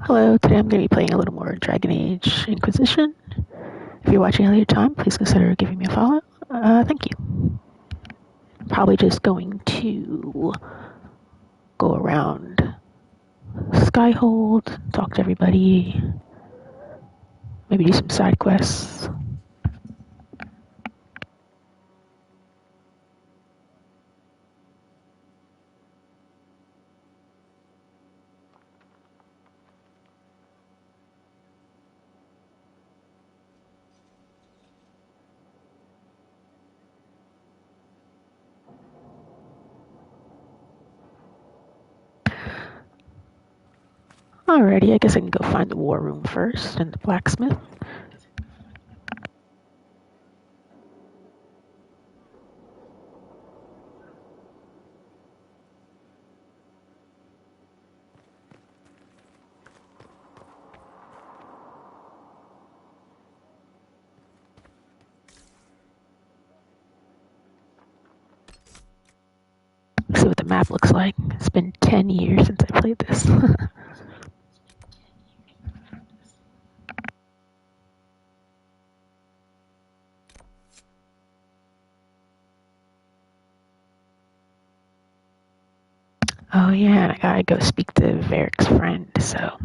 Hello, today I'm going to be playing a little more Dragon Age Inquisition. If you're watching at a later time, please consider giving me a follow. Thank you. Probably just going to go around Skyhold, talk to everybody, maybe do some side quests. Alrighty, I guess I can go find the war room first and the blacksmith. See what the map looks like. It's been 10 years since I played this. Oh yeah, and I gotta go speak to Varric's friend, so...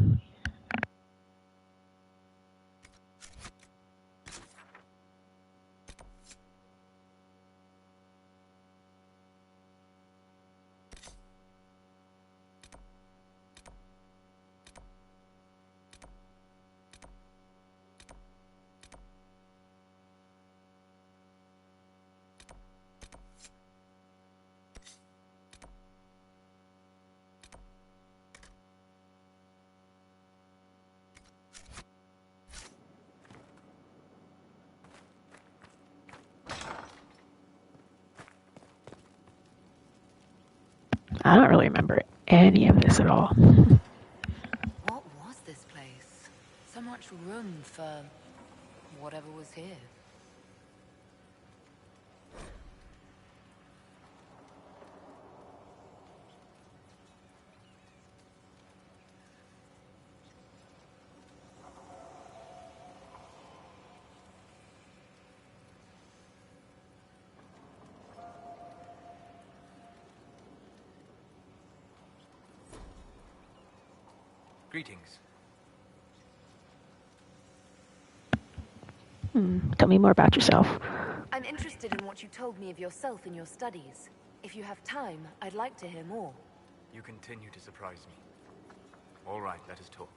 I don't really remember any of this at all. What was this place? So much room for whatever was here. Greetings. Tell me more about yourself. I'm interested in what you told me of yourself in your studies. If you have time, I'd like to hear more. You continue to surprise me. All right, let us talk.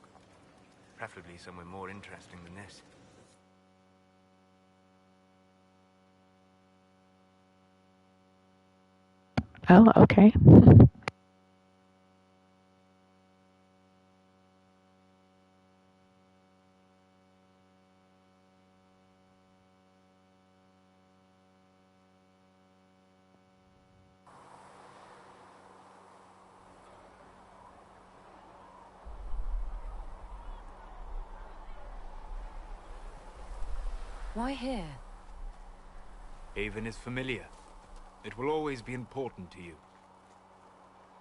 Preferably somewhere more interesting than this. Oh, okay. Why here? Haven is familiar. It will always be important to you.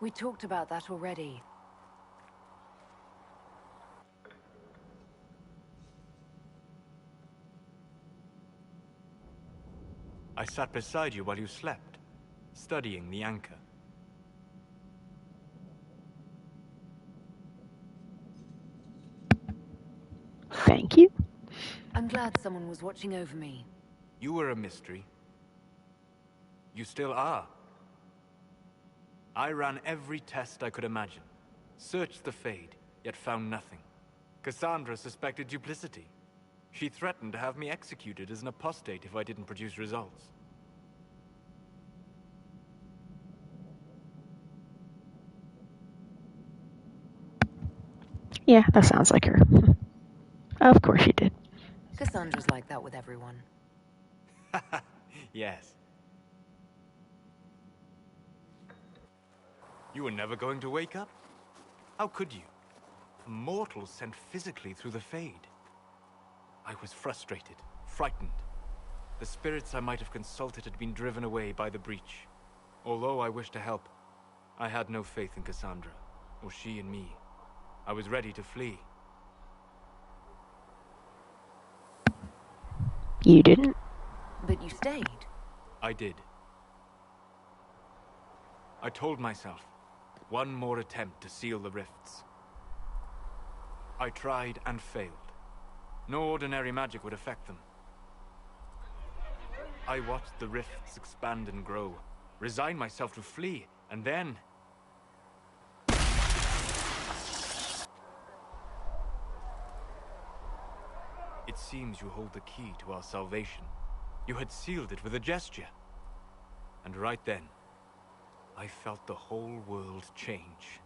We talked about that already. I sat beside you while you slept, studying the anchor. Thank you. I'm glad someone was watching over me. You were a mystery. You still are. I ran every test I could imagine. Searched the Fade, yet found nothing. Cassandra suspected duplicity. She threatened to have me executed as an apostate if I didn't produce results. Yeah, that sounds like her. Of course you did. Cassandra's like that with everyone. Yes. You were never going to wake up? How could you? A mortal sent physically through the Fade. I was frustrated, frightened. The spirits I might have consulted had been driven away by the breach. Although I wished to help, I had no faith in Cassandra, or she in me. I was ready to flee, You didn't? But you stayed. I did. I told myself, one more attempt to seal the rifts. I tried and failed. No ordinary magic would affect them. I watched the rifts expand and grow, resigned myself to flee, and then... It seems you hold the key to our salvation. You had sealed it with a gesture. And right then, I felt the whole world change.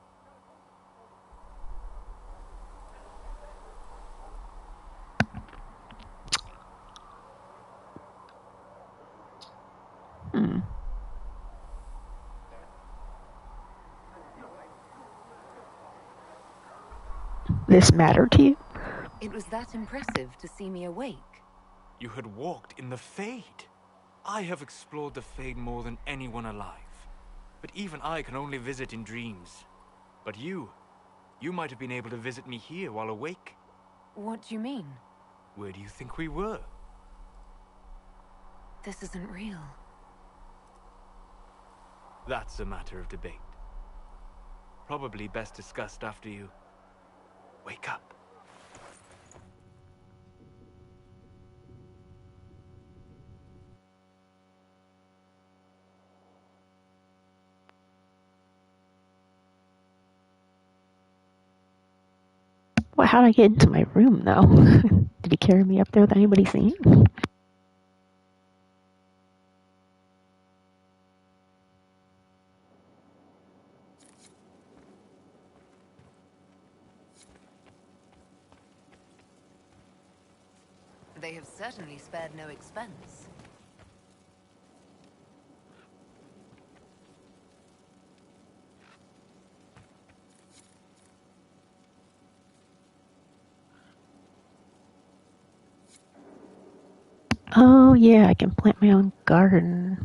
This mattered to you? It was that impressive to see me awake. You had walked in the Fade. I have explored the Fade more than anyone alive. But even I can only visit in dreams. But you might have been able to visit me here while awake. What do you mean? Where do you think we were? This isn't real. That's a matter of debate. Probably best discussed after you wake up. Well, how'd I get into my room, though? Did he carry me up there without anybody seeing? They have certainly spared no expense. Oh, yeah, I can plant my own garden.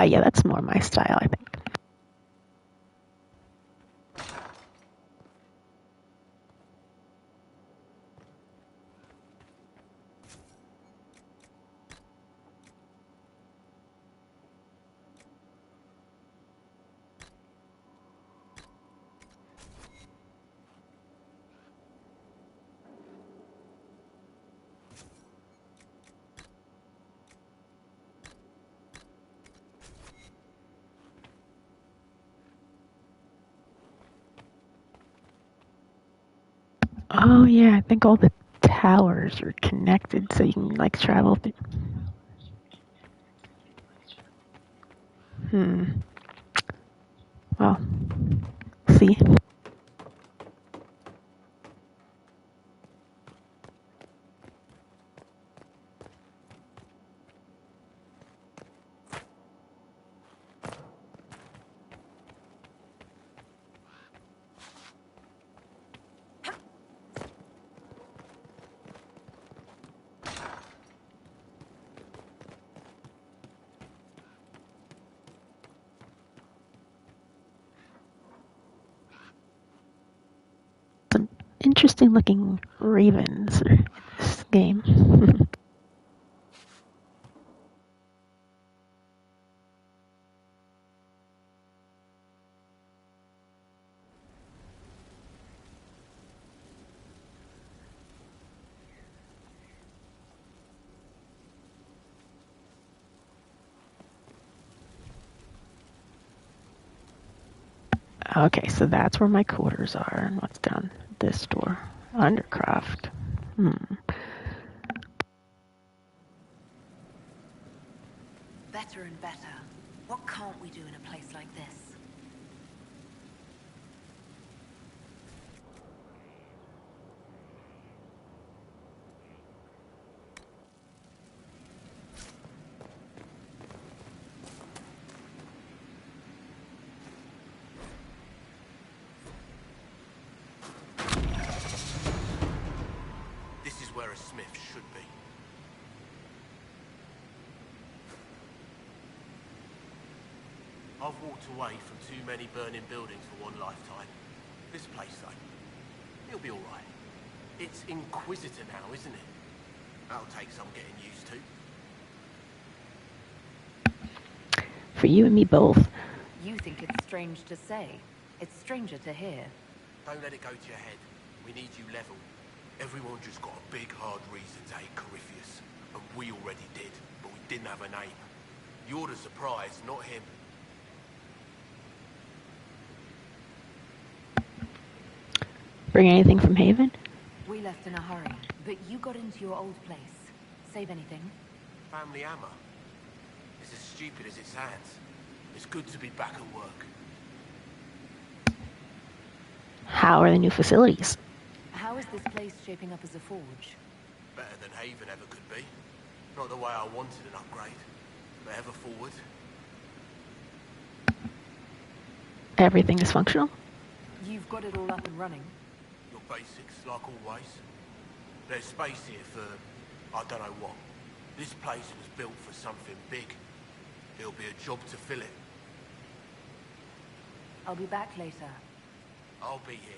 Yeah, that's more my style, I think. Oh, yeah, I think all the towers are connected so you can, like, travel through. Well, see? Some interesting looking ravens in this game. Okay, so that's where my quarters are. And what's down this door? Undercraft. Better and better. What can't we do in a place like this? This is where a smith should be. I've walked away from too many burning buildings for one lifetime. This place, though, it'll be all right. It's Inquisitor now, isn't it? That'll take some getting used to. For you and me both. You think it's strange to say. It's stranger to hear. Don't let it go to your head. We need you level. Everyone just got a big, hard reason to hate Corypheus. And we already did, but we didn't have a name. You're the surprise, not him. Bring anything from Haven? We left in a hurry, but you got into your old place. Save anything? Family hammer. It's as stupid as it sounds. It's good to be back at work. How are the new facilities? How is this place shaping up as a forge? Better than Haven ever could be. Not the way I wanted an upgrade, but ever forward. Everything is functional? You've got it all up and running. Your basics, like always. There's space here for, I don't know what. This place was built for something big. It'll be a job to fill it. I'll be back later. I'll be here.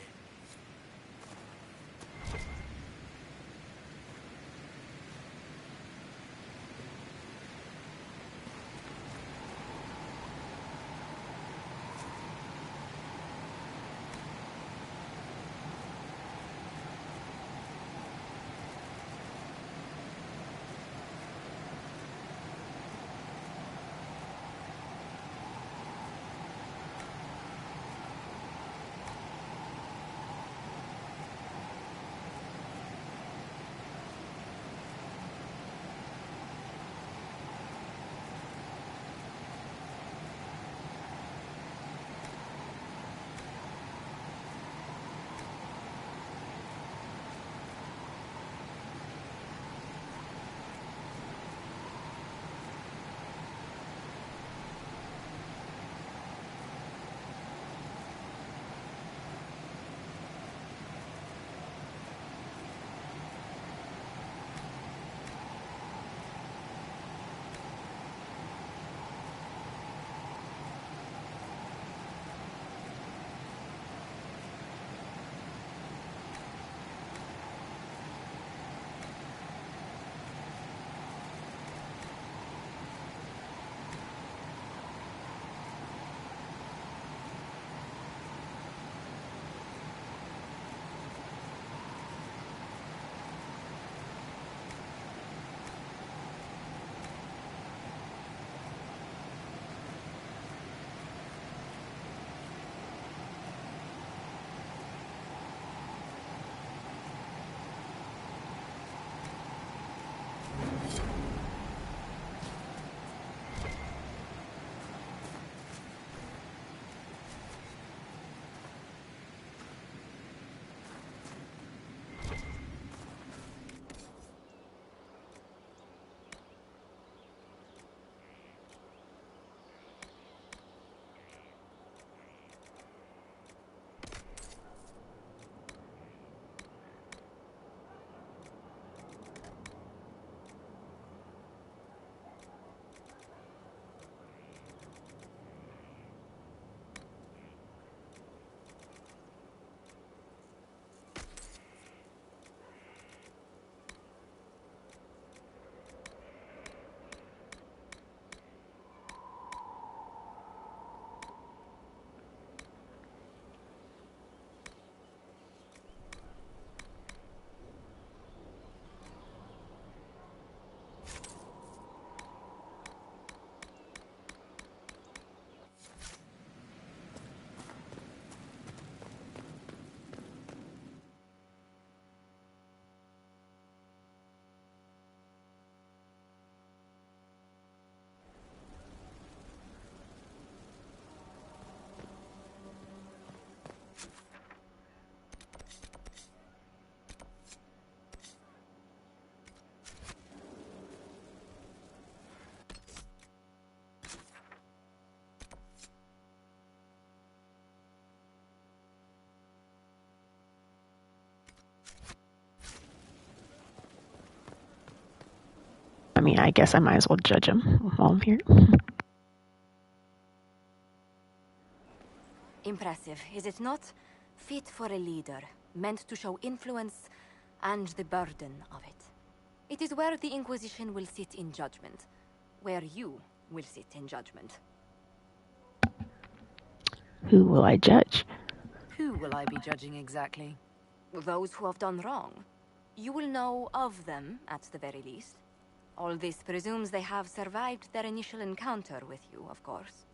mean, I guess I might as well judge him while I'm here. Impressive, is it not? Fit for a leader, meant to show influence and the burden of it. It is where the Inquisition will sit in judgment. Where you will sit in judgment. Who will I judge? Who will I be judging exactly? Those who have done wrong. You will know of them, at the very least. All this presumes they have survived their initial encounter with you, of course.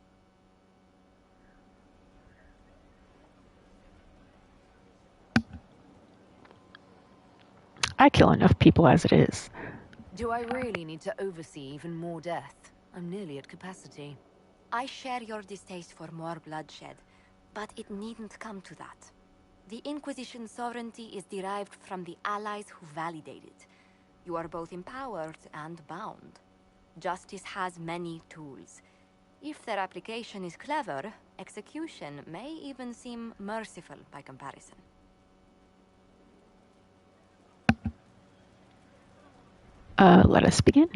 I kill enough people as it is. Do I really need to oversee even more death? I'm nearly at capacity. I share your distaste for more bloodshed, but it needn't come to that. The Inquisition's sovereignty is derived from the allies who validate it. You are both empowered and bound. Justice has many tools. If their application is clever, execution may even seem merciful by comparison. Let us begin.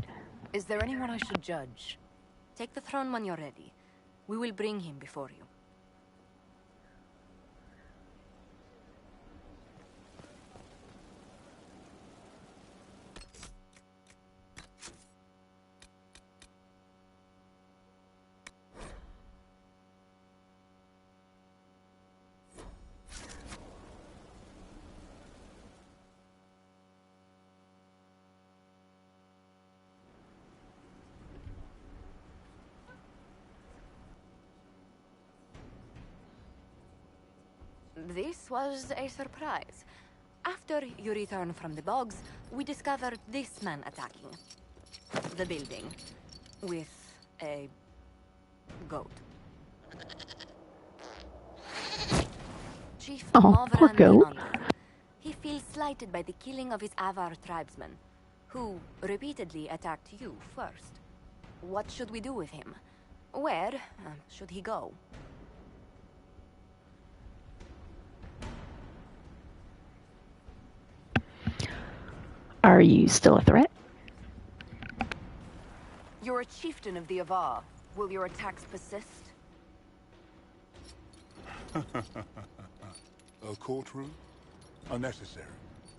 Is there anyone I should judge? Take the throne when you're ready. We will bring him before you. This was a surprise. After you return from the bogs, we discovered this man attacking the building with a goat. Chief Oh, poor Movran goat. Dinanda. He feels slighted by the killing of his Avar tribesmen, who repeatedly attacked you first. What should we do with him? Where should he go? Are you still a threat? You're a chieftain of the Avar. Will your attacks persist? A courtroom? Unnecessary.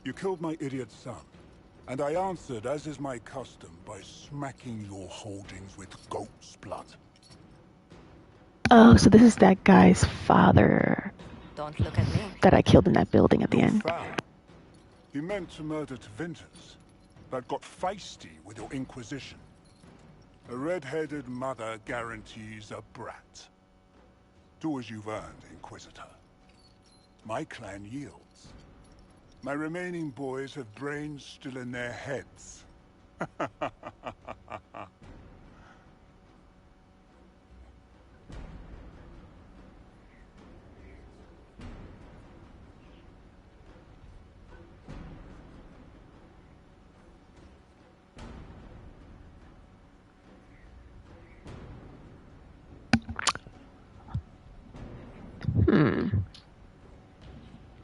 You killed my idiot son, and I answered, as is my custom, by smacking your holdings with goat's blood. Oh, so this is that guy's father Don't look at me. that I killed in that building at the end. Foul. He meant to murder Tvinters, but got feisty with your Inquisition. A red-headed mother guarantees a brat. Do as you've earned, Inquisitor. My clan yields. My remaining boys have brains still in their heads.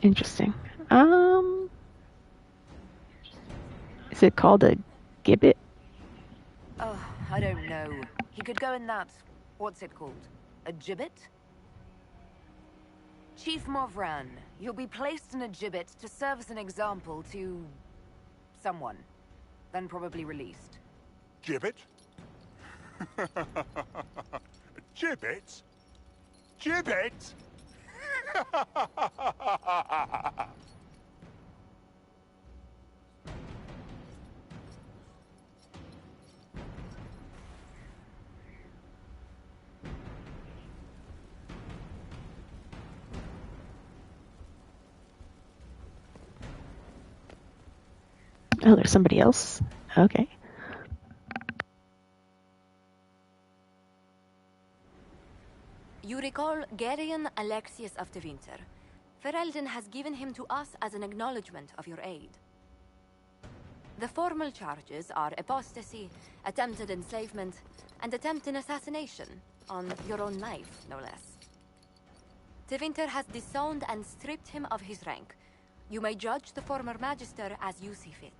Interesting. Is it called a gibbet? Oh, I don't know. He could go in that... what's it called? A gibbet? Chief Movran, you'll be placed in a gibbet to serve as an example to... someone. Then probably released. Gibbet? Gibbet? Gibbet? Oh, there's somebody else? Okay. You recall Gerion Alexius of the Winter. Ferelden has given him to us as an acknowledgement of your aid. The formal charges are apostasy, attempted enslavement, and attempted assassination, on your own life, no less. Tevinter has disowned and stripped him of his rank. You may judge the former magister as you see fit.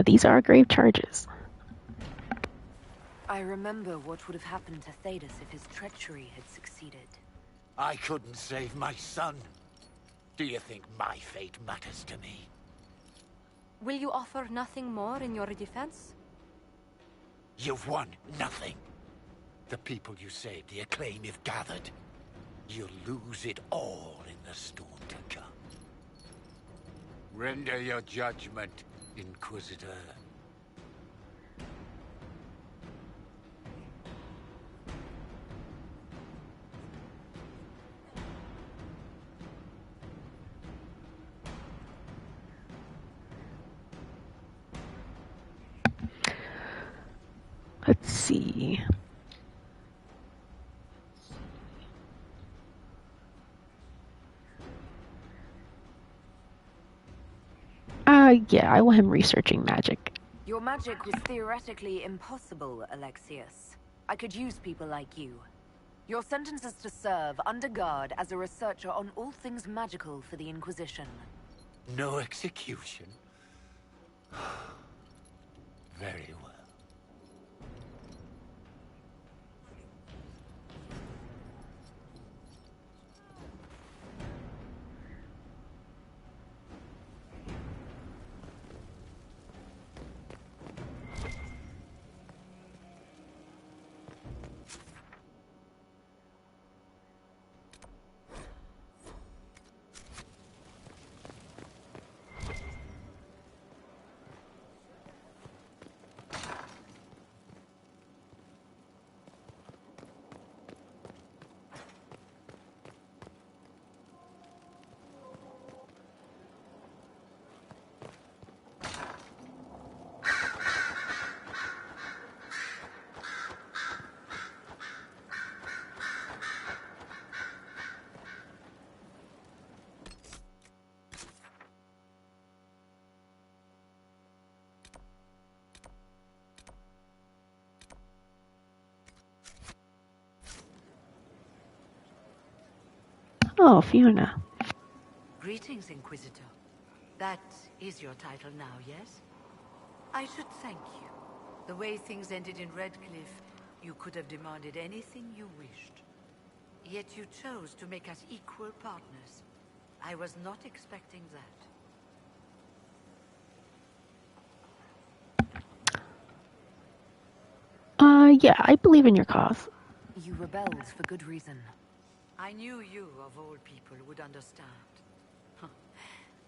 These are grave charges. I remember what would have happened to Thedas if his treachery had succeeded. I couldn't save my son. Do you think my fate matters to me? Will you offer nothing more in your defense? You've won nothing. The people you saved, the acclaim you've gathered. You'll lose it all in the storm to come. Render your judgment, Inquisitor. Let's see. Yeah, I want him researching magic. Your magic was theoretically impossible, Alexius. I could use people like you. Your sentence is to serve under guard as a researcher on all things magical for the Inquisition. No execution? Very well. Oh, Fiona. Greetings, Inquisitor. That is your title now, yes? I should thank you. The way things ended in Redcliffe, you could have demanded anything you wished. Yet you chose to make us equal partners. I was not expecting that. Yeah, I believe in your cause. You rebelled for good reason. I knew you, of all people, would understand.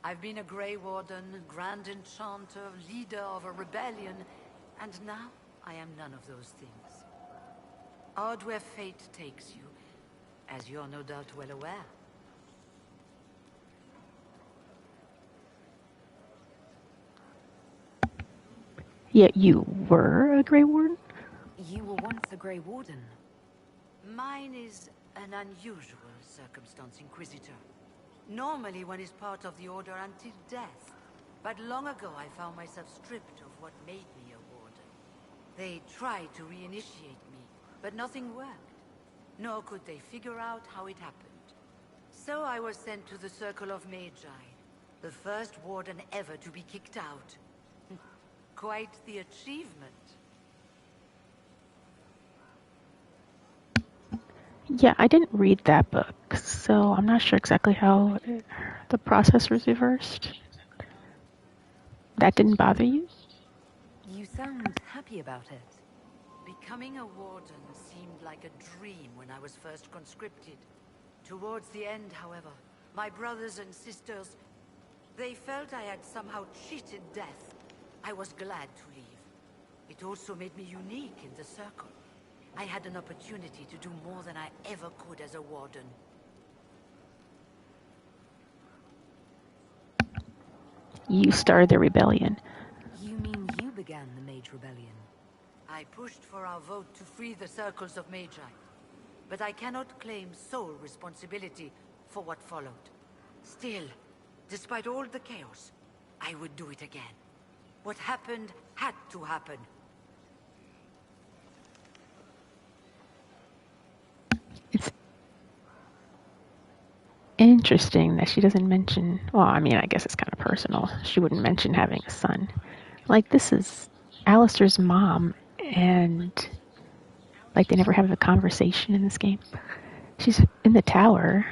I've been a Grey Warden, Grand Enchanter, leader of a rebellion, and now I am none of those things. Odd where fate takes you, as you're no doubt well aware. Yet you were a Grey Warden? You were once a Grey Warden. Mine is an unusual circumstance, Inquisitor. Normally one is part of the Order until death. But long ago I found myself stripped of what made me a Warden. They tried to reinitiate me, but nothing worked. Nor could they figure out how it happened. So I was sent to the Circle of Magi, the first Warden ever to be kicked out. Quite the achievement. Yeah, I didn't read that book, so I'm not sure exactly how the process was reversed. That didn't bother you? You sound happy about it. Becoming a Warden seemed like a dream when I was first conscripted. Towards the end, however, my brothers and sisters, they felt I had somehow cheated death. I was glad to leave. It also made me unique in the Circle. I had an opportunity to do more than I ever could as a Warden. You started the rebellion. You mean you began the Mage Rebellion? I pushed for our vote to free the Circles of Magi. But I cannot claim sole responsibility for what followed. Still, despite all the chaos, I would do it again. What happened had to happen. It's interesting that she doesn't mention, well, I mean, I guess it's kind of personal. She wouldn't mention having a son. Like, this is Alistair's mom, and, like, they never have a conversation in this game. She's in the tower.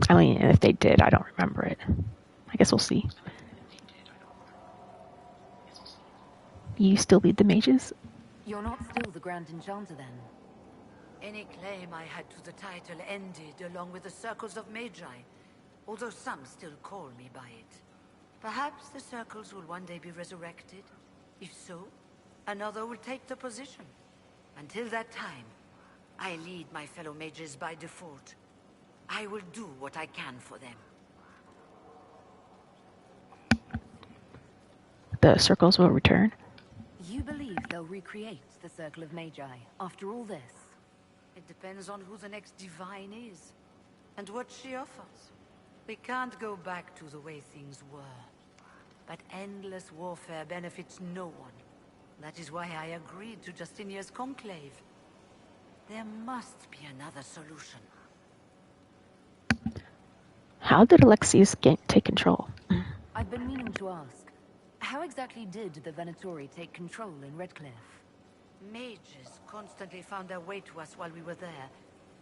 I mean, if they did, I don't remember it. I guess we'll see. You still lead the mages? You're not still the Grand Enchanter, then? Any claim I had to the title ended along with the circles of magi, although some still call me by it. Perhaps the circles will one day be resurrected. If so, another will take the position. Until that time, I lead my fellow mages by default. I will do what I can for them. The circles will return. You believe they'll recreate the Circle of Magi after all this? It depends on who the next divine is, and what she offers. We can't go back to the way things were. But endless warfare benefits no one. That is why I agreed to Justinia's conclave. There must be another solution. How did Alexius take control? I've been meaning to ask. How exactly did the Venatori take control in Redcliffe? Mages constantly found their way to us while we were there.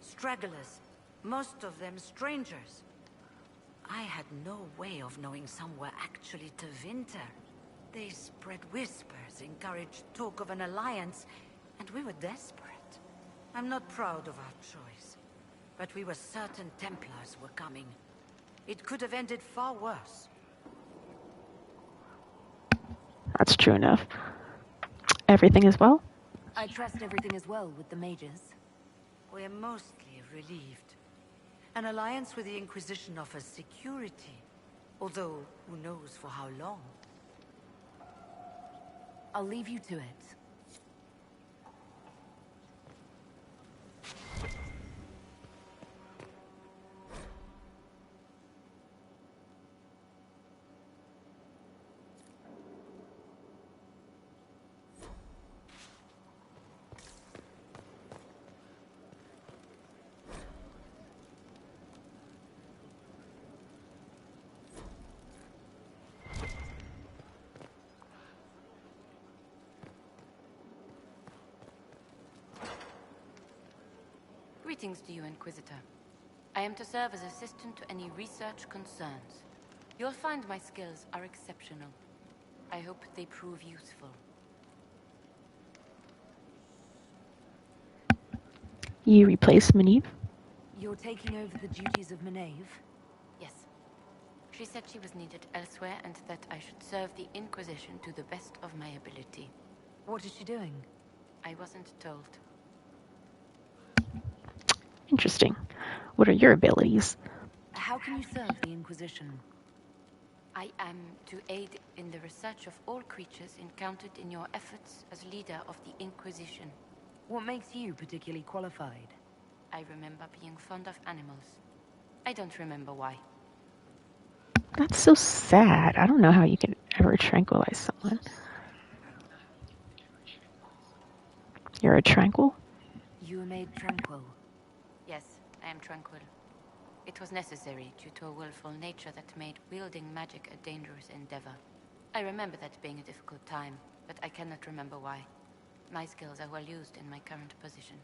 Stragglers, most of them strangers. I had no way of knowing some were actually Tevinter. They spread whispers, encouraged talk of an alliance, and we were desperate. I'm not proud of our choice, but we were certain Templars were coming. It could have ended far worse. That's true enough. Everything is well? I trust everything is well with the mages. We're mostly relieved. An alliance with the Inquisition offers security, although who knows for how long. I'll leave you to it. Greetings to you, Inquisitor. I am to serve as assistant to any research concerns. You'll find my skills are exceptional. I hope they prove useful. You replace Maneve? You're taking over the duties of Manave? Yes. She said she was needed elsewhere and that I should serve the Inquisition to the best of my ability. What is she doing? I wasn't told. Interesting. What are your abilities? How can you serve the Inquisition? I am to aid in the research of all creatures encountered in your efforts as leader of the Inquisition. What makes you particularly qualified? I remember being fond of animals. I don't remember why. That's so sad. I don't know how you can ever tranquilize someone. You're a tranquil? You were made tranquil. Yes, I am tranquil. It was necessary due to a willful nature that made wielding magic a dangerous endeavor. I remember that being a difficult time, but I cannot remember why. My skills are well used in my current position.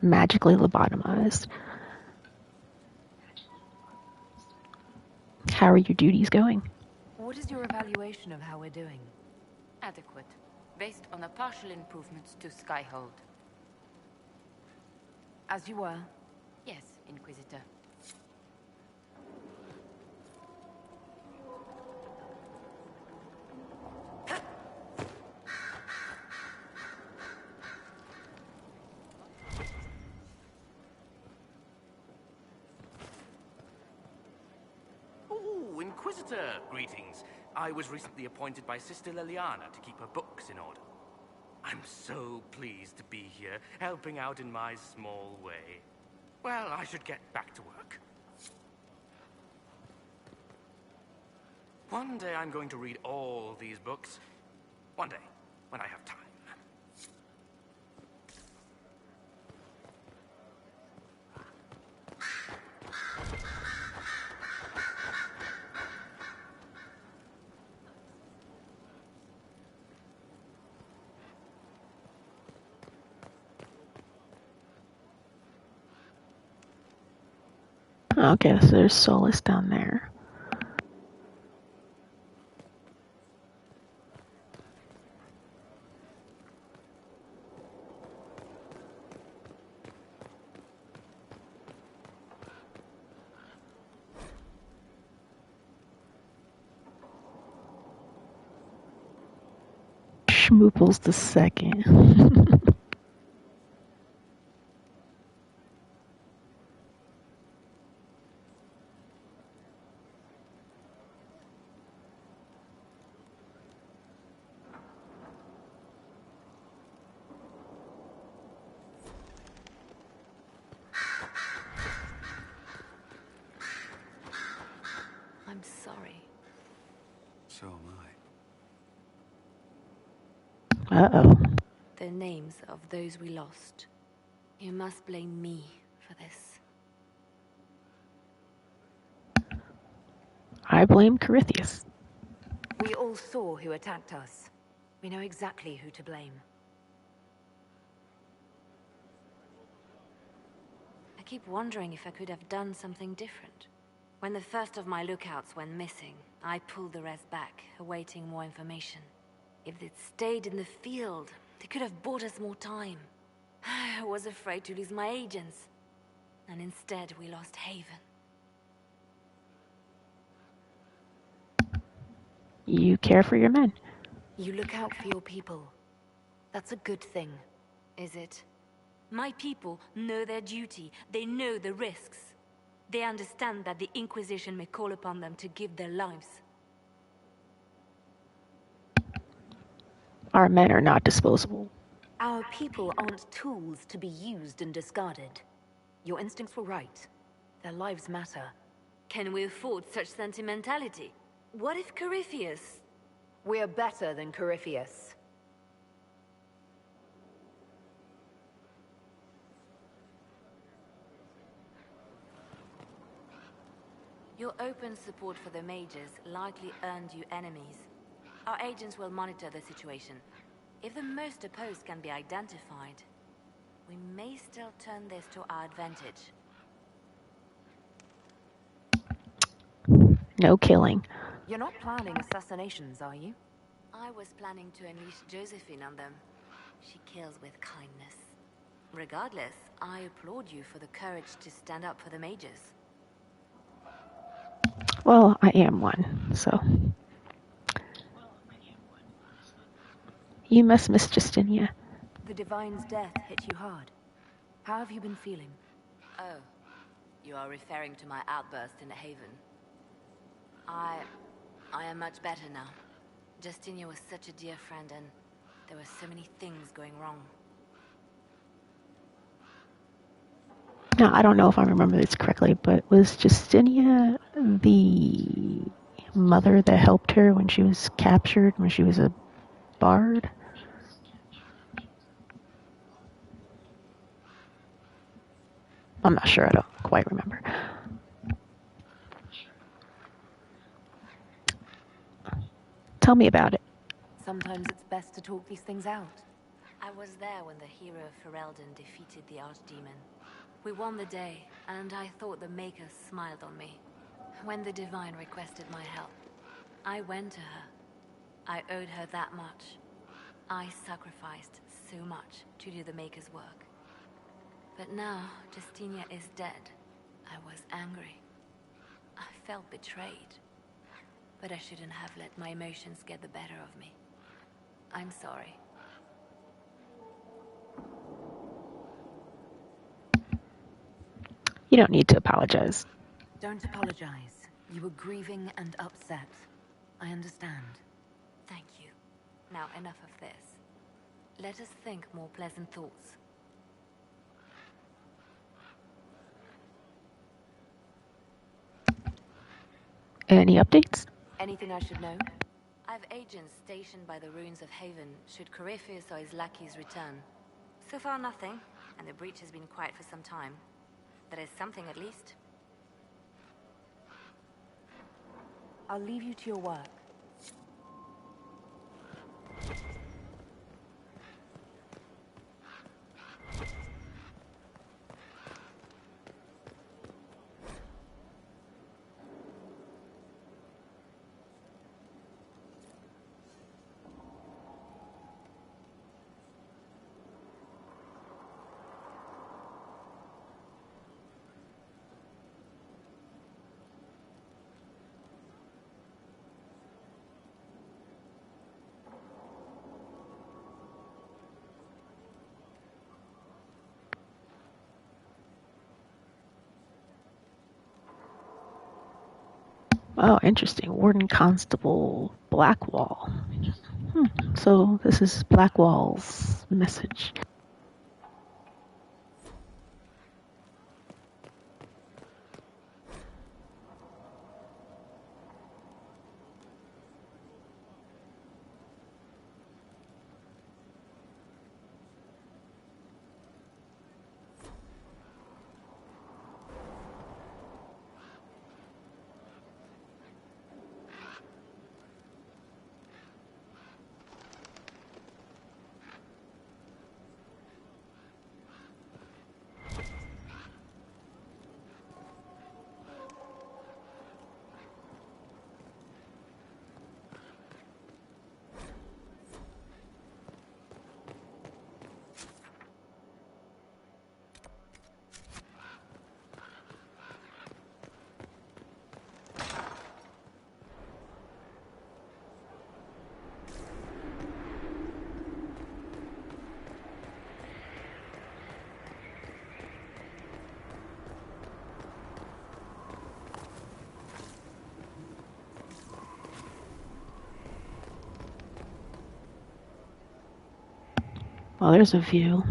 Magically lobotomized. How are your duties going? What is your evaluation of how we're doing? Adequate, based on the partial improvements to Skyhold. As you were? Yes, Inquisitor. Ooh, Inquisitor, greetings. I was recently appointed by Sister Liliana to keep her books in order. I'm so pleased to be here, helping out in my small way. Well, I should get back to work. One day I'm going to read all these books. One day, when I have time. Okay, so there's Solace down there. Schmooples the second. I'm sorry. So am I. Uh-oh. The names of those we lost. You must blame me for this. I blame Corythius. We all saw who attacked us. We know exactly who to blame. I keep wondering if I could have done something different. When the first of my lookouts went missing, I pulled the rest back, awaiting more information. If they'd stayed in the field, they could have bought us more time. I was afraid to lose my agents. And instead, we lost Haven. You care for your men. You look out for your people. That's a good thing. Is it? My people know their duty. They know the risks. They understand that the Inquisition may call upon them to give their lives. Our men are not disposable. Our people aren't tools to be used and discarded. Your instincts were right. Their lives matter. Can we afford such sentimentality? What if Coryphius... We're better than Coryphius. Your open support for the mages likely earned you enemies. Our agents will monitor the situation. If the most opposed can be identified, we may still turn this to our advantage. No killing. You're not planning assassinations, are you? I was planning to unleash Josephine on them. She kills with kindness. Regardless, I applaud you for the courage to stand up for the mages. Well, I am one, so. You must miss Justinia. The Divine's death hit you hard. How have you been feeling? Oh, you are referring to my outburst in Haven. I am much better now. Justinia was such a dear friend and there were so many things going wrong. Now, I don't know if I remember this correctly, but was Justinia the mother that helped her when she was captured, when she was a bard? I'm not sure. I don't quite remember. Tell me about it. Sometimes it's best to talk these things out. I was there when the hero of Ferelden defeated the Archdemon. We won the day, and I thought the Maker smiled on me. When the Divine requested my help, I went to her. I owed her that much. I sacrificed so much to do the Maker's work. But now, Justinia is dead. I was angry. I felt betrayed. But I shouldn't have let my emotions get the better of me. I'm sorry. You don't need to apologize. Don't apologize. You were grieving and upset. I understand. Thank you. Now enough of this. Let us think more pleasant thoughts. Any updates? Anything I should know? I've agents stationed by the ruins of Haven, should Coryphius or his lackeys return. So far nothing, and the breach has been quiet for some time. There is something at least. I'll leave you to your work. Oh, interesting. Warden Constable Blackwall. So this is Blackwall's message. Well, there's a view.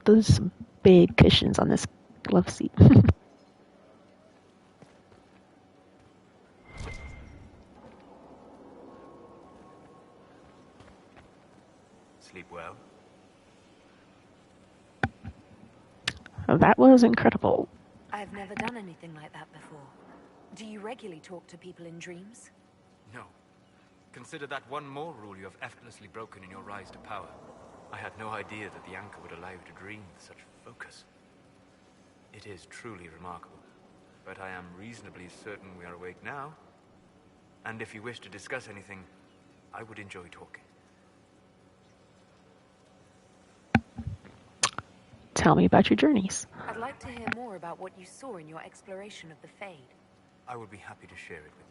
Those are some big cushions on this love seat. Sleep well? That was incredible. I've never done anything like that before. Do you regularly talk to people in dreams? No. Consider that one more rule you have effortlessly broken in your rise to power. I had no idea that the anchor would allow you to dream with such focus. It is truly remarkable. But I am reasonably certain we are awake now. And if you wish to discuss anything, I would enjoy talking. Tell me about your journeys. I'd like to hear more about what you saw in your exploration of the Fade. I would be happy to share it with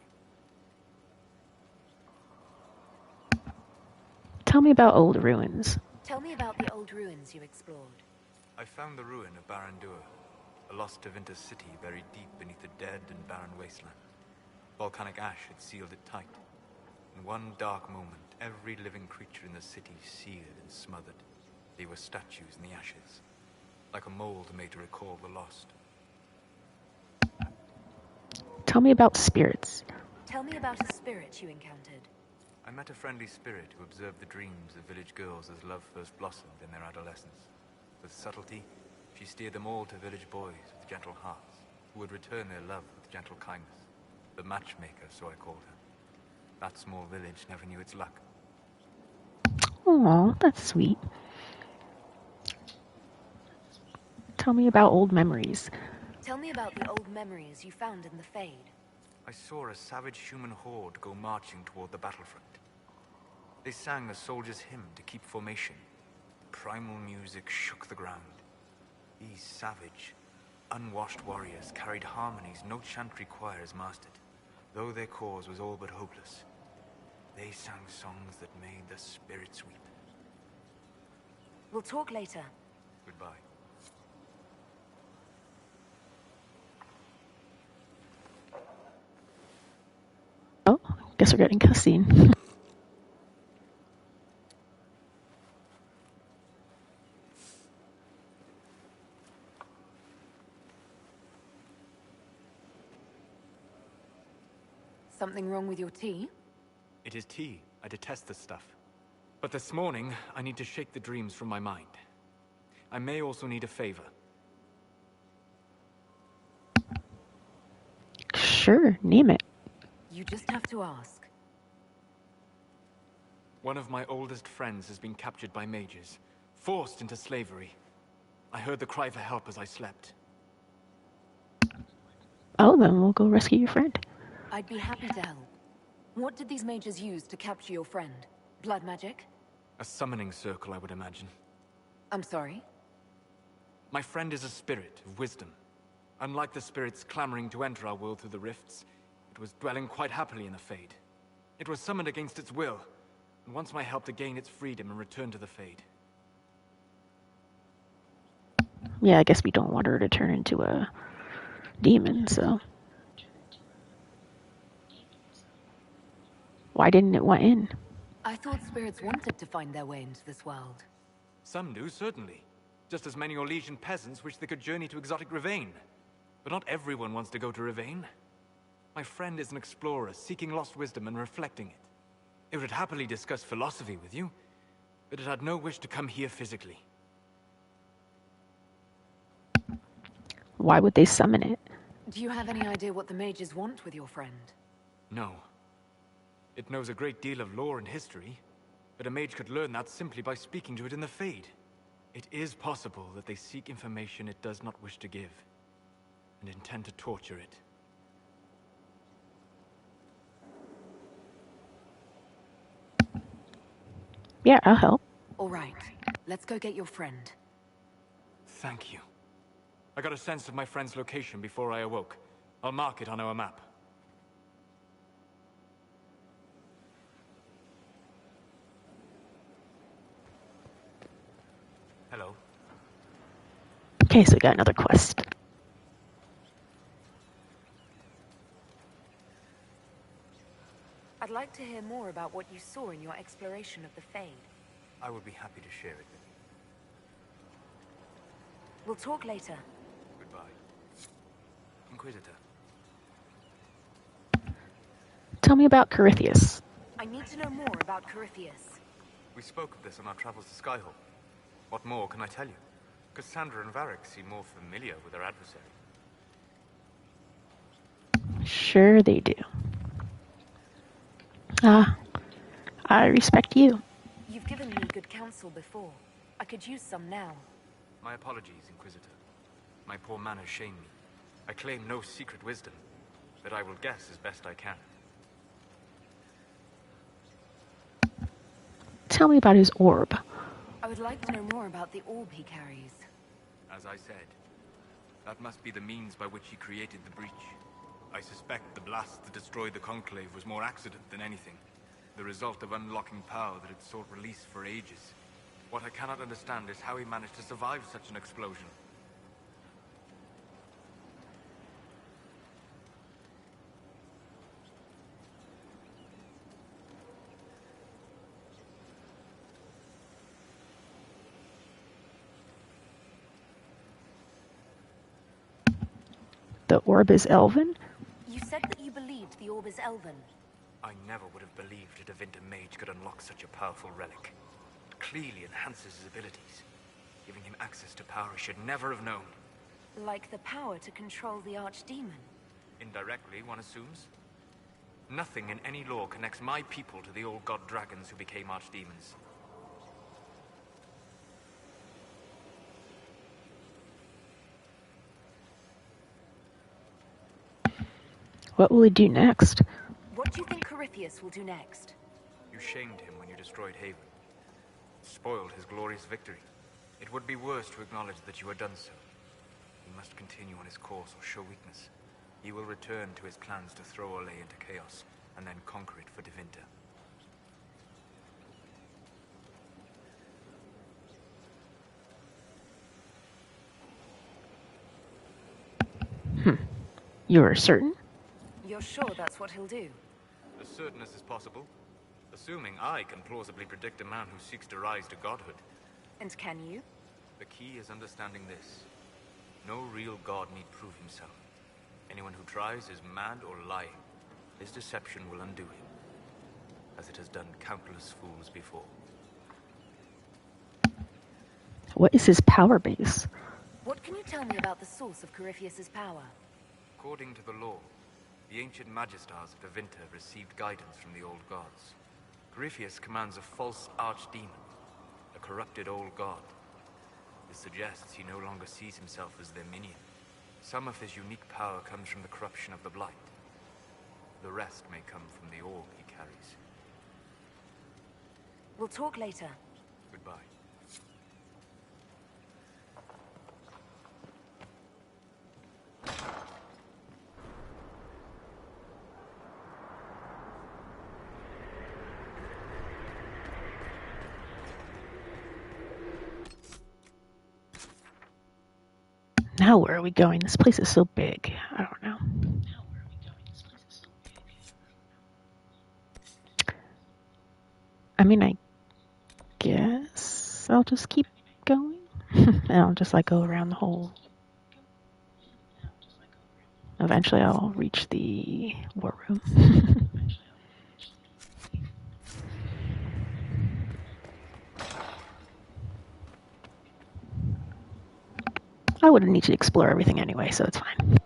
you. Tell me about old ruins. Tell me about the old ruins you explored. I found the ruin of Barandur, a lost Tevinter city buried deep beneath a dead and barren wasteland. Volcanic ash had sealed it tight. In one dark moment, every living creature in the city seared and smothered. They were statues in the ashes, like a mold made to recall the lost. Tell me about spirits. Tell me about a spirit you encountered. I met a friendly spirit who observed the dreams of village girls as love first blossomed in their adolescence. With subtlety, she steered them all to village boys with gentle hearts, who would return their love with gentle kindness. The matchmaker, so I called her. That small village never knew its luck. Aw, that's sweet. Tell me about old memories. Tell me about the old memories you found in the Fade. I saw a savage human horde go marching toward the battlefront. They sang a soldier's hymn to keep formation. Primal music shook the ground. These savage, unwashed warriors carried harmonies no chantry choirs mastered, though their cause was all but hopeless. They sang songs that made the spirits weep. We'll talk later. Goodbye. Oh, guess we're getting cutscene. Something wrong with your tea? It is tea. I detest this stuff. But this morning, I need to shake the dreams from my mind. I may also need a favor. Sure, name it. You just have to ask. One of my oldest friends has been captured by mages, forced into slavery. I heard the cry for help as I slept. Oh, then we'll go rescue your friend. I'd be happy to help. What did these mages use to capture your friend? Blood magic? A summoning circle, I would imagine. I'm sorry? My friend is a spirit of wisdom. Unlike the spirits clamoring to enter our world through the rifts, it was dwelling quite happily in the Fade. It was summoned against its will, and wants my help to gain its freedom and return to the Fade. Yeah, I guess we don't want her to turn into a demon, so... Why didn't it want in? I thought spirits wanted to find their way into this world. Some do, certainly. Just as many Orlesian peasants wish they could journey to exotic Rivain. But not everyone wants to go to Rivain. My friend is an explorer, seeking lost wisdom and reflecting it. It would happily discuss philosophy with you, but it had no wish to come here physically. Why would they summon it? Do you have any idea what the mages want with your friend? No. It knows a great deal of lore and history, but a mage could learn that simply by speaking to it in the Fade. It is possible that they seek information it does not wish to give, and intend to torture it. Yeah, I'll help. All right, let's go get your friend. Thank you. I got a sense of my friend's location before I awoke. I'll mark it on our map. Hello. Okay, so we got another quest. I'd like to hear more about what you saw in your exploration of the Fade. I would be happy to share it with you. We'll talk later. Goodbye. Inquisitor. Tell me about Corypheus. I need to know more about Corypheus. We spoke of this on our travels to Skyhall. What more can I tell you? Cassandra and Varric seem more familiar with their adversary. Sure they do. Ah, I respect you. You've given me good counsel before. I could use some now. My apologies, Inquisitor. My poor manners shame me. I claim no secret wisdom, but I will guess as best I can. Tell me about his orb. I would like to know more about the orb he carries. As I said, that must be the means by which he created the breach. I suspect the blast that destroyed the Conclave was more accident than anything. The result of unlocking power that had sought release for ages. What I cannot understand is how he managed to survive such an explosion. The orb is elven? You said that you believed the orb is elven. I never would have believed a Devinter mage could unlock such a powerful relic. It clearly enhances his abilities, giving him access to power he should never have known. Like the power to control the archdemon. Indirectly, one assumes. Nothing in any lore connects my people to the old god dragons who became archdemons. What will he do next? What do you think Corypheus will do next? You shamed him when you destroyed Haven. Spoiled his glorious victory. It would be worse to acknowledge that you had done so. He must continue on his course or show weakness. He will return to his plans to throw Ole into chaos, and then conquer it for Devinter. You're certain? You're sure that's what he'll do? As certain as is possible. Assuming I can plausibly predict a man who seeks to rise to godhood. And can you? The key is understanding this. No real god need prove himself. Anyone who tries is mad or lying. His deception will undo him, as it has done countless fools before. What is his power base? What can you tell me about the source of Corypheus's power? According to the law, the ancient Magistars of Devinter received guidance from the old gods. Corypheus commands a false archdemon, a corrupted old god. This suggests he no longer sees himself as their minion. Some of his unique power comes from the corruption of the blight. The rest may come from the orb he carries. We'll talk later. Goodbye. Now where are we going? This place is so big. I don't know. I mean, I guess I'll just keep going. And I'll just like go around the whole... Eventually I'll reach the war room. I wouldn't need to explore everything anyway, so it's fine.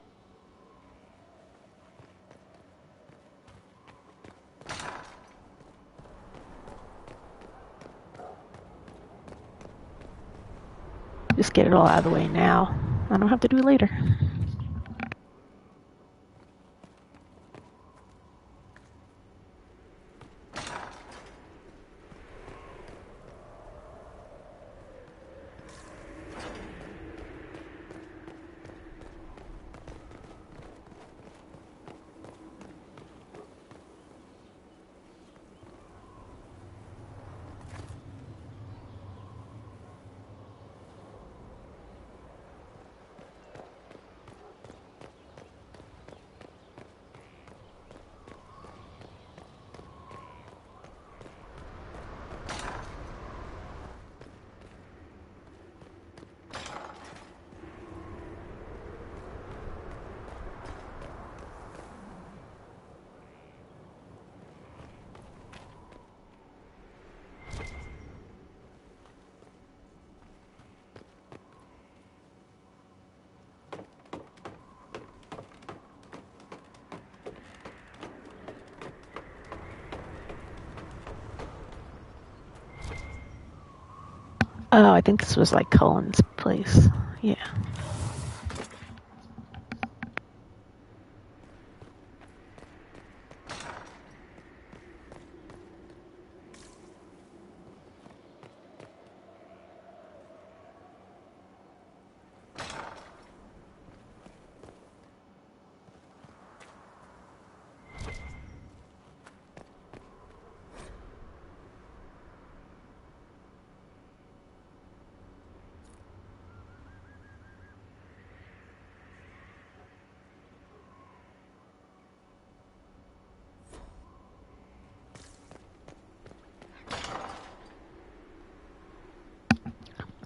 Just get it all out of the way now. I don't have to do it later. Oh, I think this was like Cullen's place. Yeah.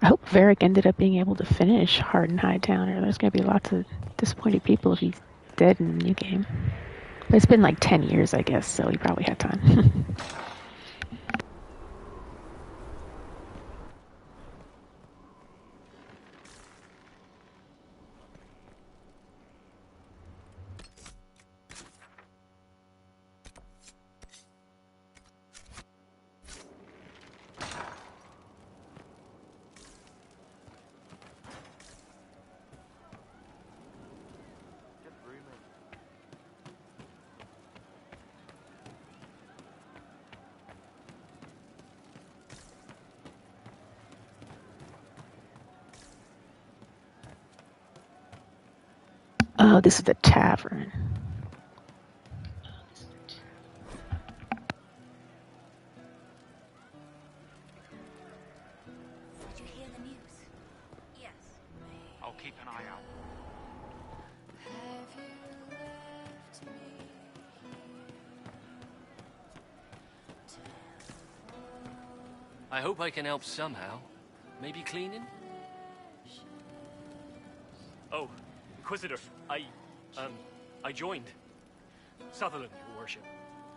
I hope Varric ended up being able to finish Hardened Hightown, or there's going to be lots of disappointed people if he's dead in the new game. But it's been like 10 years, I guess, so he probably had time. Oh, this is the tavern. Did you hear the news? Yes. I'll keep an eye out. I hope I can help somehow. Maybe cleaning? Oh, Inquisitor, I joined. Sutherland, your worship.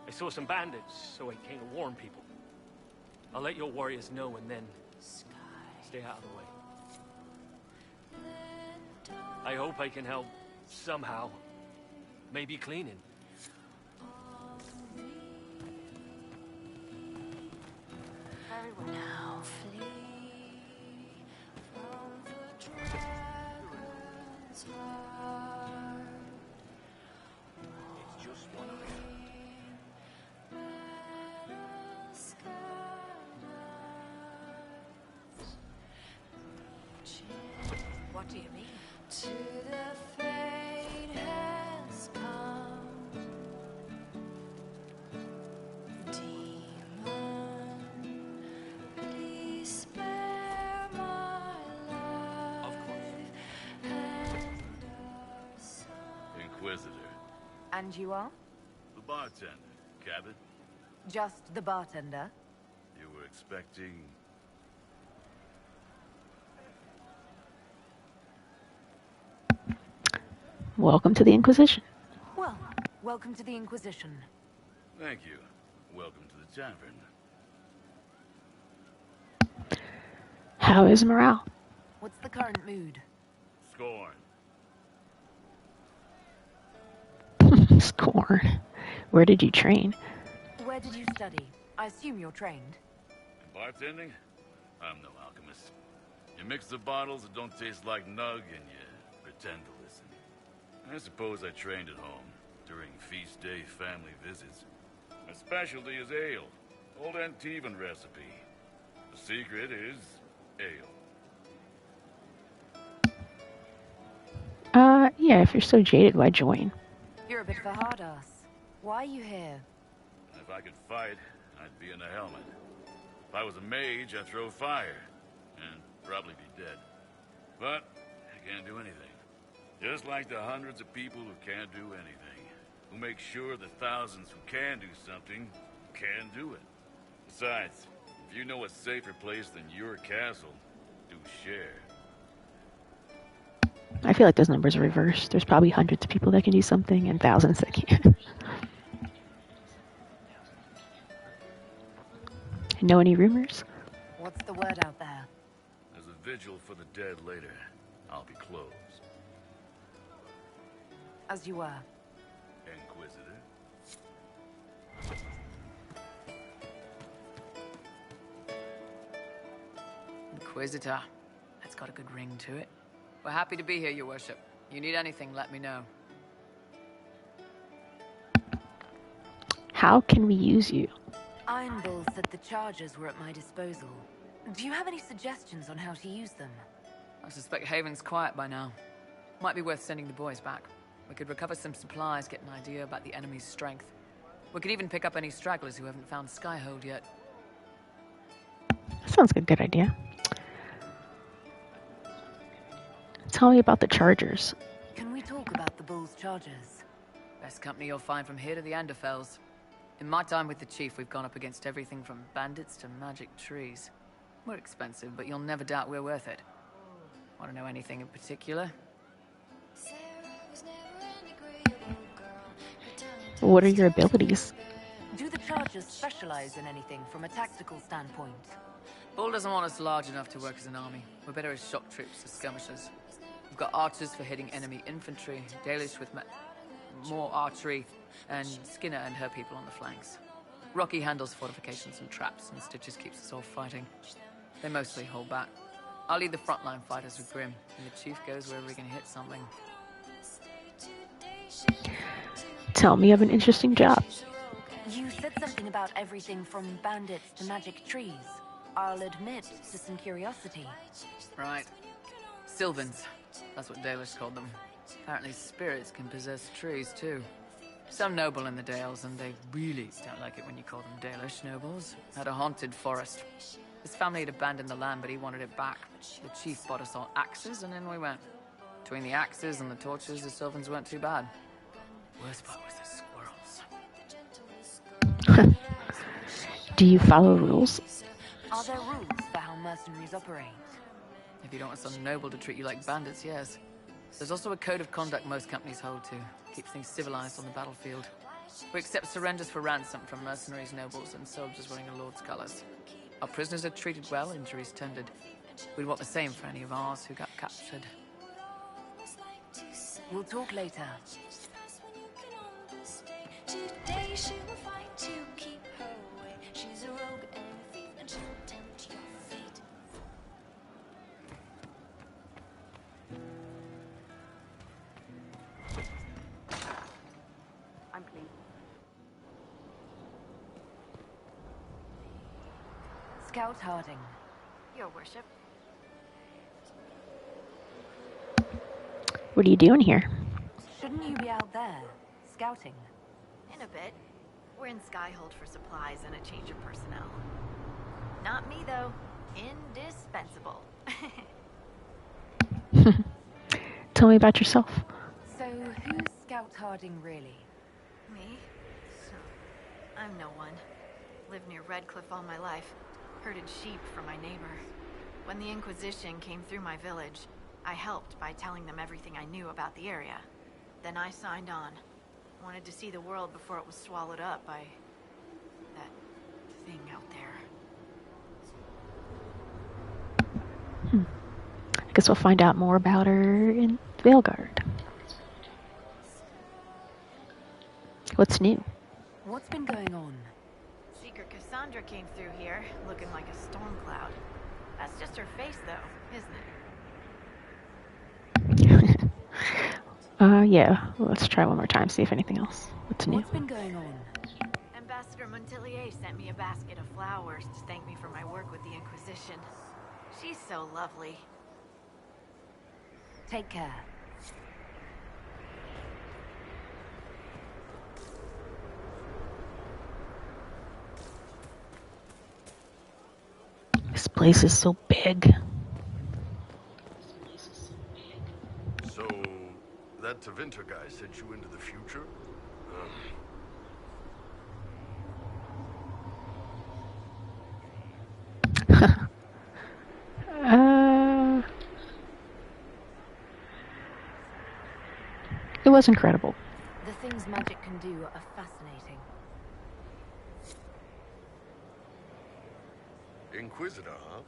I saw some bandits, so I came to warn people. I'll let your warriors know and then stay out of the way. I hope I can help somehow. Maybe cleaning. Very well. Now flee from the dragon's heart. It's just one What do you mean? To the fate has come. Demon, please spare my life. Of course. And our son. Inquisitor. And you are? The bartender. Cabot. Just the bartender? You were expecting... Welcome to the Inquisition. Well, welcome to the Inquisition. Thank you. Welcome to the tavern. How is morale? What's the current mood? Scorn. Scorn. Where did you train? Where did you study? I assume you're trained. In bartending? I'm no alchemist. You mix the bottles that don't taste like nug and you pretend to listen. I suppose I trained at home, during feast day family visits. My specialty is ale. Old Antivan recipe. The secret is ale. Yeah, if you're so jaded, why join? You're a bit of a hard ass. Why are you here? If I could fight, I'd be in a helmet. If I was a mage, I'd throw fire. And probably be dead. But I can't do anything. Just like the hundreds of people who can't do anything. Who make sure the thousands who can do something, can do it. Besides, if you know a safer place than your castle, do share. I feel like those numbers are reversed. There's probably hundreds of people that can do something and thousands that can't. Know any rumors? What's the word out there? There's a vigil for the dead later. I'll be closed. As you were. Inquisitor. Inquisitor. That's got a good ring to it. We're happy to be here, your worship. You need anything, let me know. How can we use you? Iron Bull said the charges were at my disposal. Do you have any suggestions on how to use them? I suspect Haven's quiet by now. Might be worth sending the boys back. We could recover some supplies, get an idea about the enemy's strength. We could even pick up any stragglers who haven't found Skyhold yet. Sounds like a good idea. Tell me about the Chargers. Can we talk about the Bull's charges? Best company you'll find from here to the Anderfells. In my time with the Chief, we've gone up against everything from bandits to magic trees. We're expensive, but you'll never doubt we're worth it. Want to know anything in particular? What are your abilities? Do the chargers specialize in anything from a tactical standpoint? Bull doesn't want us large enough to work as an army. We're better as shock troops, as skirmishers. We've got archers for hitting enemy infantry, Dalish with more archery, and Skinner and her people on the flanks. Rocky handles fortifications and traps, and Stitches keeps us all fighting. They mostly hold back. I'll lead the frontline fighters with Grim, and the Chief goes wherever he can hit something. Tell me of an interesting job. You said something about everything from bandits to magic trees. I'll admit to some curiosity. Right. Sylvans. That's what Dalish called them. Apparently spirits can possess trees, too. Some noble in the Dales, and they really don't like it when you call them Dalish nobles, had a haunted forest. His family had abandoned the land, but he wanted it back. The chief bought us all axes, and in we went. Between the axes and the torches, the Sylvans weren't too bad. Worst part was the squirrels. Do you follow rules? Are there rules for how mercenaries operate? If you don't want some noble to treat you like bandits, yes. There's also a code of conduct most companies hold to. Keeps things civilized on the battlefield. We accept surrenders for ransom from mercenaries, nobles, and soldiers wearing a lord's colors. Our prisoners are treated well, injuries tended. We'd want the same for any of ours who got captured. We'll talk later. Today she will fight to keep her away. She's a rogue and a thief, and she'll tempt your fate. I'm clean. Scout Harding. Your worship. What are you doing here? Shouldn't you be out there, scouting? In a bit. We're in Skyhold for supplies and a change of personnel. Not me, though. Indispensable. Tell me about yourself. So, who's Scout Harding really? Me? I'm no one. Lived near Redcliffe all my life. Herded sheep for my neighbor. When the Inquisition came through my village, I helped by telling them everything I knew about the area. Then I signed on. Wanted to see the world before it was swallowed up by that thing out there. I guess we'll find out more about her in Veilguard. What's new? What's been going on? Seeker Cassandra came through here, looking like a storm cloud. That's just her face, though, isn't it? Yeah. Let's try one more time, see if anything else. What's new? What's been going on? Ambassador Montelier sent me a basket of flowers to thank me for my work with the Inquisition. She's so lovely. Take care. This place is so big. So, that Tevinter guy sent you into the future? It was incredible. The things magic can do are fascinating. Inquisitor, huh?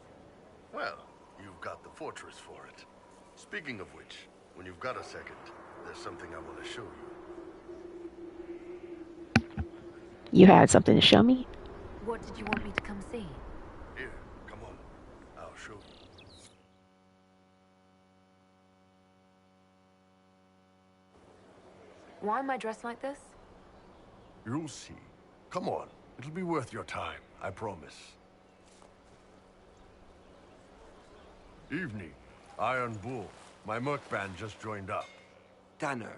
Well, you've got the fortress for it. Speaking of which, when you've got a second, there's something I want to show you. You had something to show me? What did you want me to come see? Here, come on. I'll show you. Why am I dressed like this? You'll see. Come on. It'll be worth your time, I promise. Evening. Iron Bull. My merc band just joined up. Tanner.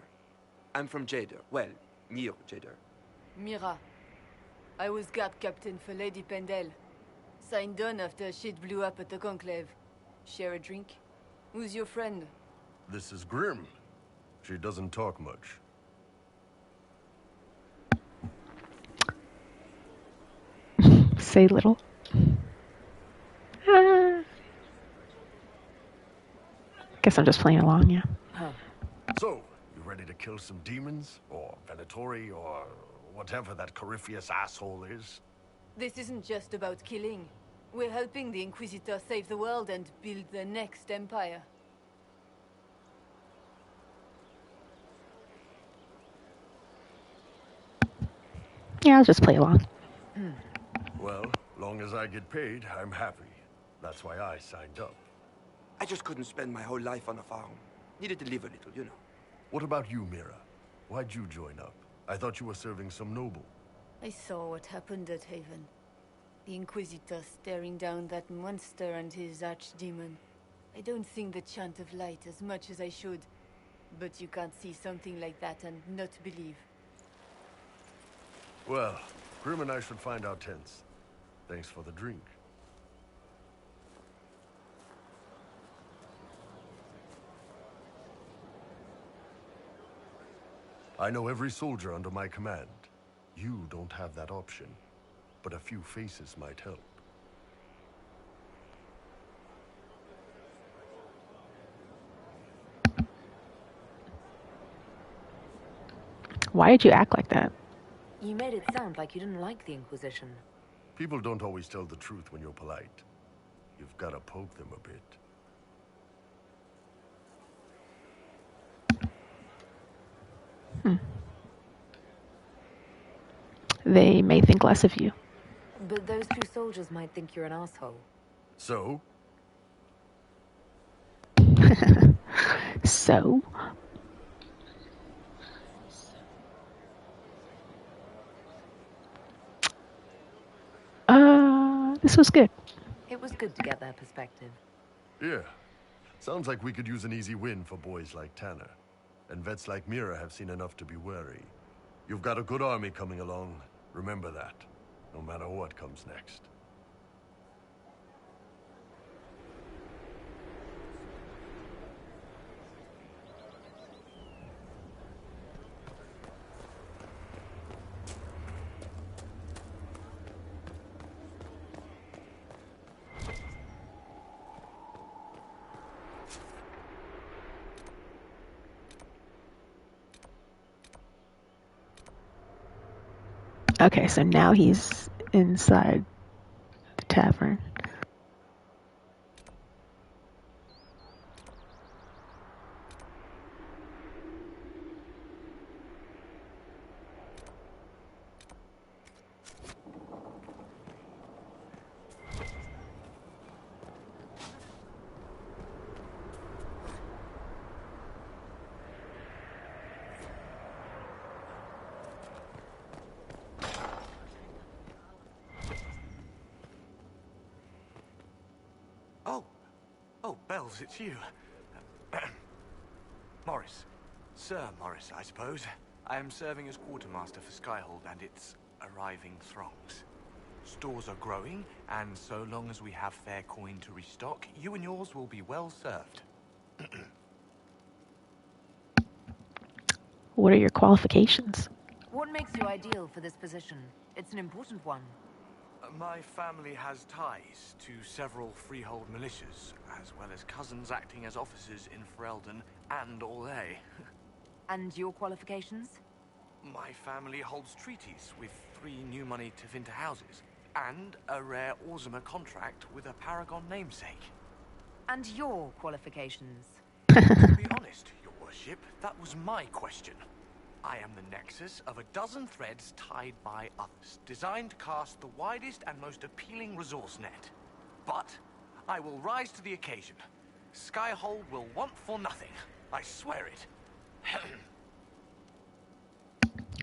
I'm from Jader. Well, near Jader. Mira. I was guard captain for Lady Pendel. Signed on after shit blew up at the Conclave. Share a drink? Who's your friend? This is Grim. She doesn't talk much. Say little. Guess I'm just playing along, yeah. So, you ready to kill some demons? Or Venatori? Or whatever that Corypheus asshole is? This isn't just about killing. We're helping the Inquisitor save the world and build the next empire. Yeah, I'll just play along. Well, long as I get paid, I'm happy. That's why I signed up. I just couldn't spend my whole life on a farm. Needed to live a little, you know. What about you, Mira? Why'd you join up? I thought you were serving some noble. I saw what happened at Haven. The Inquisitor staring down that monster and his archdemon. I don't think the chant of light as much as I should. But you can't see something like that and not believe. Well, Grim and I should find our tents. Thanks for the drink. I know every soldier under my command. You don't have that option, but a few faces might help. Why did you act like that? You made it sound like you didn't like the Inquisition. People don't always tell the truth when you're polite. You've got to poke them a bit. They may think less of you. But those two soldiers might think you're an asshole. So? So? This was good. It was good to get their perspective. Yeah. Sounds like we could use an easy win for boys like Tanner. And vets like Mira have seen enough to be wary. You've got a good army coming along. Remember that. No matter what comes next. Okay, so now he's inside the tavern. Oh, Bells, it's you. Morris. Sir Morris, I suppose. I am serving as quartermaster for Skyhold and its arriving throngs. Stores are growing, and so long as we have fair coin to restock, you and yours will be well served. What are your qualifications? What makes you ideal for this position? It's an important one. My family has ties to several freehold militias, as well as cousins acting as officers in Ferelden and Orlais. And your qualifications? My family holds treaties with 3 new money Tevinter houses, and a rare Orzuma contract with a Paragon namesake. And your qualifications? To be honest, your worship, that was my question. I am the nexus of a dozen threads tied by others, designed to cast the widest and most appealing resource net. But I will rise to the occasion. Skyhold will want for nothing. I swear it.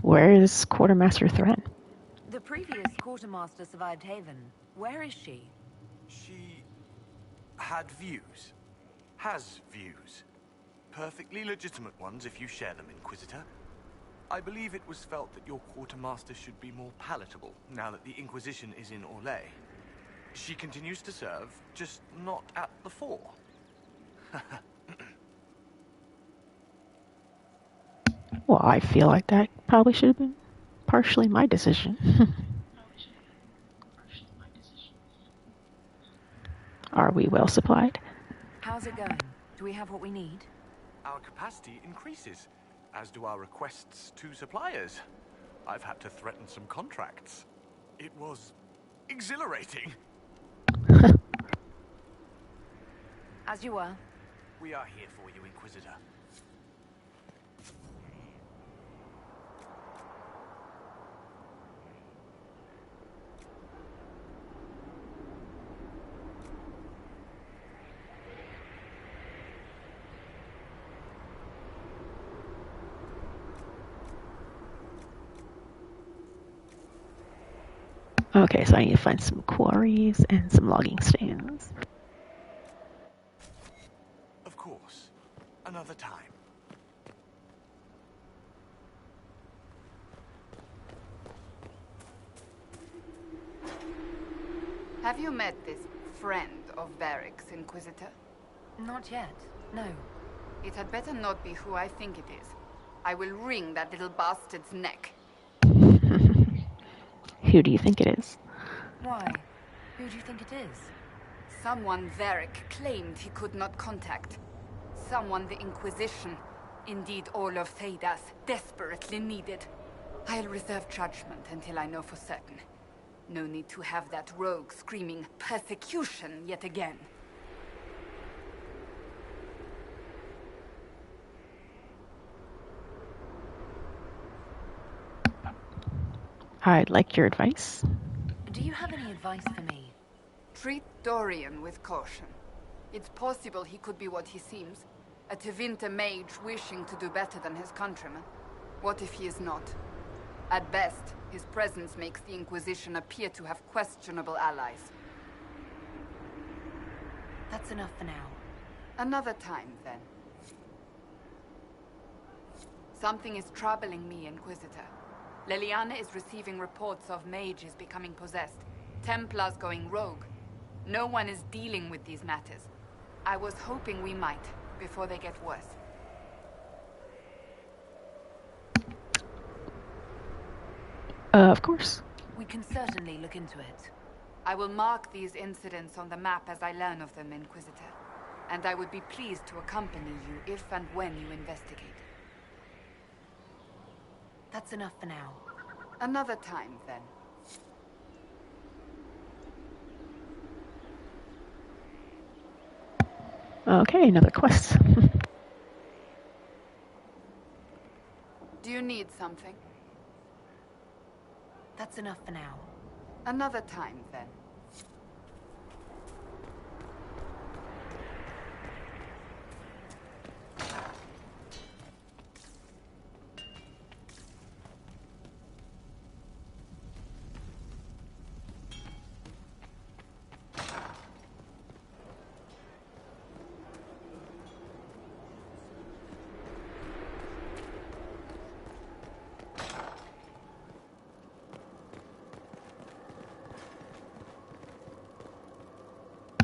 Where is Quartermaster Thread? The previous quartermaster survived Haven. Where is she? She had views. Has views. Perfectly legitimate ones if you share them, Inquisitor. I believe it was felt that your quartermaster should be more palatable, now that the Inquisition is in Orlais. She continues to serve, just not at the fore. Well, I feel like that probably should have been partially my decision. Are we well supplied? How's it going? Do we have what we need? Our capacity increases, as do our requests to suppliers. I've had to threaten some contracts. It was exhilarating. As you were. We are here for you, Inquisitor. Okay, so I need to find some quarries and some logging stands. Of course. Another time. Have you met this friend of Varric's, Inquisitor? Not yet, no. It had better not be who I think it is. I will wring that little bastard's neck. Who do you think it is? Why? Who do you think it is? Someone Varric claimed he could not contact. Someone the Inquisition, indeed all of Theidas, desperately needed. I'll reserve judgment until I know for certain. No need to have that rogue screaming persecution yet again. I'd like your advice. Do you have any advice for me? Treat Dorian with caution. It's possible he could be what he seems. A Tevinter mage wishing to do better than his countrymen. What if he is not? At best, his presence makes the Inquisition appear to have questionable allies. That's enough for now. Another time, then. Something is troubling me, Inquisitor. Leliana is receiving reports of mages becoming possessed, Templars going rogue. No one is dealing with these matters. I was hoping we might, before they get worse. Of course. We can certainly look into it. I will mark these incidents on the map as I learn of them, Inquisitor. And I would be pleased to accompany you if and when you investigate. That's enough for now. Another time, then. Okay, another quest. Do you need something? That's enough for now. Another time, then.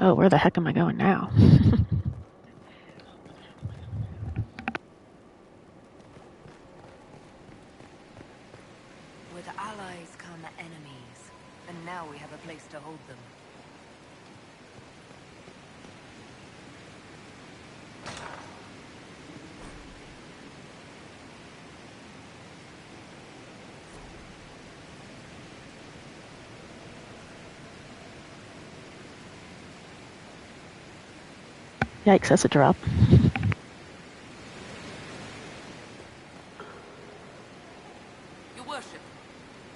Oh, where the heck am I going now? With allies come enemies, and now we have a place to hold them. Yikes, that's a drop. Your worship,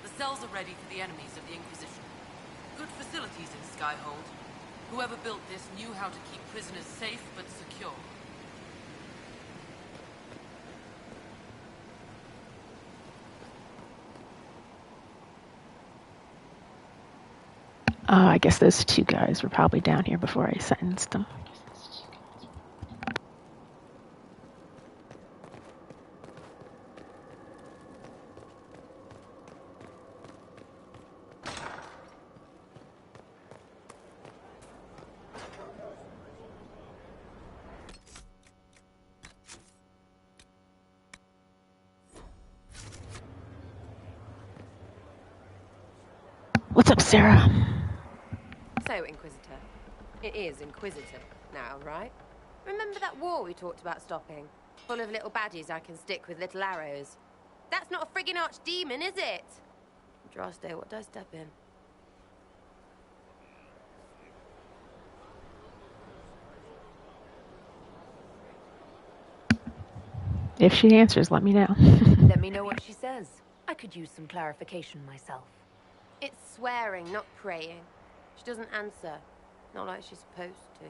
the cells are ready for the enemies of the Inquisition. Good facilities in Skyhold. Whoever built this knew how to keep prisoners safe but secure. I guess those two guys were probably down here before I sentenced them. What's up, Sarah? So, Inquisitor. It is Inquisitor now, right? Remember that war we talked about stopping? Full of little baddies I can stick with little arrows. That's not a friggin' archdemon, is it? Drosto, what do I step in? If she answers, let me know. Let me know what she says. I could use some clarification myself. It's swearing, not praying. She doesn't answer. Not like she's supposed to.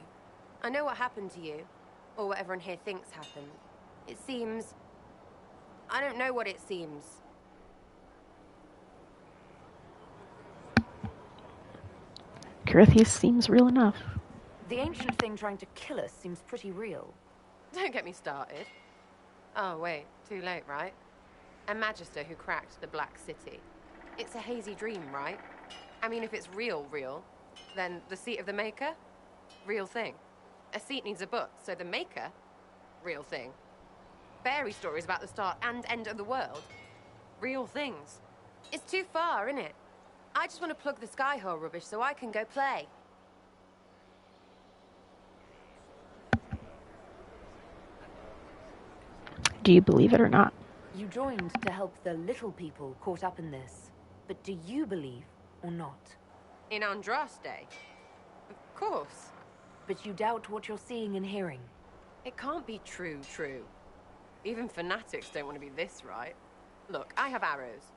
I know what happened to you. Or what everyone here thinks happened. It seems... I don't know what it seems. Corythius seems real enough. The ancient thing trying to kill us seems pretty real. Don't get me started. Oh, wait. Too late, right? A Magister who cracked the Black City. It's a hazy dream, right? I mean, if it's real, Then the seat of the Maker? Real thing. A seat needs a book, so the Maker? Real thing. Fairy stories about the start and end of the world? Real things. It's too far, innit? I just want to plug the Skyhole rubbish so I can go play. Do you believe it or not? You joined to help the little people caught up in this. But do you believe or not? In Andraste? Of course. But you doubt what you're seeing and hearing. It can't be true. Even fanatics don't want to be this right. Look, I have arrows.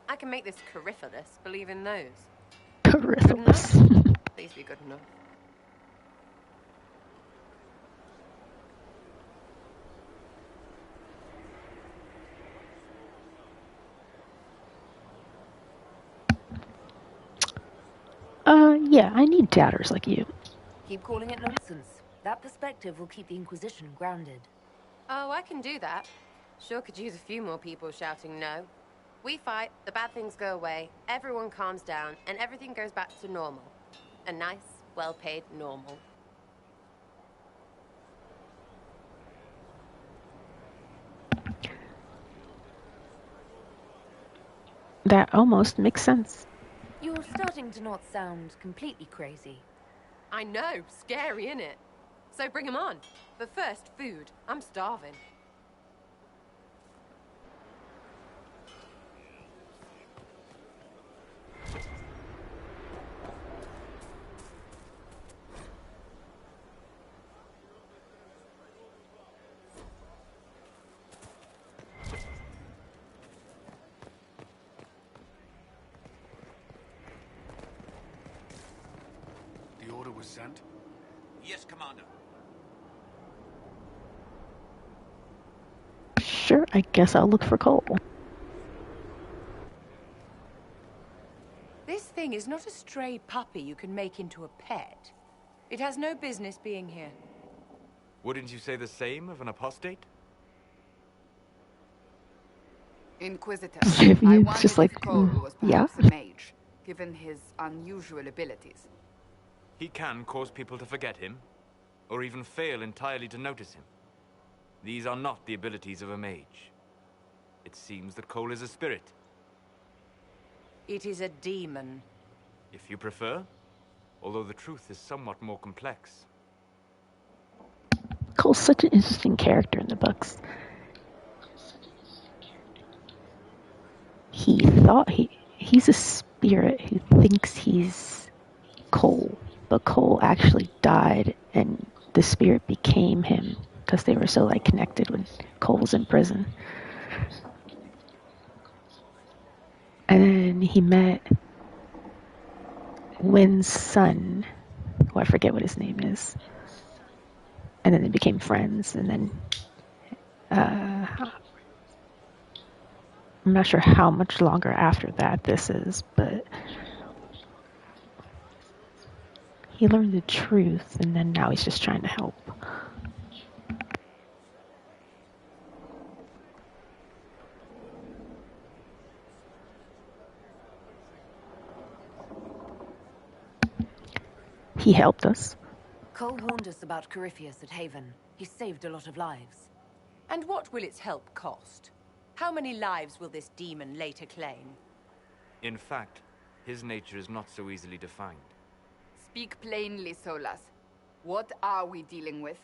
I can make this Coryphilus believe in those. Coryphilus. Please be good enough. Yeah, I need doubters like you. Keep calling it nonsense. That perspective will keep the Inquisition grounded. Oh, I can do that. Sure could use a few more people shouting no. We fight, the bad things go away, everyone calms down, and everything goes back to normal. A nice, well-paid normal. That almost makes sense. You're starting to not sound completely crazy. I know, scary, innit? So bring 'em on. But first, food. I'm starving. The order was sent? Yes, Commander. Sure, I guess I'll look for Cole. This thing is not a stray puppy you can make into a pet. It has no business being here. Wouldn't you say the same of an apostate? Inquisitor, You I wondered just like, if Cole was yeah? perhaps a mage, given his unusual abilities. He can cause people to forget him, or even fail entirely to notice him. These are not the abilities of a mage. It seems that Cole is a spirit. It is a demon. If you prefer, although the truth is somewhat more complex. Cole's such an interesting character in the books. He's a spirit who thinks he's Cole, but Cole actually died and the spirit became him because they were so like connected when Cole was in prison. And then he met Wynn's son, who I forget what his name is. And then they became friends, and then I'm not sure how much longer after that this is, but he learned the truth, and then now he's just trying to help. He helped us. Cole warned us about Corypheus at Haven. He saved a lot of lives. And what will its help cost? How many lives will this demon later claim? In fact, his nature is not so easily defined. Speak plainly, Solas. What are we dealing with?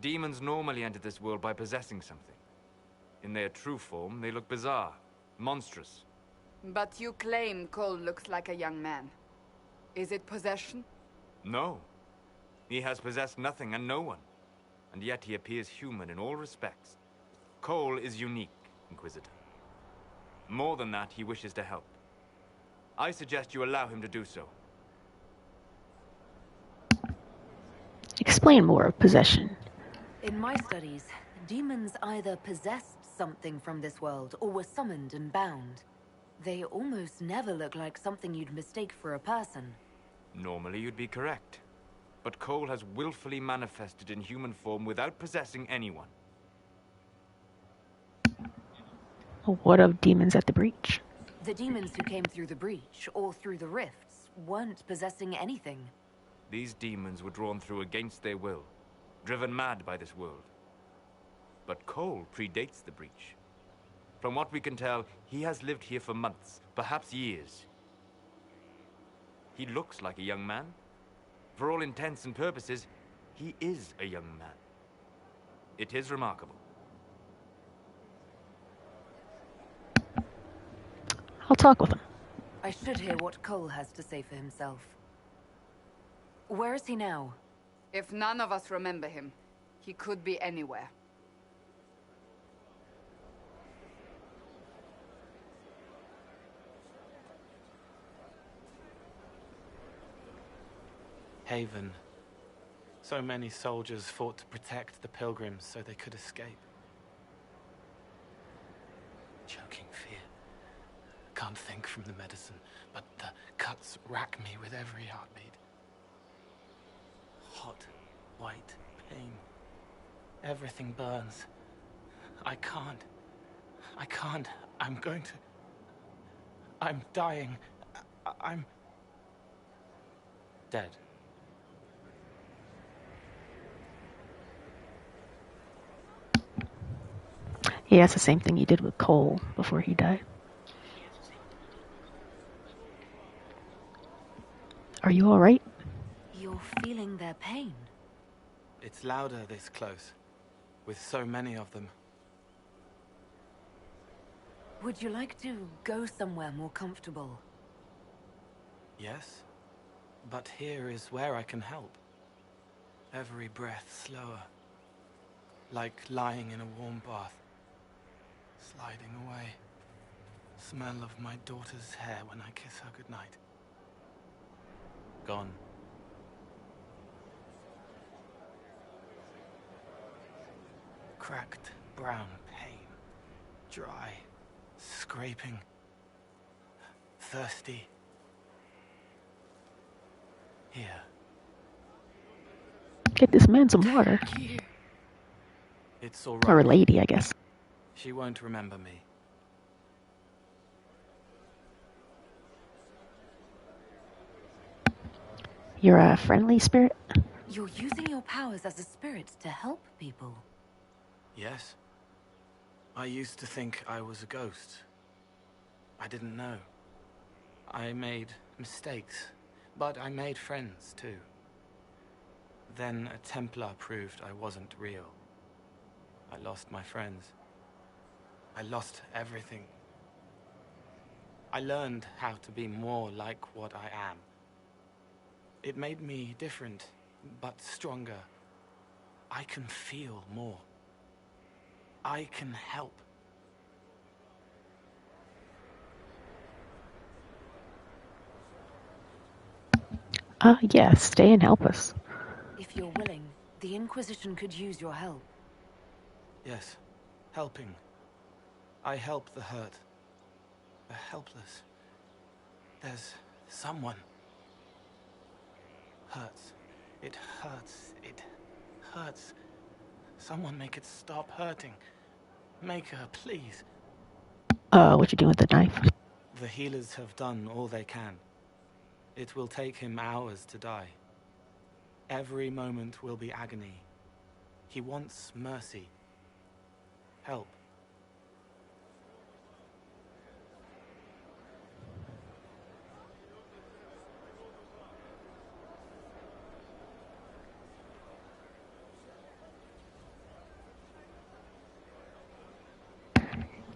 Demons normally enter this world by possessing something. In their true form, they look bizarre, monstrous. But you claim Cole looks like a young man. Is it possession? No. He has possessed nothing and no one. And yet he appears human in all respects. Cole is unique, Inquisitor. More than that, he wishes to help. I suggest you allow him to do so. Explain more of possession. In my studies, demons either possessed something from this world or were summoned and bound. They almost never look like something you'd mistake for a person. Normally you'd be correct. But Cole has willfully manifested in human form without possessing anyone. What of demons at the breach? The demons who came through the breach or through the rifts weren't possessing anything. These demons were drawn through against their will, driven mad by this world. But Cole predates the breach. From what we can tell, he has lived here for months, perhaps years. He looks like a young man. For all intents and purposes, he is a young man. It is remarkable. I'll talk with him. I should hear what Cole has to say for himself. Where is he now? If none of us remember him, he could be anywhere. Haven. So many soldiers fought to protect the pilgrims so they could escape. Choking fear. Can't think from the medicine, but the cuts rack me with every heartbeat. Hot, white pain. Everything burns. I can't. I'm going to... I'm dying. I'm... dead. Yeah, it's the same thing you did with Cole before he died. Are you alright? You're feeling their pain. It's louder this close, with so many of them. Would you like to go somewhere more comfortable? Yes, but here is where I can help. Every breath slower, like lying in a warm bath. Sliding away. Smell of my daughter's hair when I kiss her goodnight. Gone. Cracked brown pain. Dry. Scraping. Thirsty. Here. Get this man some water. It's all right. Or a lady, I guess. She won't remember me. You're a friendly spirit? You're using your powers as a spirit to help people. Yes. I used to think I was a ghost. I didn't know. I made mistakes, but I made friends too. Then a Templar proved I wasn't real. I lost my friends. I lost everything. I learned how to be more like what I am. It made me different, but stronger. I can feel more. I can help. Yeah, stay and help us. If you're willing, the Inquisition could use your help. Yes, helping. I help the hurt. The helpless. There's someone. Hurts. It hurts. It hurts. Someone make it stop hurting. Make her, please. What you doing with the knife? The healers have done all they can. It will take him hours to die. Every moment will be agony. He wants mercy. Help.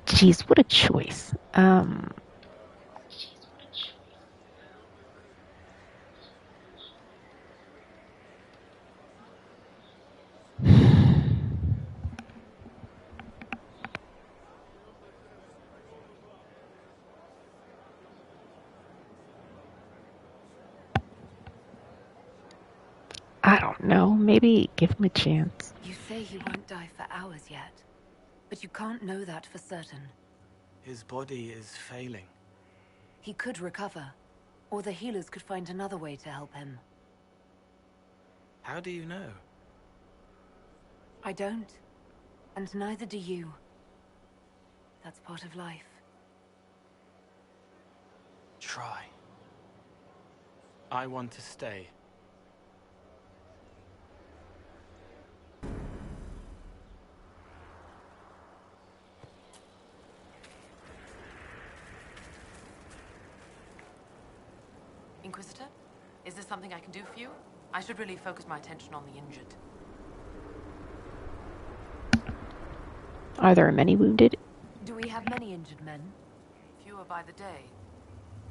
Jeez, what a choice. I don't know. Maybe give him a chance. You say he won't die for hours yet, but you can't know that for certain. His body is failing. He could recover, or the healers could find another way to help him. How do you know? I don't, and neither do you. That's part of life. Try. I want to stay. Inquisitor? Is there something I can do for you? I should really focus my attention on the injured. Are there many wounded? Do we have many injured men? Fewer by the day.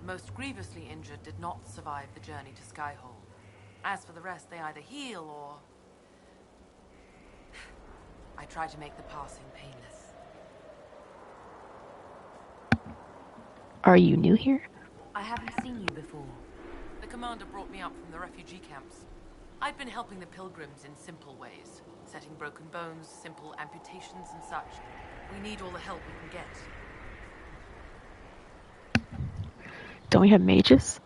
The most grievously injured did not survive the journey to Skyhold. As for the rest, they either heal or... I try to make the passing painless. Are you new here? I haven't seen you before. The commander brought me up from the refugee camps. I'd been helping the pilgrims in simple ways. Setting broken bones, simple amputations and such. We need all the help we can get. Don't we have mages?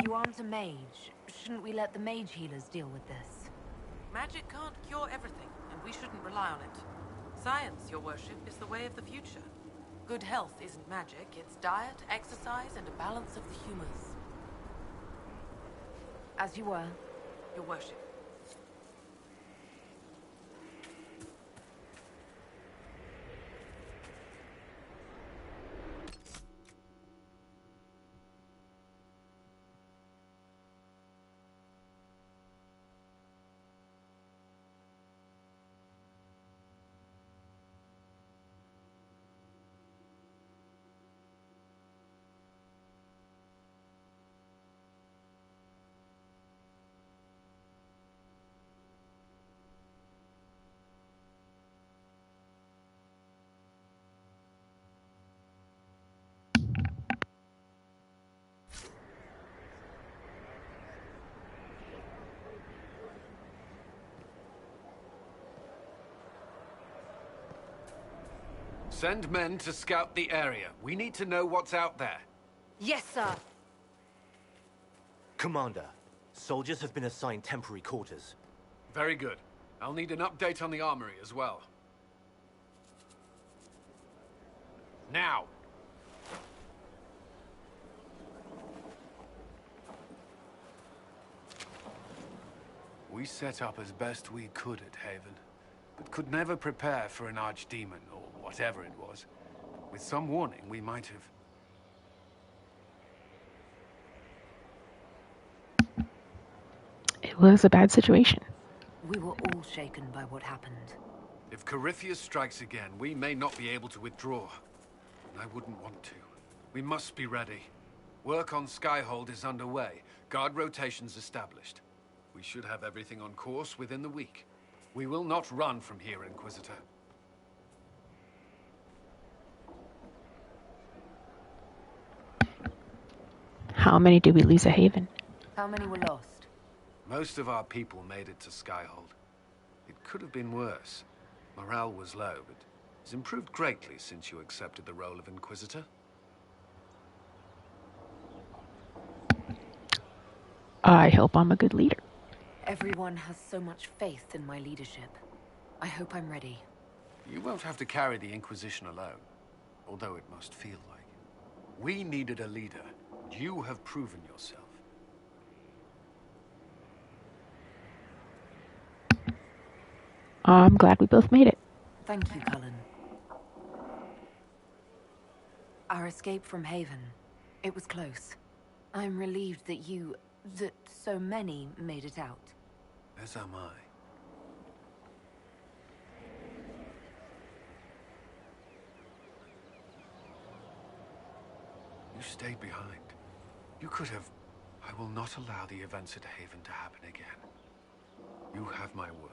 You aren't a mage. Shouldn't we let the mage healers deal with this? Magic can't cure everything, and we shouldn't rely on it. Science, your worship, is the way of the future. Good health isn't magic, it's diet, exercise, and a balance of the humors. As you were. Your worship. Send men to scout the area. We need to know what's out there. Yes, sir. Commander, soldiers have been assigned temporary quarters. Very good. I'll need an update on the armory as well. Now! We set up as best we could at Haven, but could never prepare for an archdemon, or whatever it was. With some warning, we might have... It was a bad situation. We were all shaken by what happened. If Corypheus strikes again, we may not be able to withdraw. I wouldn't want to. We must be ready. Work on Skyhold is underway. Guard rotations established. We should have everything on course within the week. We will not run from here, Inquisitor. How many did we lose at Haven? How many were lost? Most of our people made it to Skyhold. It could have been worse. Morale was low, but it's improved greatly since you accepted the role of Inquisitor. I hope I'm a good leader. Everyone has so much faith in my leadership. I hope I'm ready. You won't have to carry the Inquisition alone, although it must feel like it. We needed a leader. You have proven yourself. I'm glad we both made it. Thank you, Cullen. Our escape from Haven, it was close. I'm relieved that that so many made it out. As am I. You stayed behind. You could have... I will not allow the events at Haven to happen again. You have my word.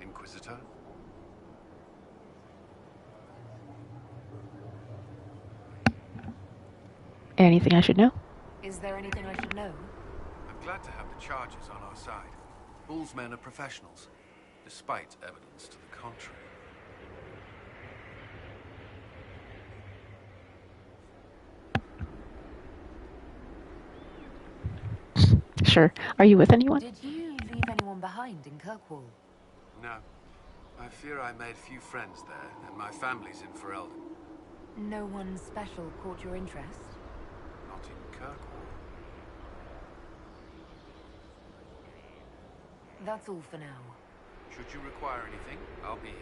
Inquisitor? Anything I should know? Is there anything I should know? I'm glad to have the charges on our side. Bull's men are professionals, despite evidence to the contrary. Sure. Are you with anyone? Did you leave anyone behind in Kirkwall? No. I fear I made few friends there, and my family's in Ferelden. No one special caught your interest? Not in Kirkwall. That's all for now. Should you require anything, I'll be here.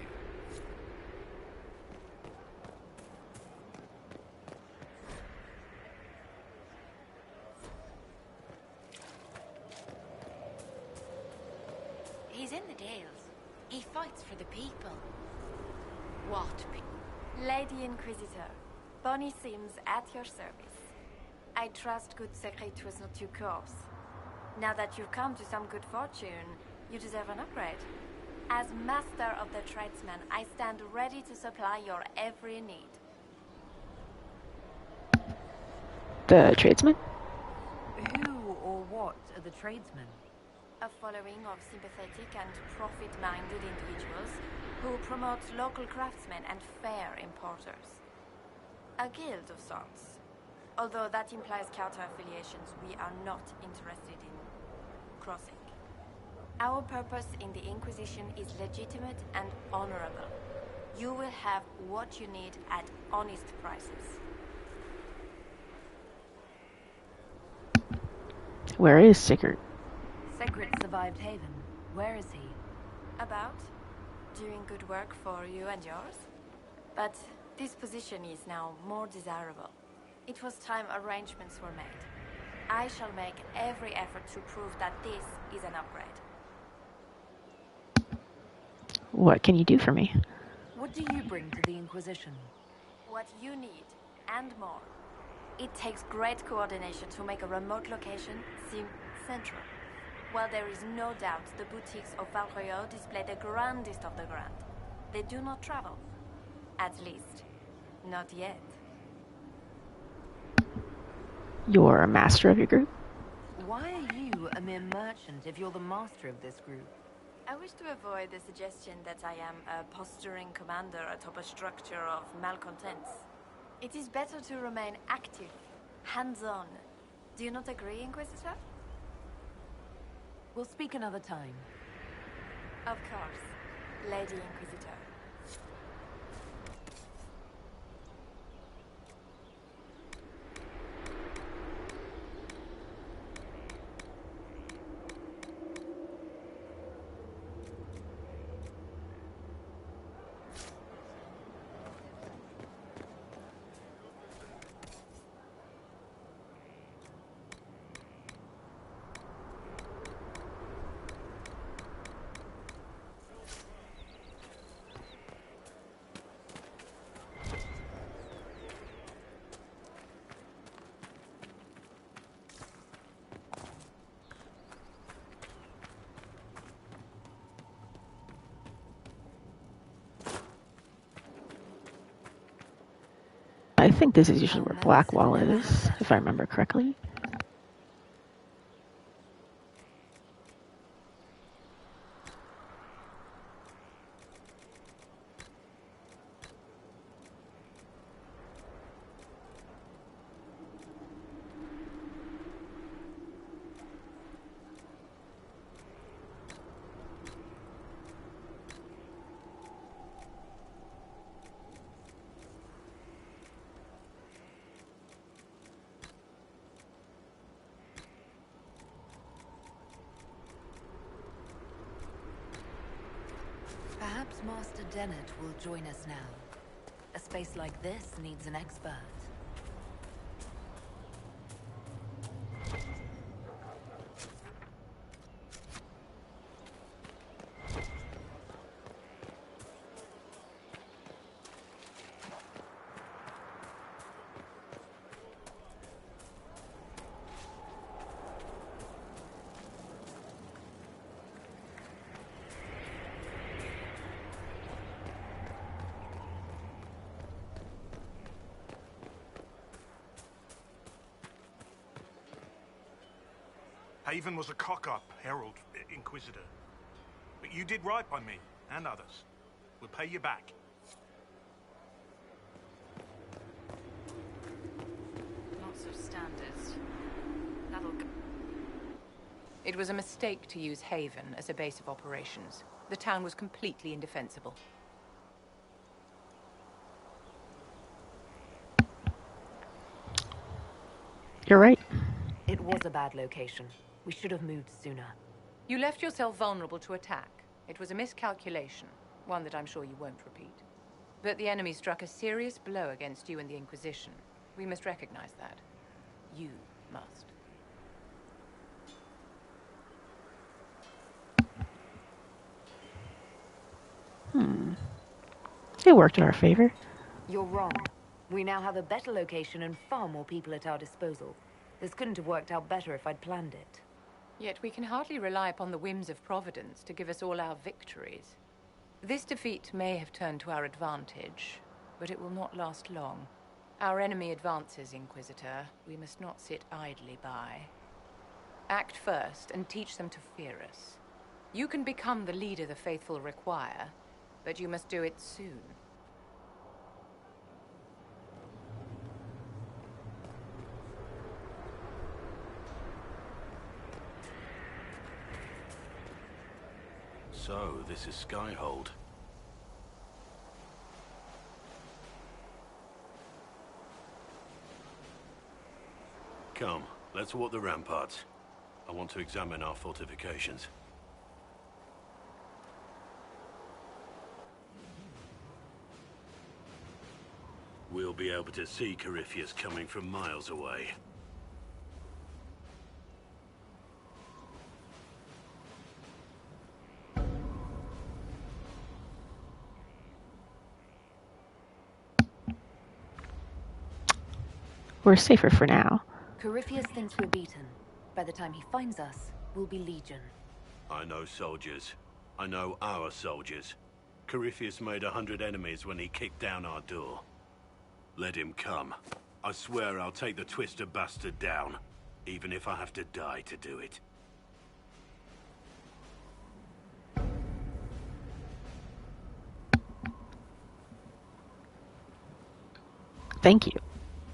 He's in the Dales. He fights for the people. What people? Lady Inquisitor, Bonnie Sims at your service. I trust good secret was not your course. Now that you've come to some good fortune, you deserve an upgrade. As Master of the Tradesman, I stand ready to supply your every need. The tradesman? Who or what are the tradesmen? A following of sympathetic and profit-minded individuals who promote local craftsmen and fair importers. A guild of sorts. Although that implies counter-affiliations we are not interested in crossing. Our purpose in the Inquisition is legitimate and honorable. You will have what you need at honest prices. Where is Sigurd? Sigurd survived Haven. Where is he? About? Doing good work for you and yours? But this position is now more desirable. It was time arrangements were made. I shall make every effort to prove that this is an upgrade. What can you do for me? What do you bring to the Inquisition? What you need, and more. It takes great coordination to make a remote location seem central. While there is no doubt the boutiques of Veilguard display the grandest of the grand, they do not travel. At least, not yet. You're a master of your group? Why are you a mere merchant if you're the master of this group? I wish to avoid the suggestion that I am a posturing commander atop a structure of malcontents. It is better to remain active, hands-on. Do you not agree, Inquisitor? We'll speak another time. Of course, Lady Inquisitor. I think this is usually where Blackwall is, if I remember correctly. Perhaps Master Dennett will join us now. A space like this needs an expert. Haven was a cock-up, Herald, Inquisitor. But you did right by me, and others. We'll pay you back. Lots of standards. That'll go. It was a mistake to use Haven as a base of operations. The town was completely indefensible. You're right. It was a bad location. We should have moved sooner. You left yourself vulnerable to attack. It was a miscalculation, one that I'm sure you won't repeat. But the enemy struck a serious blow against you and the Inquisition. We must recognize that. You must. It worked in our favor. You're wrong. We now have a better location and far more people at our disposal. This couldn't have worked out better if I'd planned it. Yet we can hardly rely upon the whims of Providence to give us all our victories. This defeat may have turned to our advantage, but it will not last long. Our enemy advances, Inquisitor. We must not sit idly by. Act first and teach them to fear us. You can become the leader the faithful require, but you must do it soon. So, this is Skyhold. Come, let's walk the ramparts. I want to examine our fortifications. We'll be able to see Corypheus coming from miles away. We're safer for now. Corypheus thinks we're beaten. By the time he finds us, we'll be legion. I know soldiers. I know our soldiers. Corypheus made 100 enemies when he kicked down our door. Let him come. I swear I'll take the twister bastard down, even if I have to die to do it. Thank you.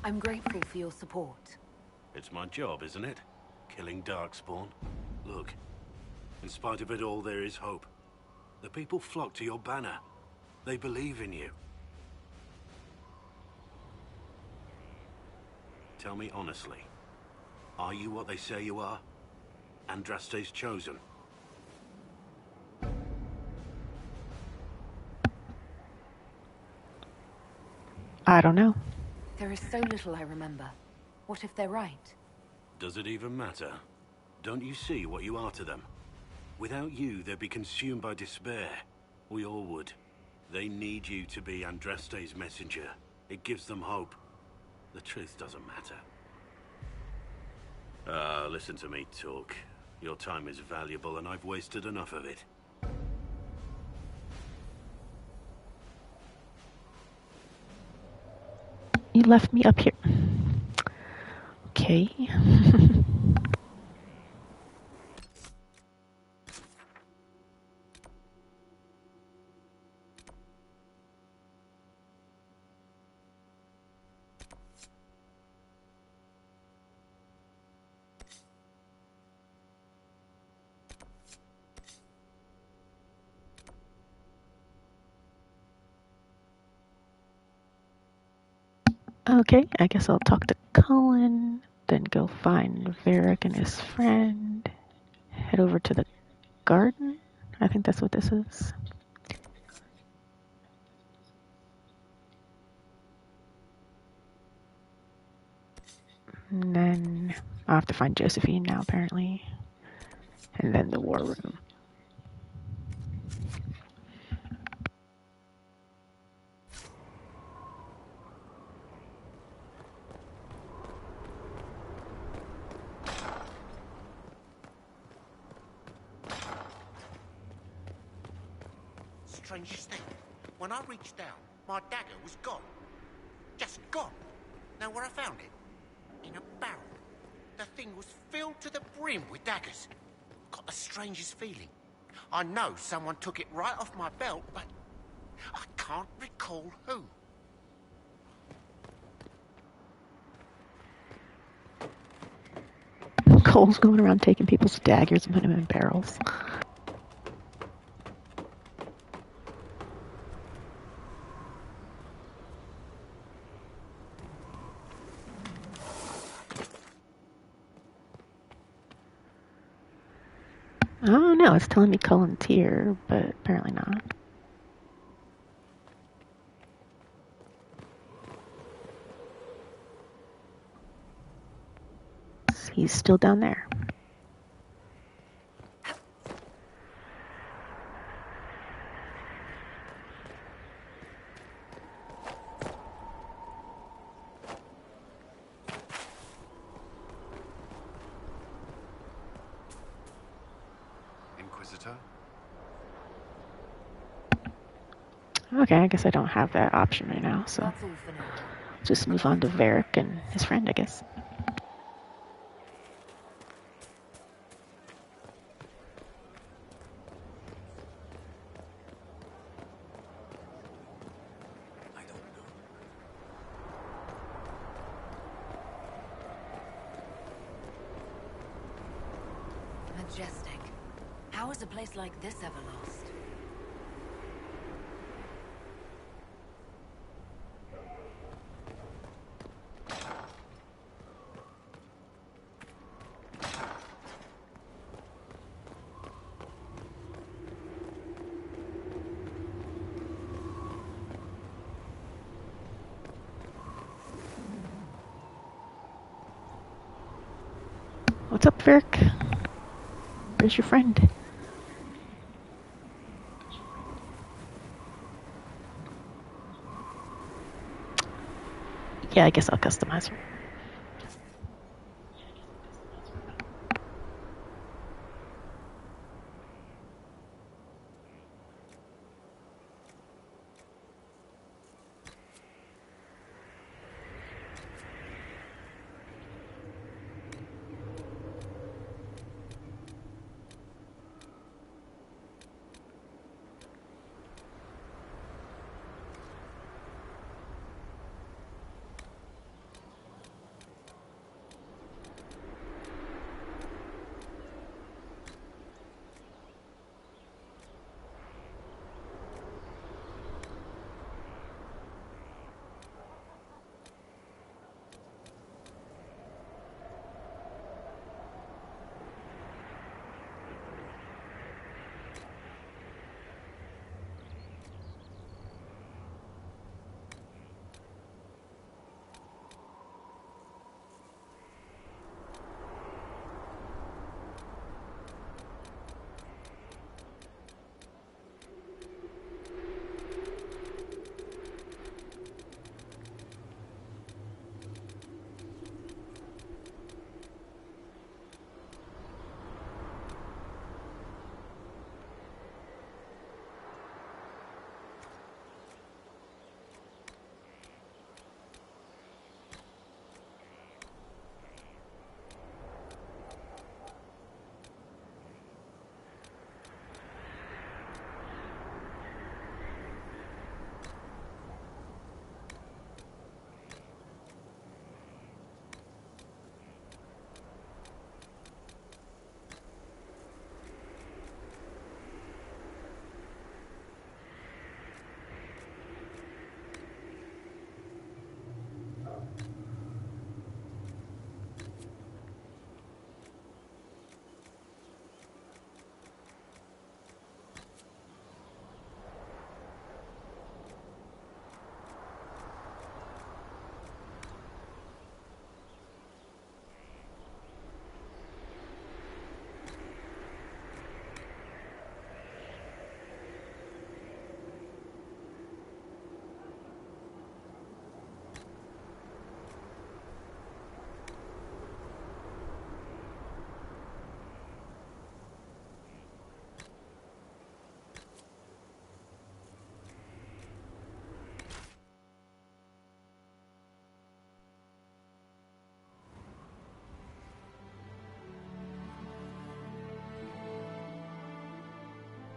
I'm grateful for your support. It's my job, isn't it? Killing Darkspawn. Look, in spite of it all, there is hope. The people flock to your banner. They believe in you. Tell me honestly, are you what they say you are? Andraste's chosen? I don't know. There is so little I remember. What if they're right? Does it even matter? Don't you see what you are to them? Without you, they'd be consumed by despair. We all would. They need you to be Andraste's messenger. It gives them hope. The truth doesn't matter. Listen to me talk. Your time is valuable and I've wasted enough of it. You left me up here. Okay. Okay, I guess I'll talk to Cullen, then go find Varric and his friend, head over to the garden. I think that's what this is. And then I'll have to find Josephine now, apparently. And then the war room. Strangest thing, when I reached down, my dagger was gone. Just gone. Know where I found it? In a barrel. The thing was filled to the brim with daggers. Got the strangest feeling. I know someone took it right off my belt, but I can't recall who. Cole's going around taking people's daggers and putting them in barrels. know. It's telling me Cullen's here, but apparently not. He's still down there. Inquisitor? Okay, I guess I don't have that option right now, so just move on to Varric and his friend, I guess. Majestic. How is a place like this ever lost? What's up, Varric? Where's your friend? Yeah, I guess I'll customize her.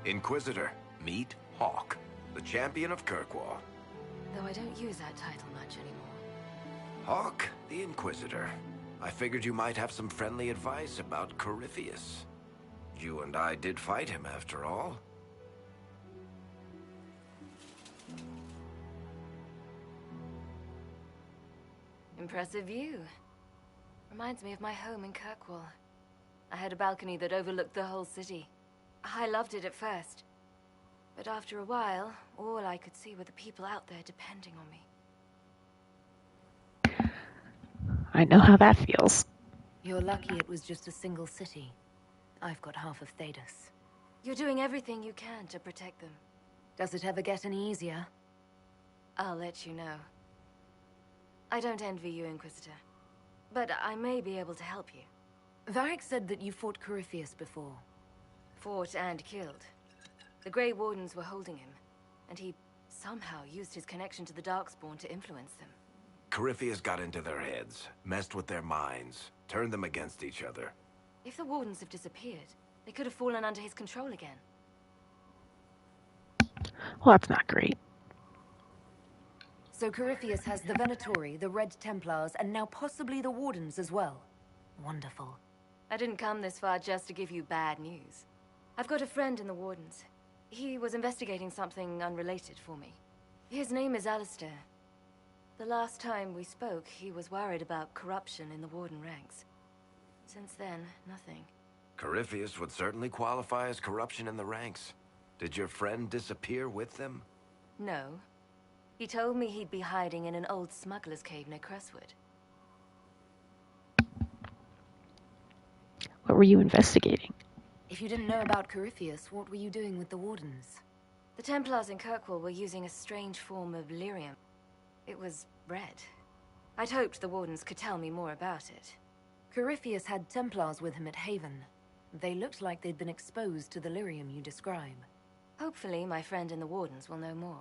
Inquisitor, meet Hawk, the champion of Kirkwall. Though I don't use that title much anymore. Hawk, the Inquisitor. I figured you might have some friendly advice about Corypheus. You and I did fight him, after all. Impressive view. Reminds me of my home in Kirkwall. I had a balcony that overlooked the whole city. I loved it at first. But after a while, all I could see were the people out there depending on me. I know how that feels. You're lucky it was just a single city. I've got half of Thedas. You're doing everything you can to protect them. Does it ever get any easier? I'll let you know. I don't envy you, Inquisitor. But I may be able to help you. Varric said that you fought Corypheus before. Fought and killed. The Grey Wardens were holding him, and he somehow used his connection to the Darkspawn to influence them. Corypheus got into their heads, messed with their minds, turned them against each other. If the Wardens have disappeared, they could have fallen under his control again. Well, that's not great. So Corypheus has the Venatori, the Red Templars, and now possibly the Wardens as well. Wonderful. I didn't come this far just to give you bad news. I've got a friend in the Wardens. He was investigating something unrelated for me. His name is Alistair. The last time we spoke, he was worried about corruption in the Warden ranks. Since then, nothing. Corypheus would certainly qualify as corruption in the ranks. Did your friend disappear with them? No. He told me he'd be hiding in an old smuggler's cave near Crestwood. What were you investigating? If you didn't know about Corypheus, what were you doing with the Wardens? The Templars in Kirkwall were using a strange form of lyrium. It was red. I'd hoped the Wardens could tell me more about it. Corypheus had Templars with him at Haven. They looked like they'd been exposed to the lyrium you describe. Hopefully, my friend in the Wardens will know more.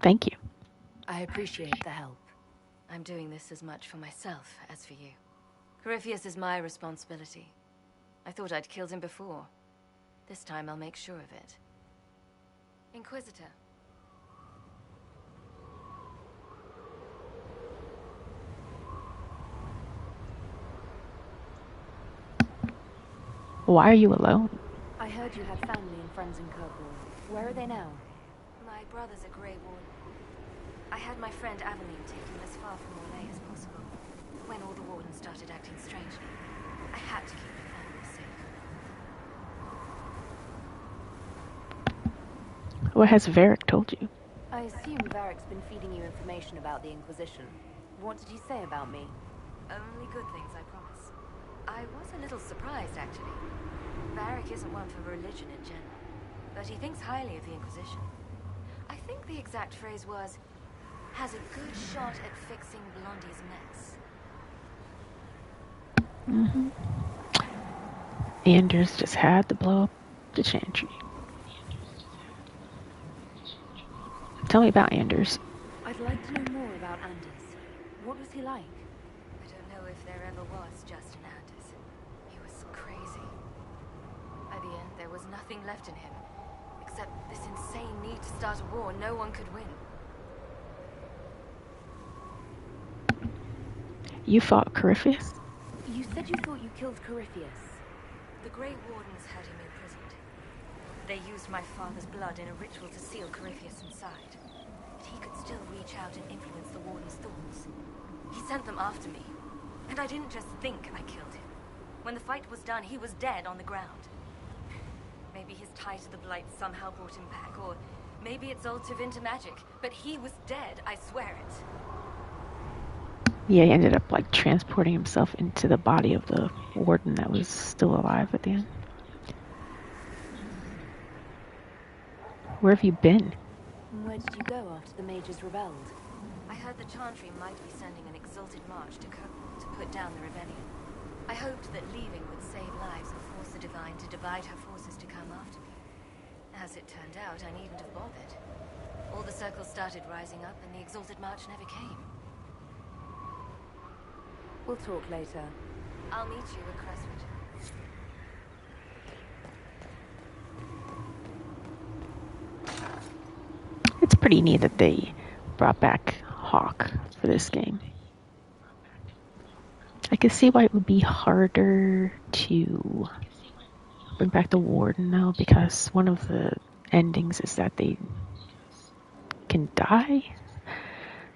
Thank you. I appreciate the help. I'm doing this as much for myself as for you. Corypheus is my responsibility. I thought I'd killed him before. This time I'll make sure of it. Inquisitor. Why are you alone? I heard you had family and friends in Kirkwall. Where are they now? My brother's a Grey Warden. I had my friend Aveline take him as far from Orlais as possible. When all the Wardens started acting strangely, I had to keep my family safe. What has Varric told you? I assume Varric's been feeding you information about the Inquisition. What did he say about me? Only good things, I promise. I was a little surprised, actually. Varric isn't one for religion in general, but he thinks highly of the Inquisition. I think the exact phrase was, has a good shot at fixing Blondie's mess. Anders just had to blow up the Chantry. Tell me about Anders. I'd like to know more about Anders. What was he like? I don't know if there ever was just an Anders. He was crazy. By the end, there was nothing left in him, except this insane need to start a war no one could win. You fought Corypheus? You said you thought you killed Corypheus. The Grey Wardens had him imprisoned. They used my father's blood in a ritual to seal Corypheus inside. But he could still reach out and influence the Warden's thoughts. He sent them after me. And I didn't just think I killed him. When the fight was done, he was dead on the ground. Maybe his tie to the Blight somehow brought him back, or maybe it's all Tevinter magic. But he was dead, I swear it. Yeah, he ended up like transporting himself into the body of the warden that was still alive at the end. Where have you been? Where did you go after the mages rebelled? I heard the Chantry might be sending an exalted march to Kirkwall to put down the rebellion. I hoped that leaving would save lives and force the Divine to divide her forces to come after me. As it turned out, I needn't have bothered. All the circles started rising up and the exalted march never came. We'll talk later. I'll meet you at Crestwood. It's pretty neat that they brought back Hawk for this game. I can see why it would be harder to bring back the Warden though, because one of the endings is that they can die.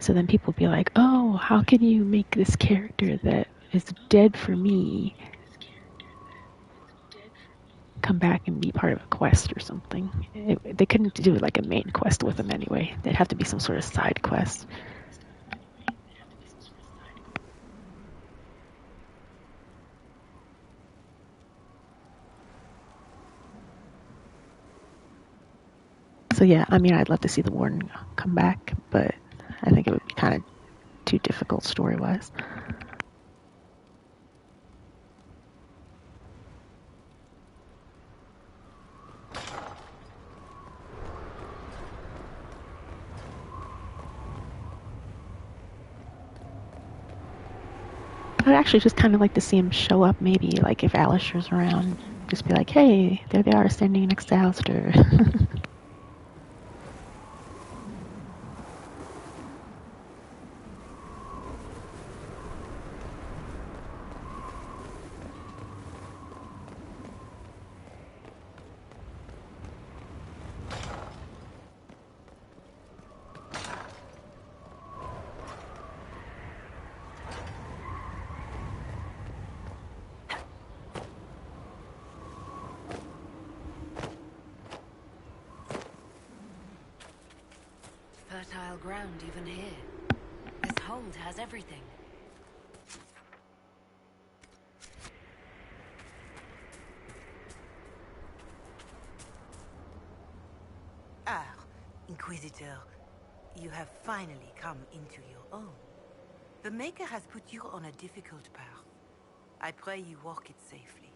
So then people be like, oh, how can you make this character that is dead for me come back and be part of a quest or something. They couldn't do like a main quest with him anyway. They'd have to be some sort of side quest. So yeah, I mean, I'd love to see the Warden come back, but I think it would be kind of too difficult story-wise. I'd actually just kind of like to see him show up, maybe, like if Alisher's around, just be like, hey, there they are standing next to Alistair. Fertile ground even here. This hold has everything. Ah, Inquisitor, you have finally come into your own. The Maker has put you on a difficult path. I pray you walk it safely.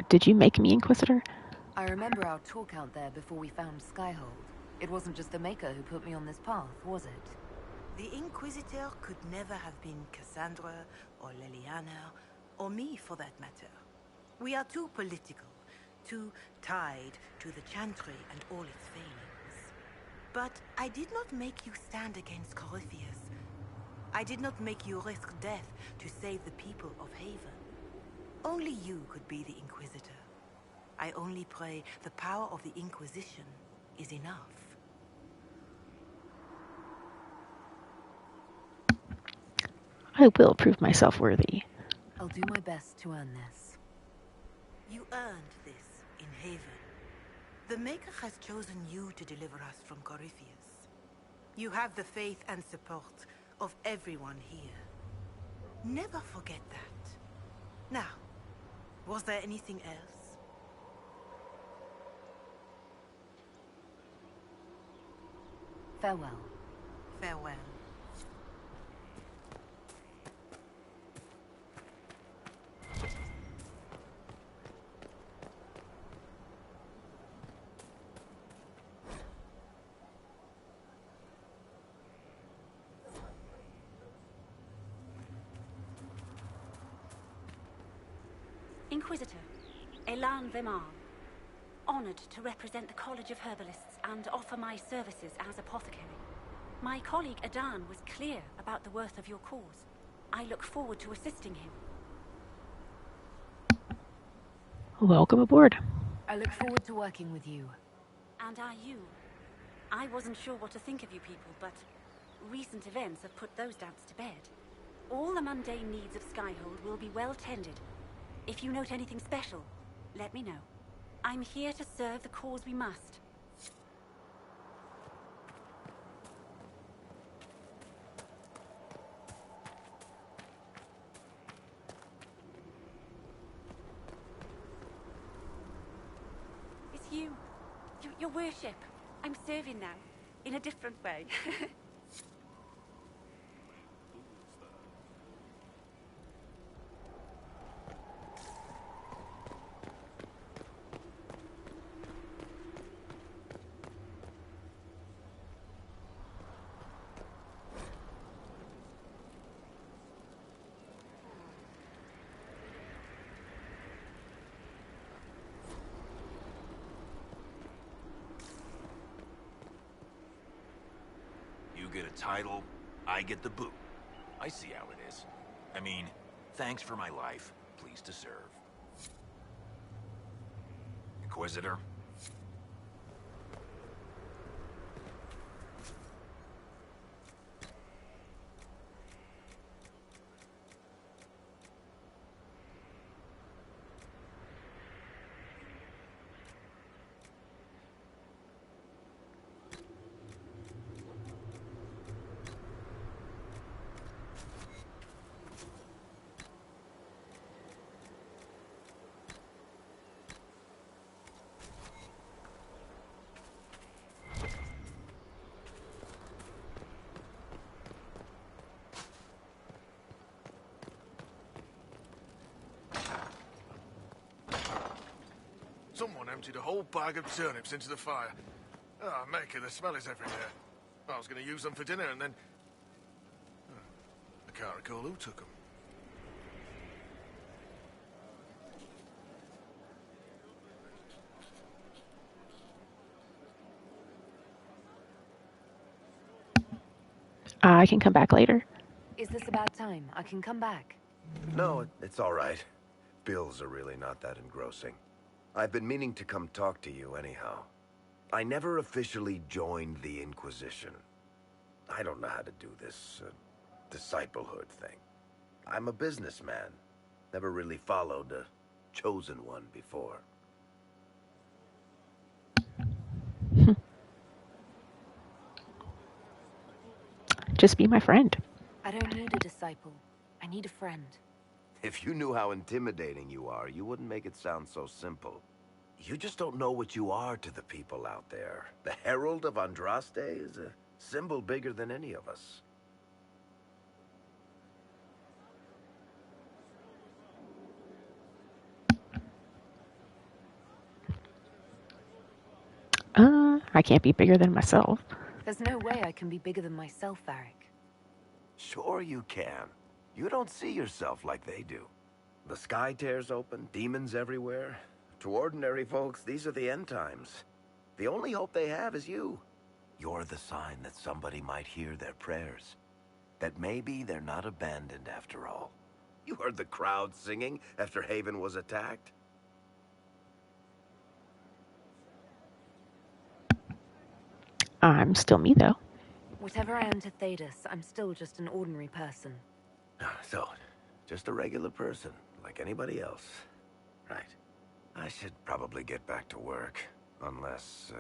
Did you make me Inquisitor? I remember our talk out there before we found Skyhold. It wasn't just the Maker who put me on this path, was it? The Inquisitor could never have been Cassandra, or Leliana, or me for that matter. We are too political, too tied to the Chantry and all its failings. But I did not make you stand against Corypheus. I did not make you risk death to save the people of Haven. Only you could be the Inquisitor. I only pray the power of the Inquisition is enough. I will prove myself worthy. I'll do my best to earn this. You earned this in Haven. The Maker has chosen you to deliver us from Corypheus. You have the faith and support of everyone here. Never forget that. Now, was there anything else? Farewell. Farewell. Inquisitor, Elan Vemar. Honored to represent the College of Herbalists and offer my services as apothecary. My colleague Adan was clear about the worth of your cause. I look forward to assisting him. Welcome aboard. I look forward to working with you. And are you? I wasn't sure what to think of you people, but recent events have put those doubts to bed. All the mundane needs of Skyhold will be well tended. If you note anything special, let me know. I'm here to serve the cause we must. It's you. Your worship. I'm serving now. In a different way. You get a title, I get the boot. I see how it is. I mean, thanks for my life. Pleased to serve. Inquisitor? emptied a whole bag of turnips into the fire. Ah, Maker, the smell is everywhere. I was going to use them for dinner and then... I can't recall who took them. I can come back later. Is this about time? I can come back. No, it's all right. Bills are really not that engrossing. I've been meaning to come talk to you anyhow. I never officially joined the Inquisition. I don't know how to do this disciplehood thing. I'm a businessman. Never really followed a chosen one before. Just be my friend. I don't need a disciple. I need a friend. If you knew how intimidating you are, you wouldn't make it sound so simple. You just don't know what you are to the people out there. The Herald of Andraste is a symbol bigger than any of us. I can't be bigger than myself. There's no way I can be bigger than myself, Varric. Sure you can. You don't see yourself like they do. The sky tears open, demons everywhere. To ordinary folks, these are the end times. The only hope they have is you. You're the sign that somebody might hear their prayers. That maybe they're not abandoned after all. You heard the crowd singing after Haven was attacked? I'm still me, though. Whatever I am to Thedas, I'm still just an ordinary person. So, just a regular person, like anybody else. Right. I should probably get back to work. Unless,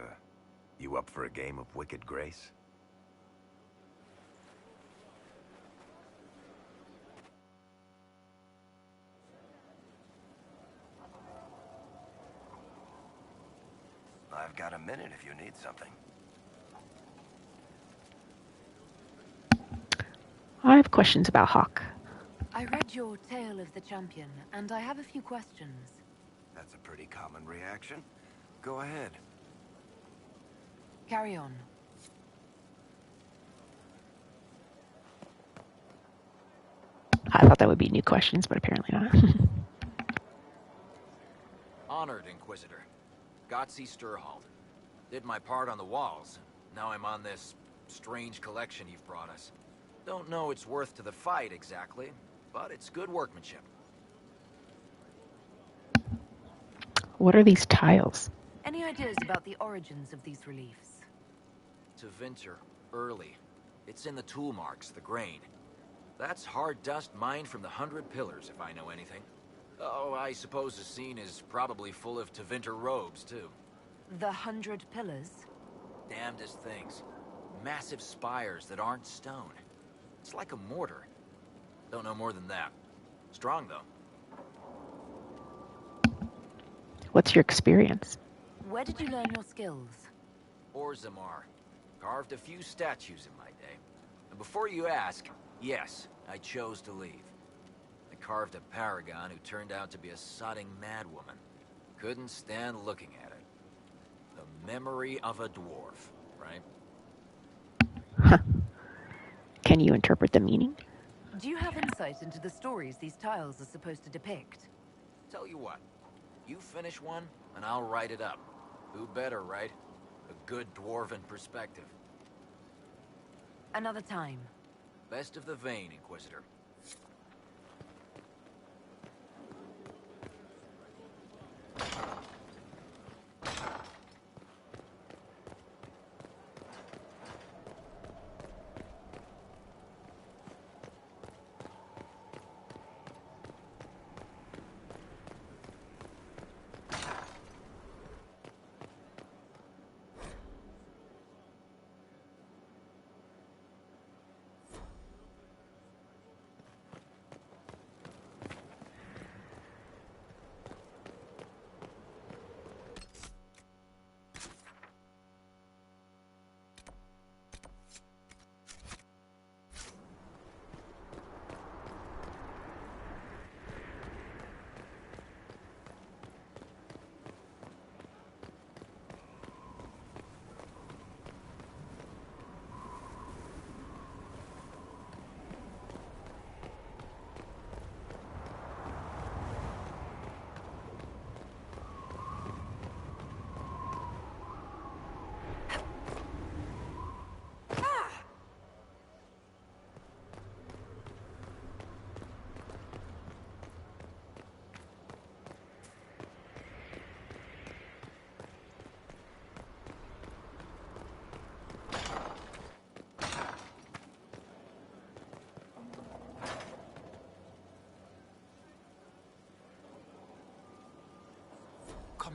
you up for a game of Wicked Grace? I've got a minute if you need something. I have questions about Hawk. I read your Tale of the Champion, and I have a few questions. That's a pretty common reaction. Go ahead. Carry on. I thought that would be new questions, but apparently not. Honored, Inquisitor. Gotzi Sturhald. Did my part on the walls. Now I'm on this strange collection you've brought us. Don't know its worth to the fight exactly, but it's good workmanship. What are these tiles? Any ideas about the origins of these reliefs? To Vinter, early. It's in the tool marks, the grain. That's hard dust mined from the 100 Pillars, if I know anything. Oh, I suppose the scene is probably full of Tevinter robes, too. The 100 Pillars? Damnedest things. Massive spires that aren't stone. It's like a mortar. Don't know more than that. Strong, though. What's your experience? Where did you learn your skills? Orzammar. Carved a few statues in my day. And before you ask, yes, I chose to leave. I carved a paragon who turned out to be a sodding madwoman. Couldn't stand looking at it. The memory of a dwarf, right? Huh. Can you interpret the meaning? Do you have insight into the stories these tiles are supposed to depict? Tell you what, you finish one, and I'll write it up. Who better, right? A good dwarven perspective. Another time. Best of the vein, Inquisitor.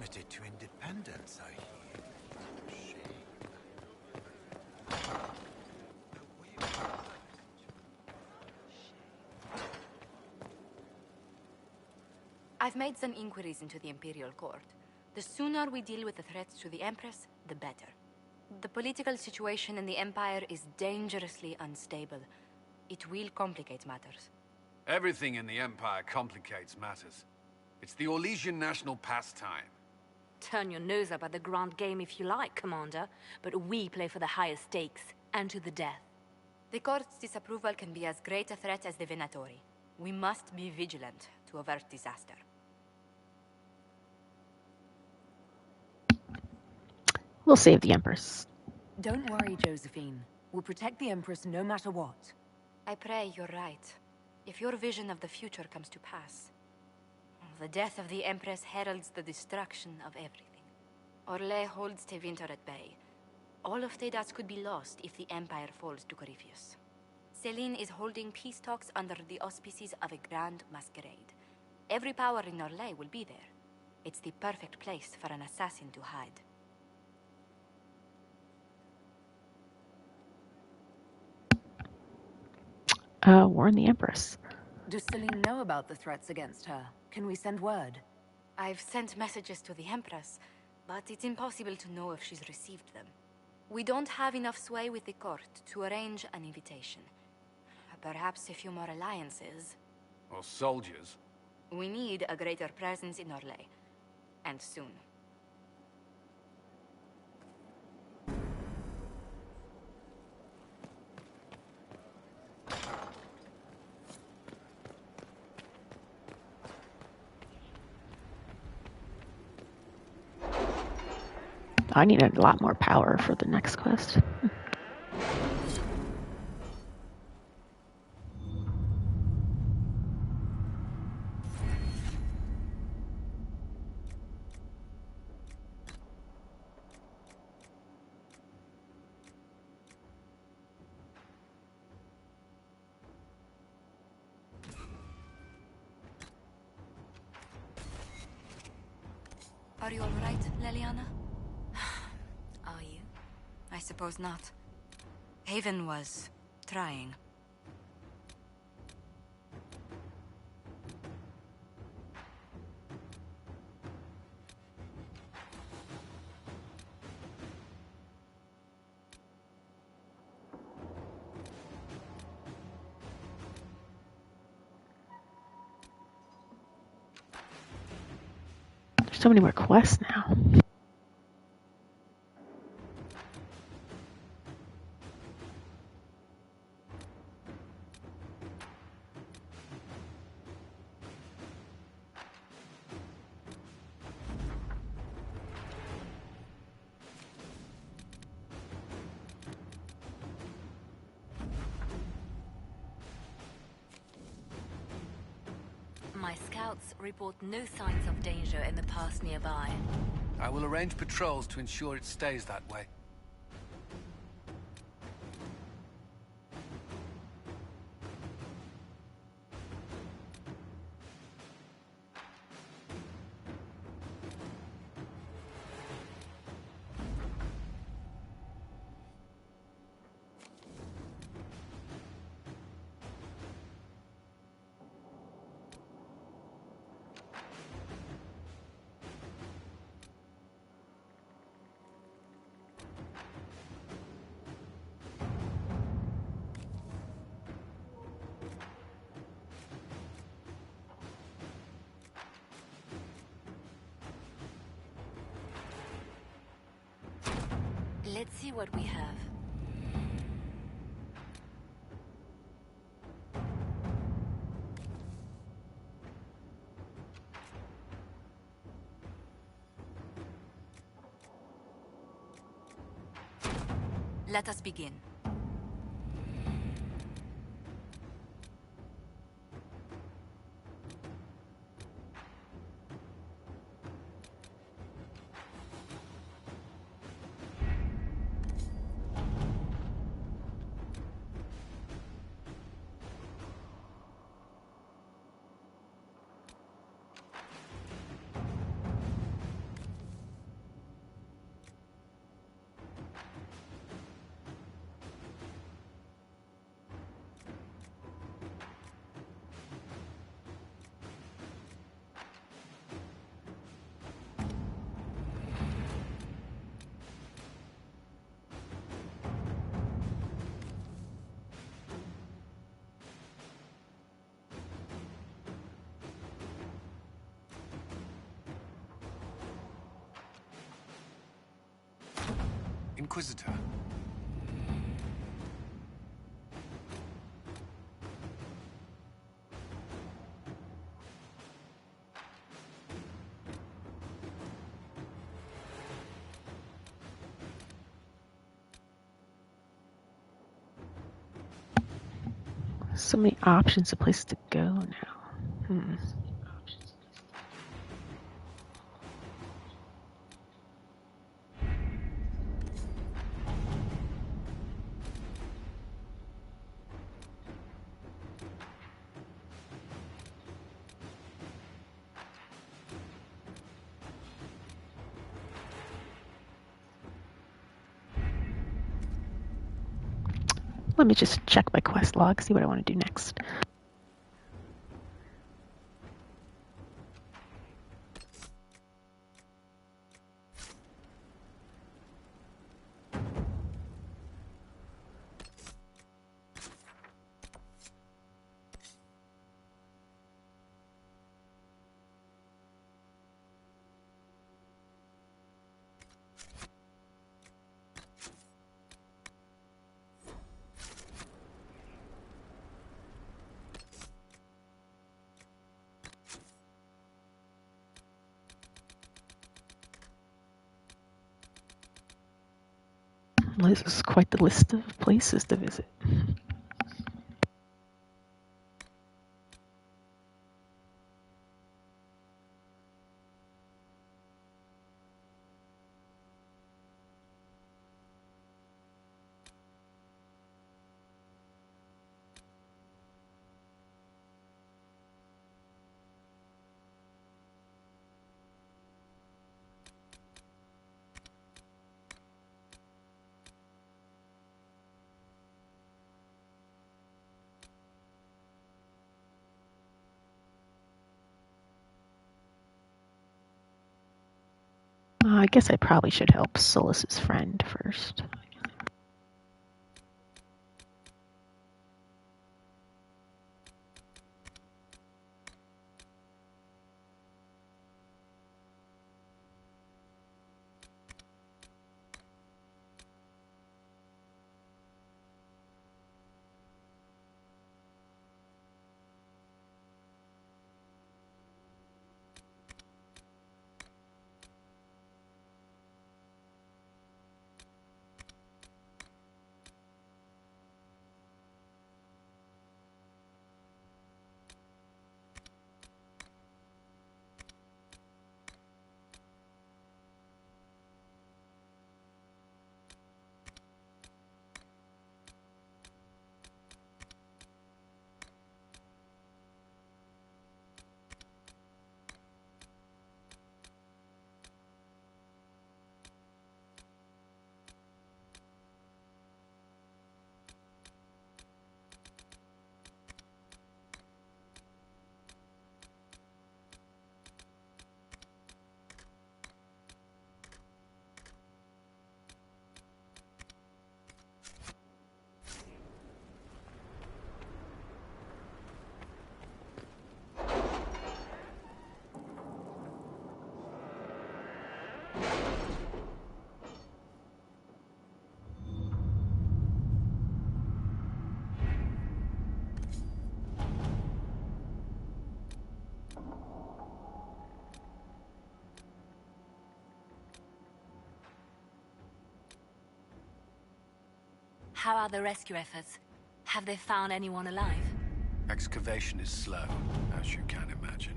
committed to independence, I hear. I've made some inquiries into the Imperial Court. The sooner we deal with the threats to the Empress, the better. The political situation in the Empire is dangerously unstable. It will complicate matters. Everything in the Empire complicates matters. It's the Orlesian national pastime. Turn your nose up at the grand game if you like, Commander, but we play for the highest stakes, and to the death. The Court's disapproval can be as great a threat as the Venatori. We must be vigilant to avert disaster. We'll save the Empress. Don't worry, Josephine. We'll protect the Empress no matter what. I pray you're right. If your vision of the future comes to pass, the death of the Empress heralds the destruction of everything. Orlais holds Tevinter at bay. All of Tedas could be lost if the Empire falls to Corypheus. Celine is holding peace talks under the auspices of a grand masquerade. Every power in Orlais will be there. It's the perfect place for an assassin to hide. Warn the Empress. Does Celine know about the threats against her? Can we send word? I've sent messages to the Empress, but it's impossible to know if she's received them. We don't have enough sway with the court to arrange an invitation. Perhaps a few more alliances. Or soldiers. We need a greater presence in Orlais. And soon. I need a lot more power for the next quest. Are you all right, Leliana? Are you? I suppose not. Haven was trying. There's so many more quests now. My scouts report no signs of danger in the pass nearby. I will arrange patrols to ensure it stays that way. Let's see what we have. Let us begin. Inquisitor? So many options of places to go now. Let me just check my quest log, see what I want to do next. This is quite the list of places to visit. I guess I probably should help Solus's friend first. How are the rescue efforts? Have they found anyone alive? Excavation is slow, as you can imagine.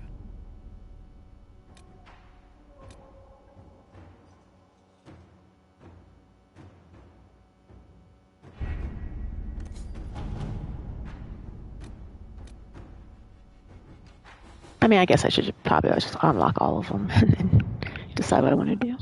I mean, I guess I should probably just unlock all of them and then decide what I want to do.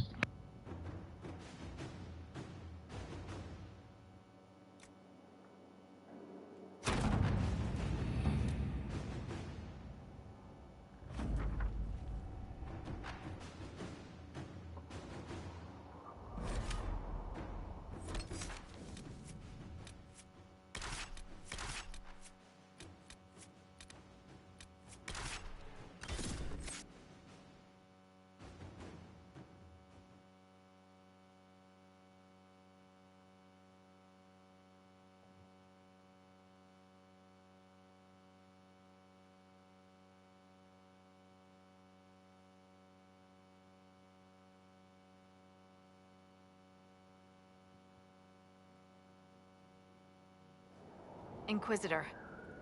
Inquisitor,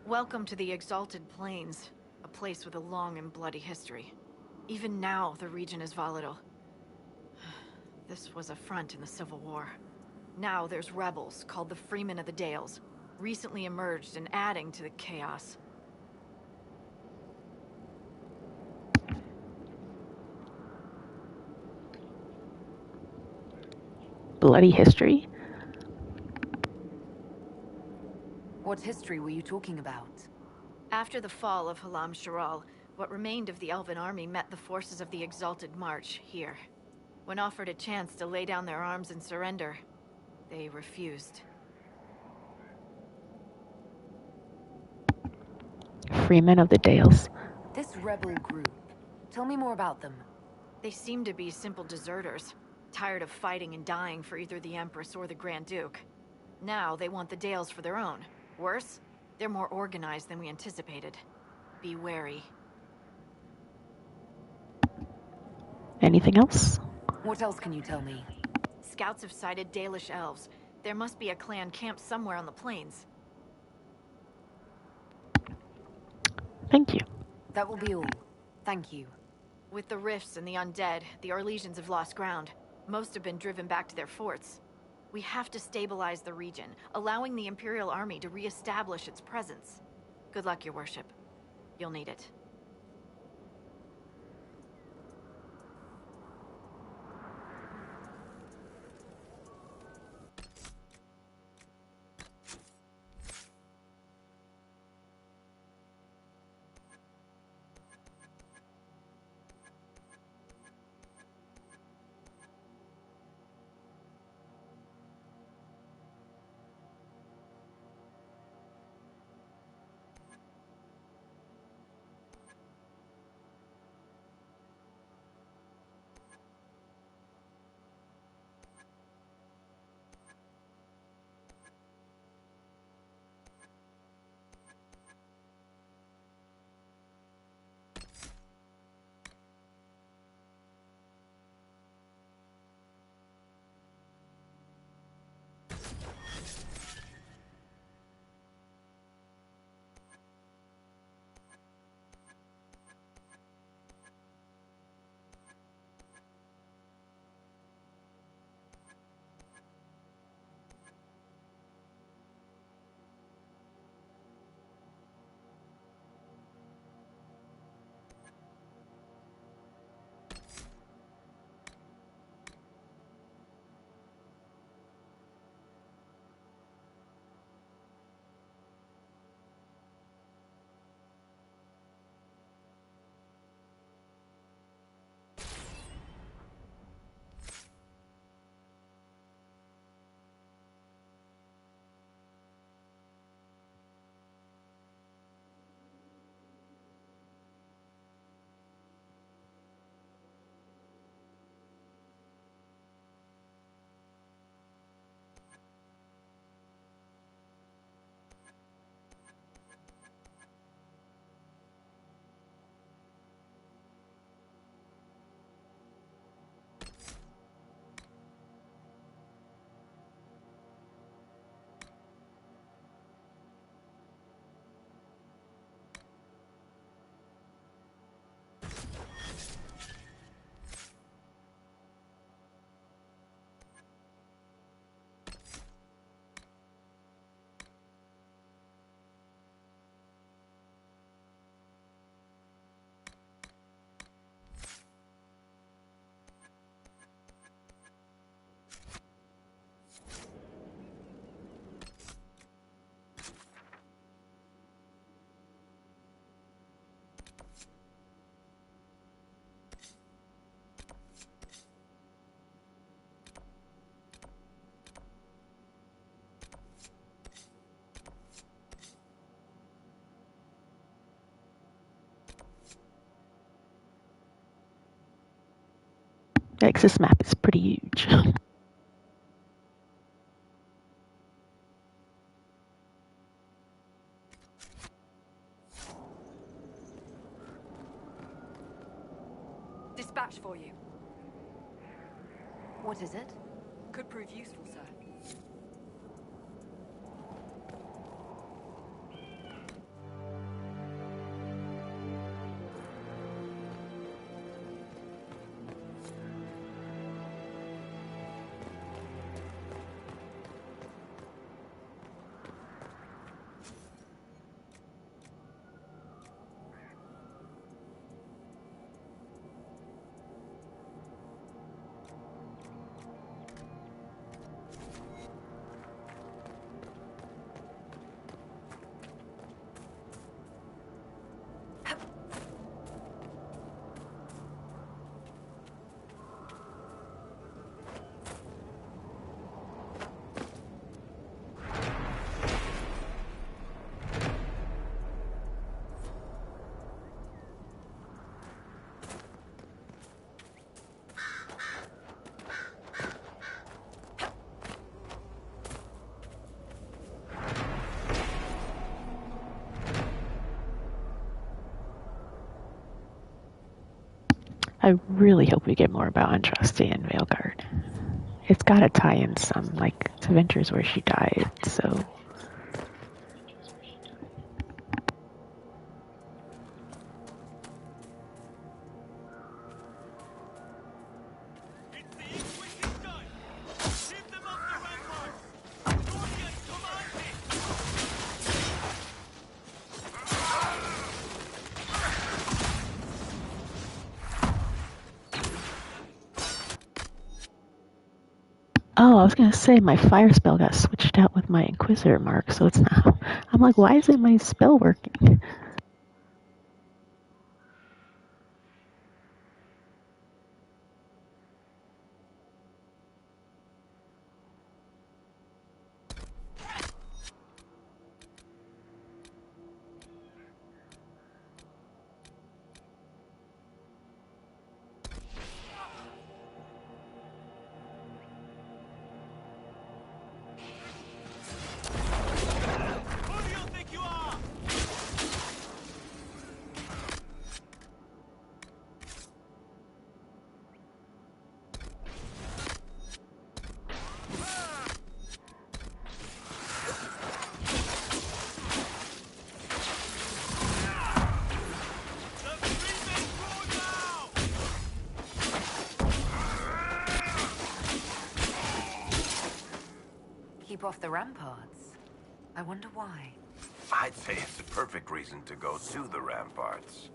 welcome to the Exalted Plains, a place with a long and bloody history. Even now, the region is volatile. This was a front in the Civil War. Now there's rebels called the Freemen of the Dales, recently emerged and adding to the chaos. Bloody history? What history were you talking about? After the fall of Halam Sharal, what remained of the Elven army met the forces of the Exalted March here. When offered a chance to lay down their arms and surrender, they refused. Freemen of the Dales. This rebel group. Tell me more about them. They seem to be simple deserters, tired of fighting and dying for either the Empress or the Grand Duke. Now they want the Dales for their own. Worse, they're more organized than we anticipated. Be wary. Anything else? What else can you tell me? Scouts have sighted Dalish elves. There must be a clan camped somewhere on the plains. Thank you. That will be all. Thank you. With the rifts and the undead, the Orlesians have lost ground. Most have been driven back to their forts. We have to stabilize the region, allowing the Imperial Army to re-establish its presence. Good luck, Your Worship. You'll need it. Yikes, this map is pretty huge. Dispatch for you. What is it? Could prove useful, sir. I really hope we get more about Andraste and Veilguard. It's gotta tie in some, like, adventures where she died, so... Oh, I was gonna say my fire spell got switched out with my Inquisitor mark, so it's now... I'm like, why isn't my spell working? Keep off the ramparts. I wonder why. I'd say it's a perfect reason to go to the ramparts.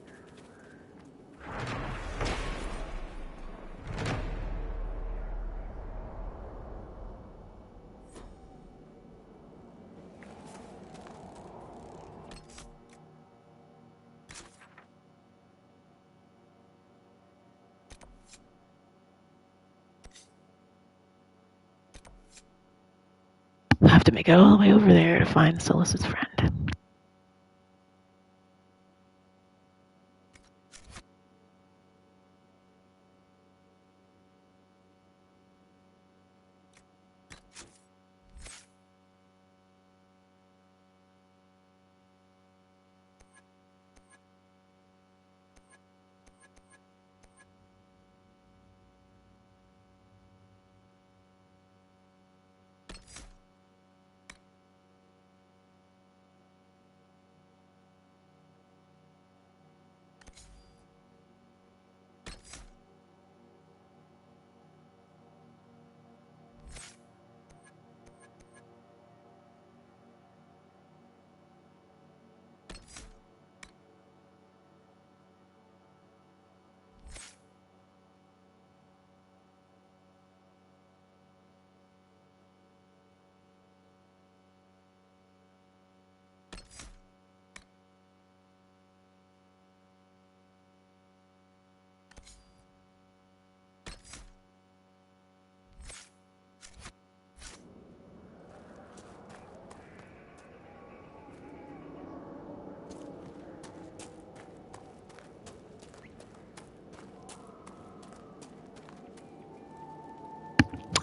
I have to make it all the way over there to find Solus's friend.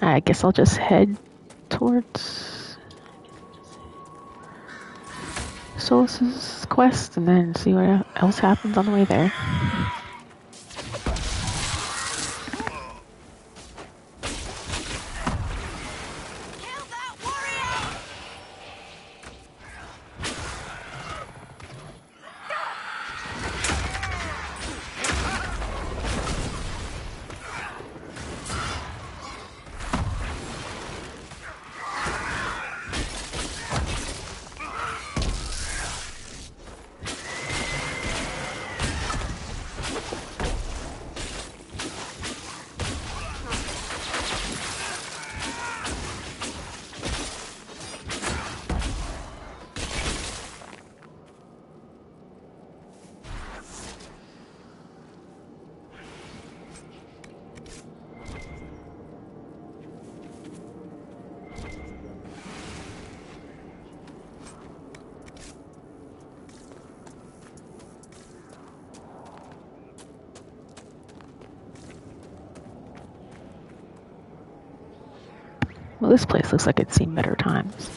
I guess I'll just head towards Solus's quest and then see what else happens on the way there. Well, this place looks like it's seen better times.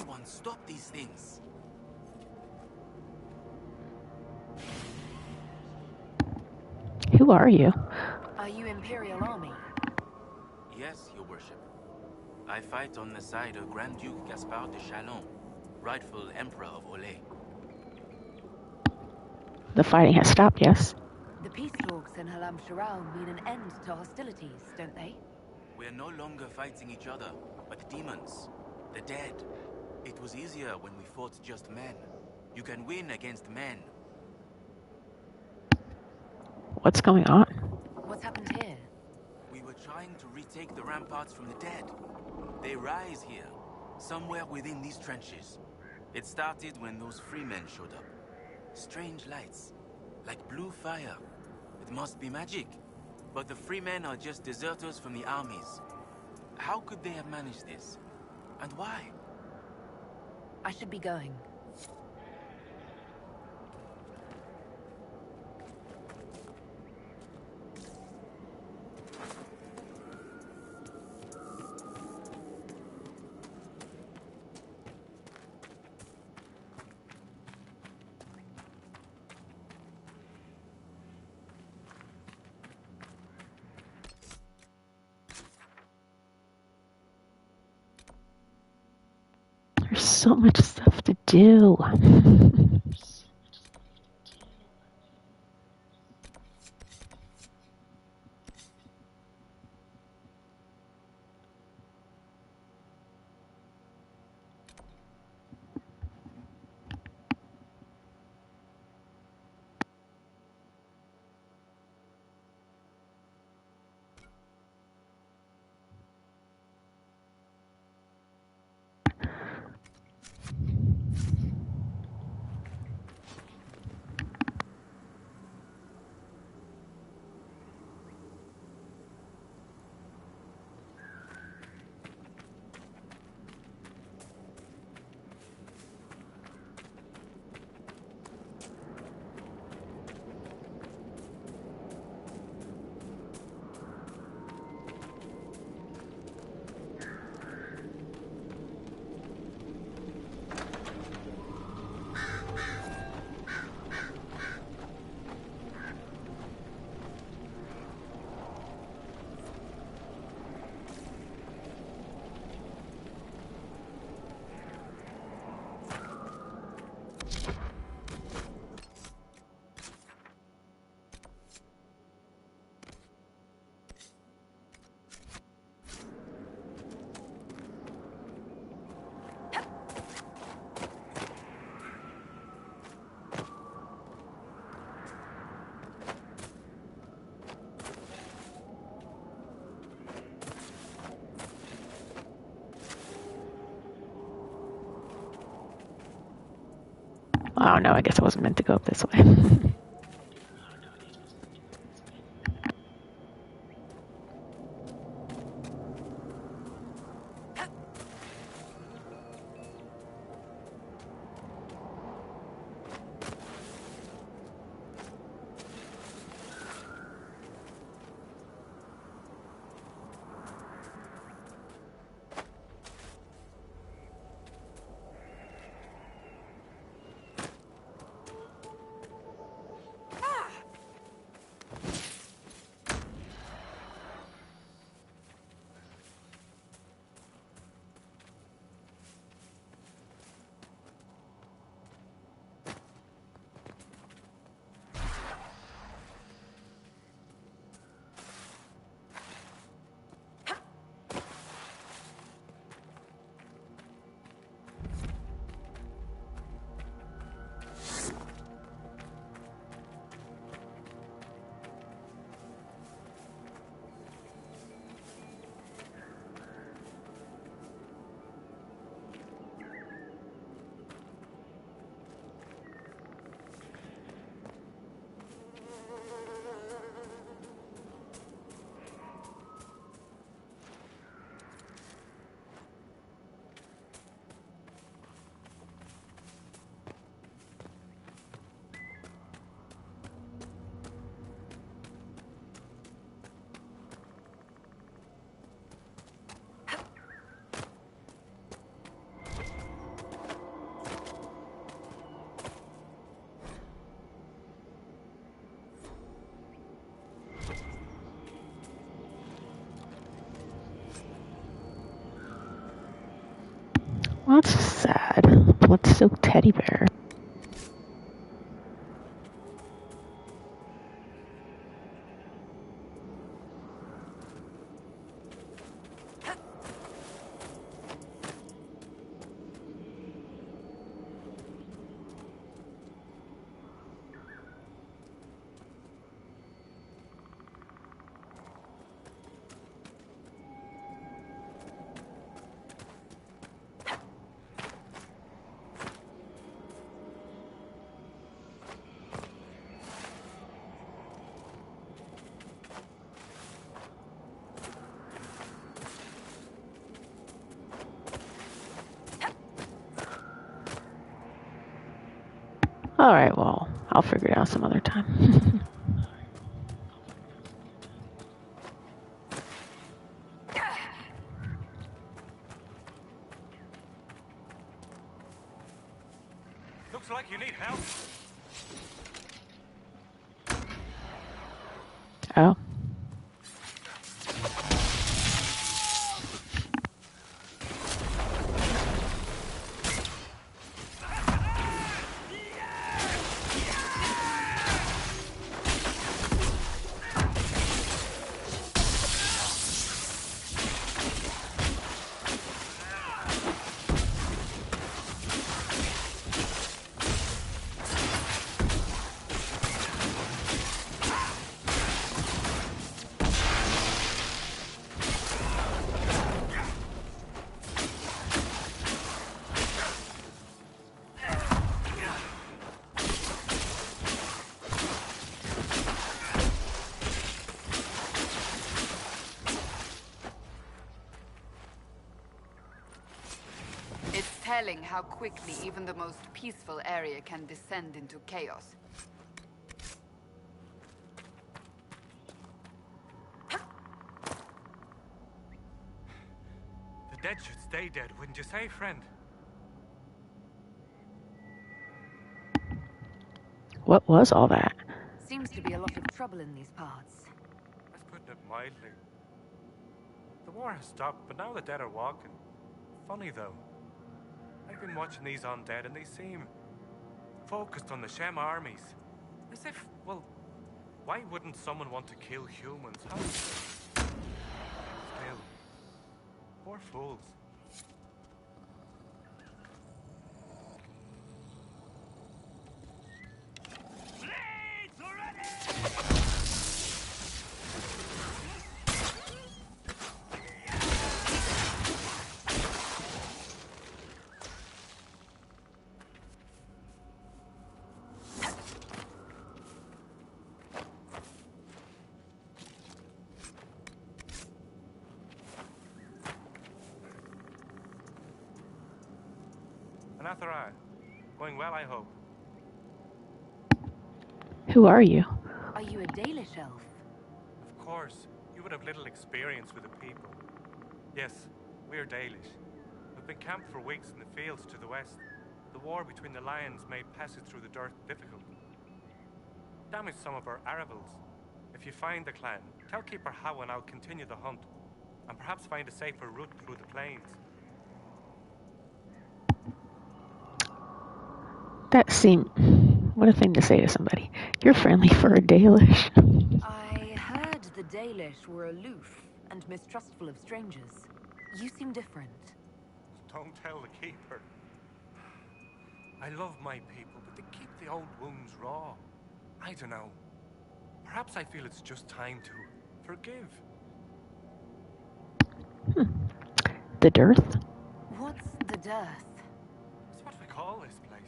Anyone stop these things? Who are you? Are you Imperial Army? Yes, Your Worship. I fight on the side of Grand Duke Gaspard de Chalon, rightful Emperor of Olay. The fighting has stopped, yes? The peace talks in Halam Sharal mean an end to hostilities, don't they? We're no longer fighting each other, but the demons, the dead. It was easier when we fought just men. You can win against men. What's going on? What's happened here? We were trying to retake the ramparts from the dead. They rise here, somewhere within these trenches. It started when those free men showed up. Strange lights, like blue fire. It must be magic. But the free men are just deserters from the armies. How could they have managed this? And why? I should be going. There's so much stuff to do. Oh no, I guess I wasn't meant to go up this way. Well, that's sad. Blood-soaked teddy bear. Alright, well, I'll figure it out some other time. Looks like you need help. Oh. Telling how quickly even the most peaceful area can descend into chaos. The dead should stay dead, wouldn't you say, friend? What was all that? Seems to be a lot of trouble in these parts. That's putting it mildly. The war has stopped, but now the dead are walking. Funny, though. I've been watching these undead, and they seem focused on the Shem armies. As if, well, why wouldn't someone want to kill humans? How? Still, poor fools. Anathara, going well, I hope. Who are you? Are you a Dalish elf? Of course, you would have little experience with the people. Yes, we are Dalish. We've been camped for weeks in the fields to the west. The war between the lions made passage through the dirt difficult. Damaged some of our arivals. If you find the clan, tell Keeper How and I'll continue the hunt, and perhaps find a safer route through the plains. That seemed... What a thing to say to somebody. You're friendly for a Dalish. I heard the Dalish were aloof and mistrustful of strangers. You seem different. Don't tell the Keeper. I love my people, but they keep the old wounds raw. I don't know. Perhaps I feel it's just time to forgive. The dearth? What's the dearth? It's what we call this place.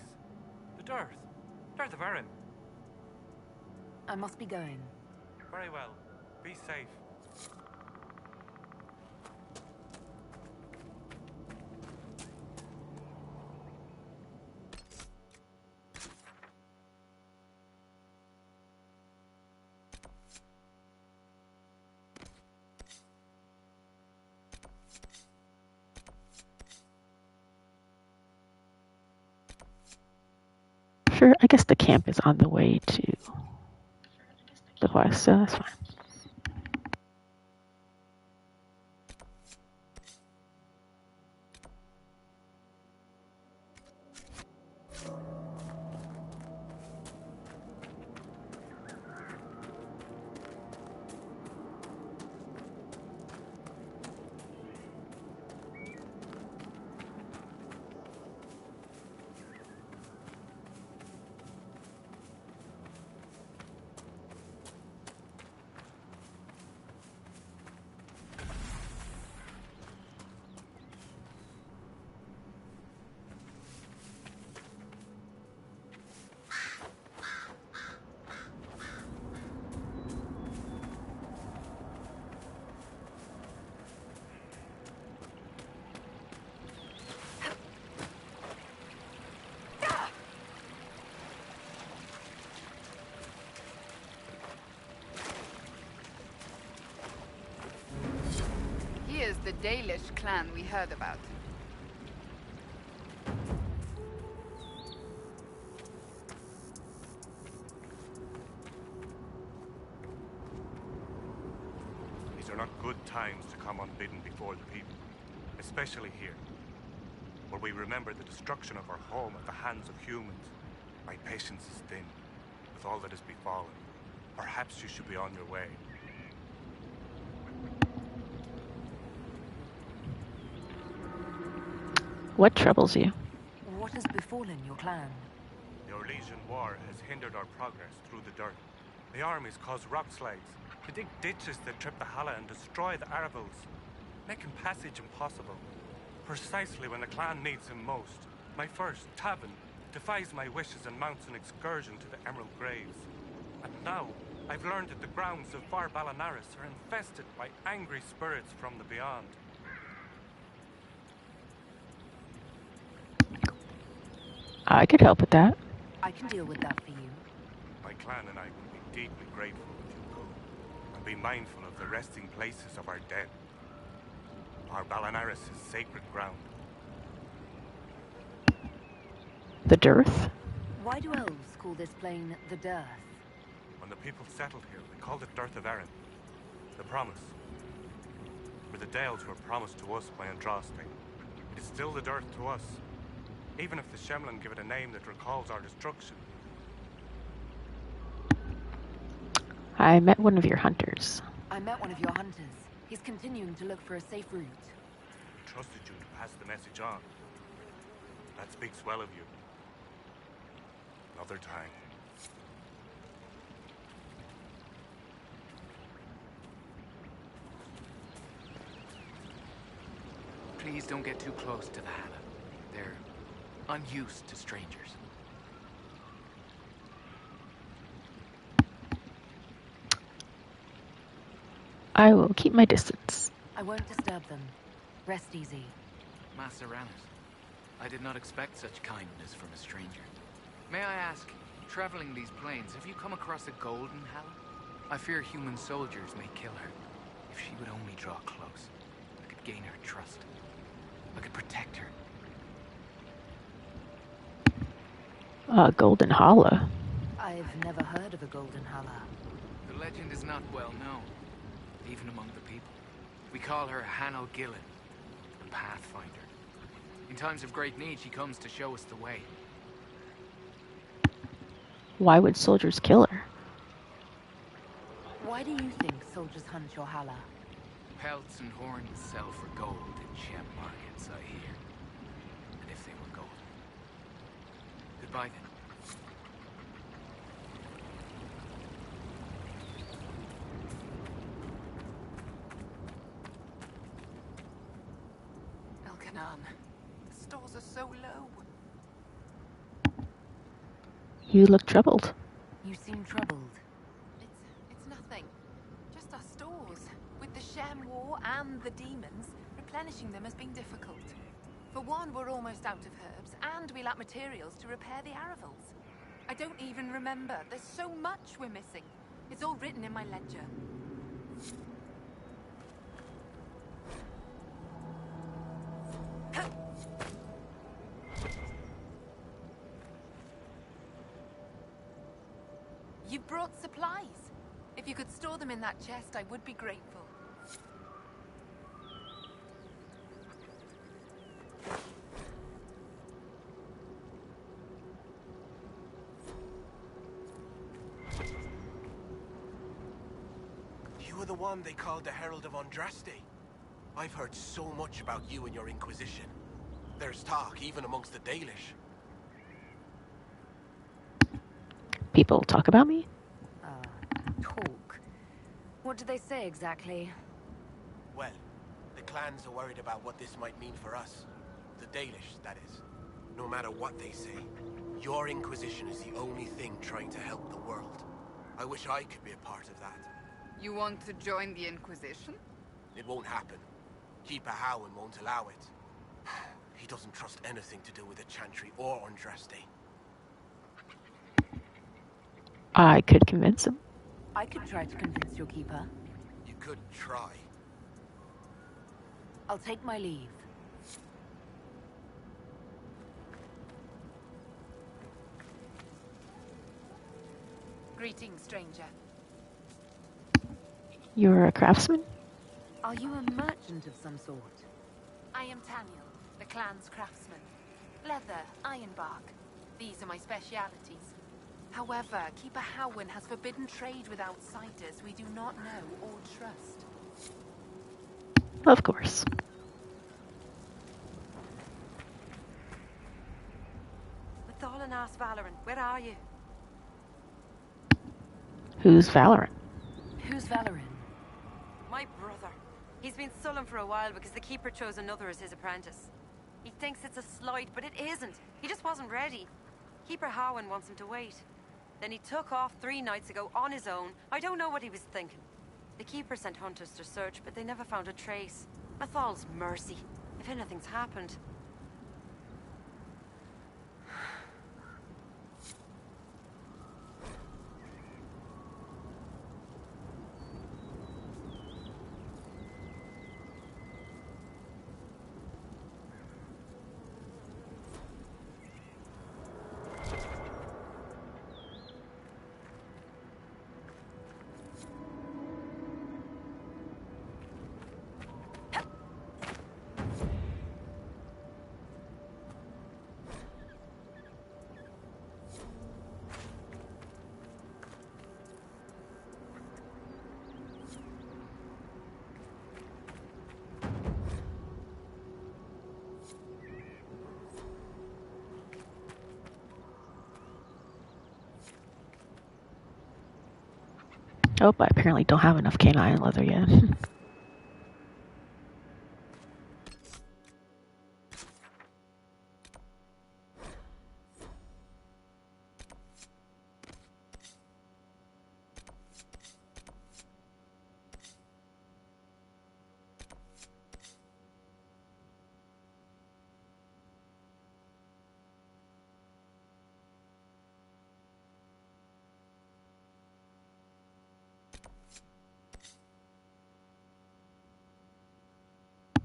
The Dearth. Dearth of Erin. I must be going. Very well. Be safe. Sure, I guess the camp is on the way to the quest, so that's fine. Dalish clan we heard about. These are not good times to come unbidden before the people, especially here, where we remember the destruction of our home at the hands of humans. My patience is thin, with all that has befallen. Perhaps you should be on your way. What troubles you? What has befallen your clan? The Orlesian War has hindered our progress through the dirt. The armies cause rock slides to dig ditches that trip the Hala and destroy the Arvils, making passage impossible. Precisely when the clan needs him most, my first, Tavin, defies my wishes and mounts an excursion to the Emerald Graves. And now, I've learned that the grounds of Far Balanaris are infested by angry spirits from the beyond. I could help with that. I can deal with that for you. My clan and I will be deeply grateful if you go, and be mindful of the resting places of our dead. Our Balanaris is sacred ground. The dearth? Why do elves call this plain the Dearth? When the people settled here, they called it Dearth of Erin. The promise. For the Dales were promised to us by Andraste. It is still the Dearth to us, even if the Shemlin give it a name that recalls our destruction. I met one of your hunters. I met one of your hunters. He's continuing to look for a safe route. I trusted you to pass the message on. That speaks well of you. Another time. Please don't get too close to the Hala. They're unused to strangers. I will keep my distance. I won't disturb them. Rest easy. Maseranis, I did not expect such kindness from a stranger. May I ask, traveling these plains, have you come across a golden Hala? I fear human soldiers may kill her. If she would only draw close, I could gain her trust. I could protect her. Golden Hala. I've never heard of a Golden Hala. The legend is not well known, even among the people. We call her Hanno Gillen, the Pathfinder. In times of great need, she comes to show us the way. Why would soldiers kill her? Why do you think soldiers hunt your Hala? Pelts and horns sell for gold in gem markets, I hear. And if they were golden. Goodbye then. Elkanan, the stores are so low. You look troubled. You seem troubled. It's nothing. Just our stores. With the Shem War and the demons, replenishing them has been difficult. For one, we're almost out of herbs, and we lack materials to repair the Aravals. I don't even remember. There's so much we're missing. It's all written in my ledger. You've brought supplies. If you could store them in that chest, I would be grateful. You were the one they called the Herald of Andraste. I've heard so much about you and your Inquisition. There's talk, even amongst the Dalish. People talk about me? Talk? What do they say exactly? Well, the clans are worried about what this might mean for us. The Dalish, that is. No matter what they say, your Inquisition is the only thing trying to help the world. I wish I could be a part of that. You want to join the Inquisition? It won't happen. Keeper Howen won't allow it. He doesn't trust anything to do with the Chantry or Andraste. I could convince him. I could try to convince your keeper. You could try. I'll take my leave. Greetings, stranger. You're a craftsman? Are you a merchant of some sort? I am Tamiel, the clan's craftsman. Leather, ironbark. These are my specialities. However, Keeper Howin has forbidden trade with outsiders we do not know or trust. Of course. Mathal and Ars Valorant, where are you? Who's Valorant? Who's Valorant? My brother. He's been sullen for a while because the Keeper chose another as his apprentice. He thinks it's a slight, but it isn't. He just wasn't ready. Keeper Howin wants him to wait. Then he took off 3 nights ago on his own. I don't know what he was thinking. The Keeper sent hunters to search, but they never found a trace. Mathal's mercy, if anything's happened. Oh, I apparently don't have enough canine leather yet.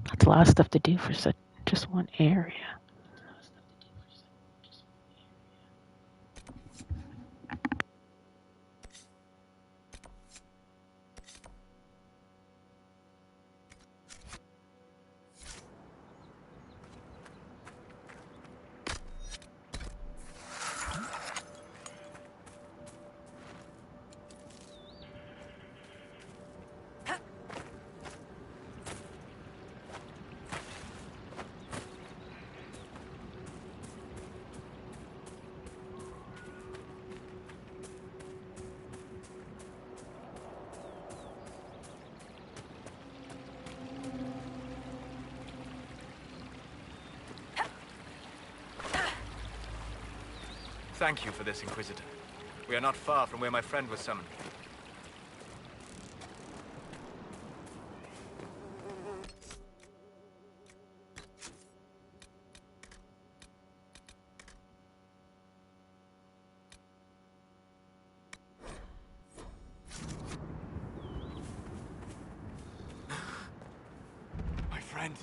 That's a lot of stuff to do for just one area. Thank you for this, Inquisitor. We are not far from where my friend was summoned. My friend.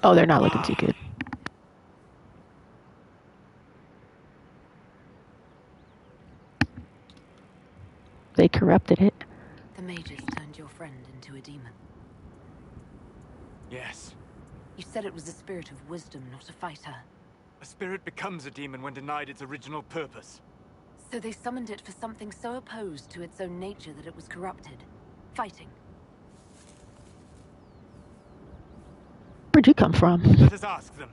Oh, they're not looking too good. They corrupted it. The mages turned your friend into a demon. Yes. You said it was a spirit of wisdom, not a fighter. A spirit becomes a demon when denied its original purpose. So they summoned it for something so opposed to its own nature that it was corrupted. Fighting. Where'd you come from? Let us ask them.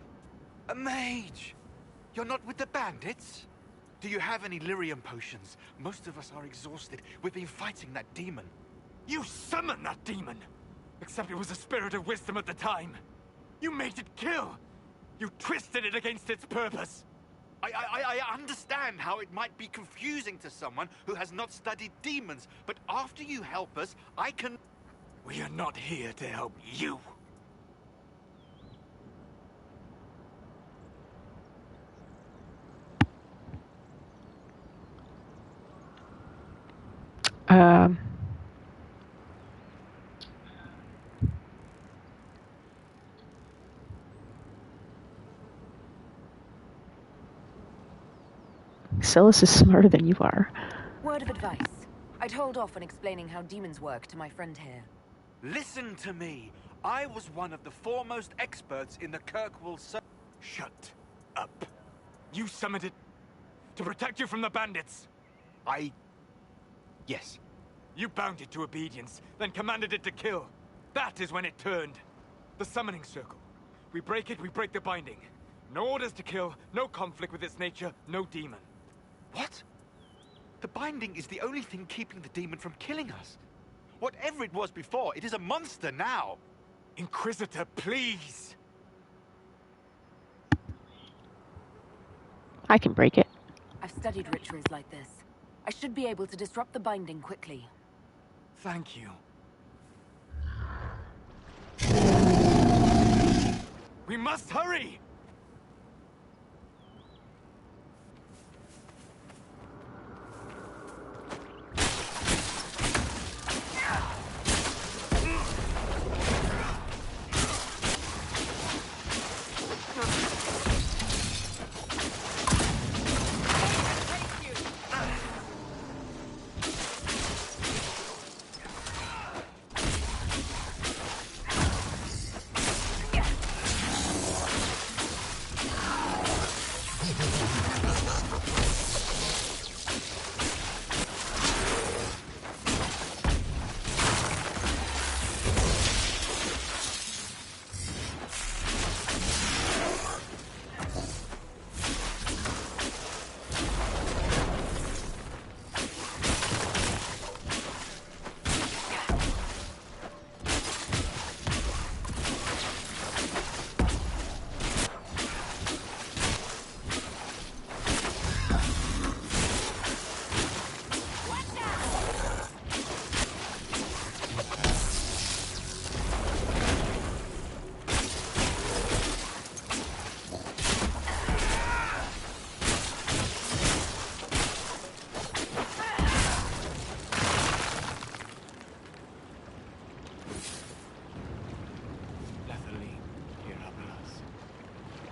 A mage! You're not with the bandits? Do you have any lyrium potions? Most of us are exhausted. We've been fighting that demon. You summoned that demon! Except it was a spirit of wisdom at the time. You made it kill! You twisted it against its purpose! I understand how it might be confusing to someone who has not studied demons, but after you help us, I can... We are not here to help you. Solus is smarter than you are. Word of advice. I'd hold off on explaining how demons work to my friend here. Listen to me. I was one of the foremost experts in the Kirkwall. Shut up. You summoned it to protect you from the bandits. Yes. You bound it to obedience, then commanded it to kill. That is when it turned. The summoning circle. We break it, we break the binding. No orders to kill, no conflict with its nature, no demon. What? The binding is the only thing keeping the demon from killing us. Whatever it was before, it is a monster now. Inquisitor, please! I can break it. I've studied rituals like this. I should be able to disrupt the binding quickly. Thank you. We must hurry!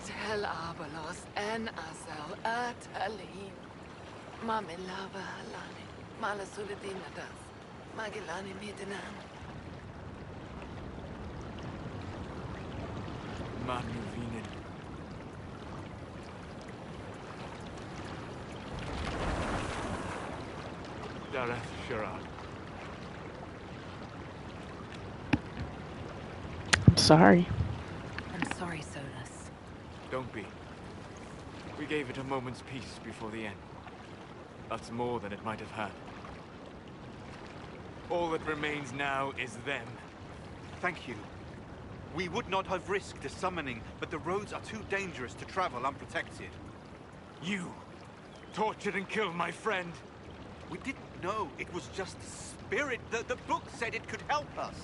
Tel Abalos en Azel Atalin. Mamilava Halani. Malasuladinadas. Magilani Midinan. Manuvinin. Dareth Sharad. I'm sorry. I'm sorry, Solus. Don't be. We gave it a moment's peace before the end. That's more than it might have had. All that remains now is them. Thank you. We would not have risked a summoning, but the roads are too dangerous to travel unprotected. You tortured and killed my friend. We didn't know it was just a spirit. The book said it could help us.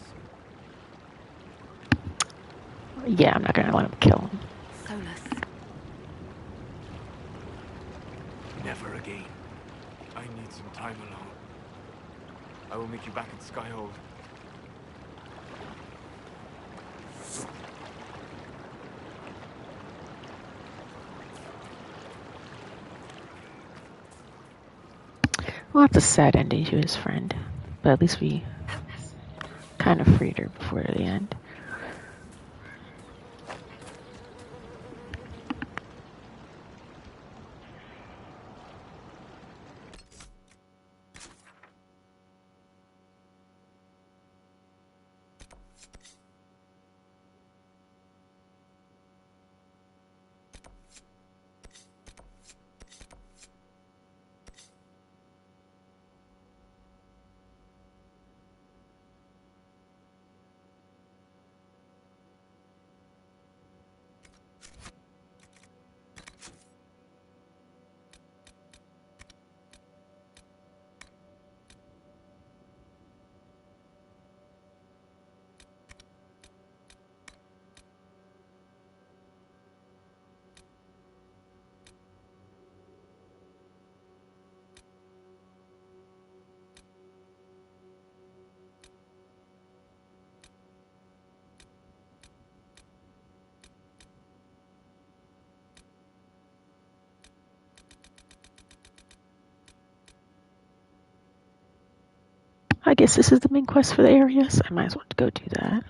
Yeah, I'm not gonna let him kill him. Solus. Never again. I need some time alone. I will meet you back at Skyhold. Well, that's a sad ending to his friend. But at least we kind of freed her before the end. I guess this is the main quest for the area, so I might as well go do that.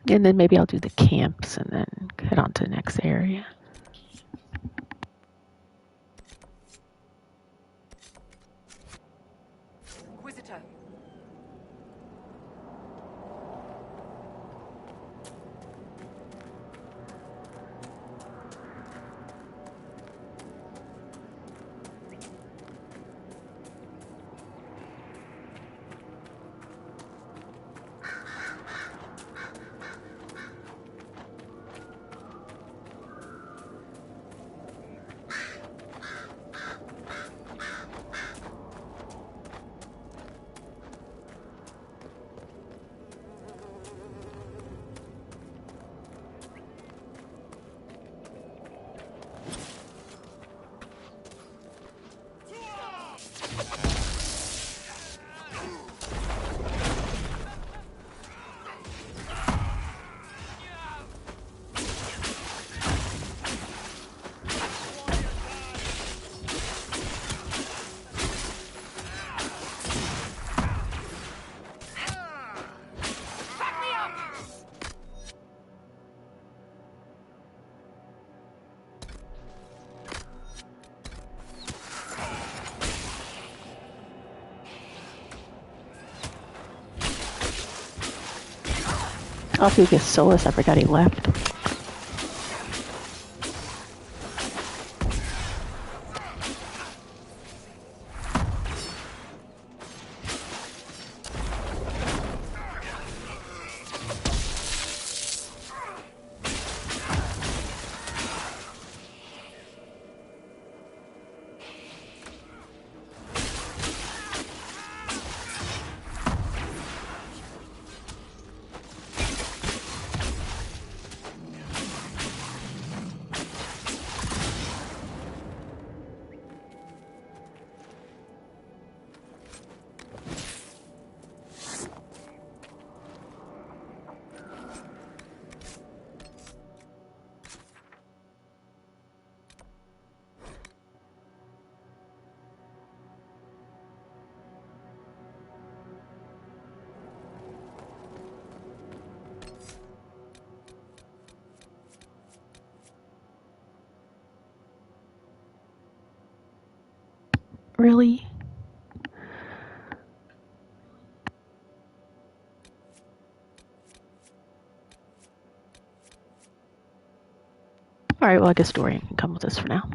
And then maybe I'll do the camps and then head on to the next area. Inquisitor. I'll do get Solus. I forgot he left. Really? Alright, well I guess Dorian can come with us for now.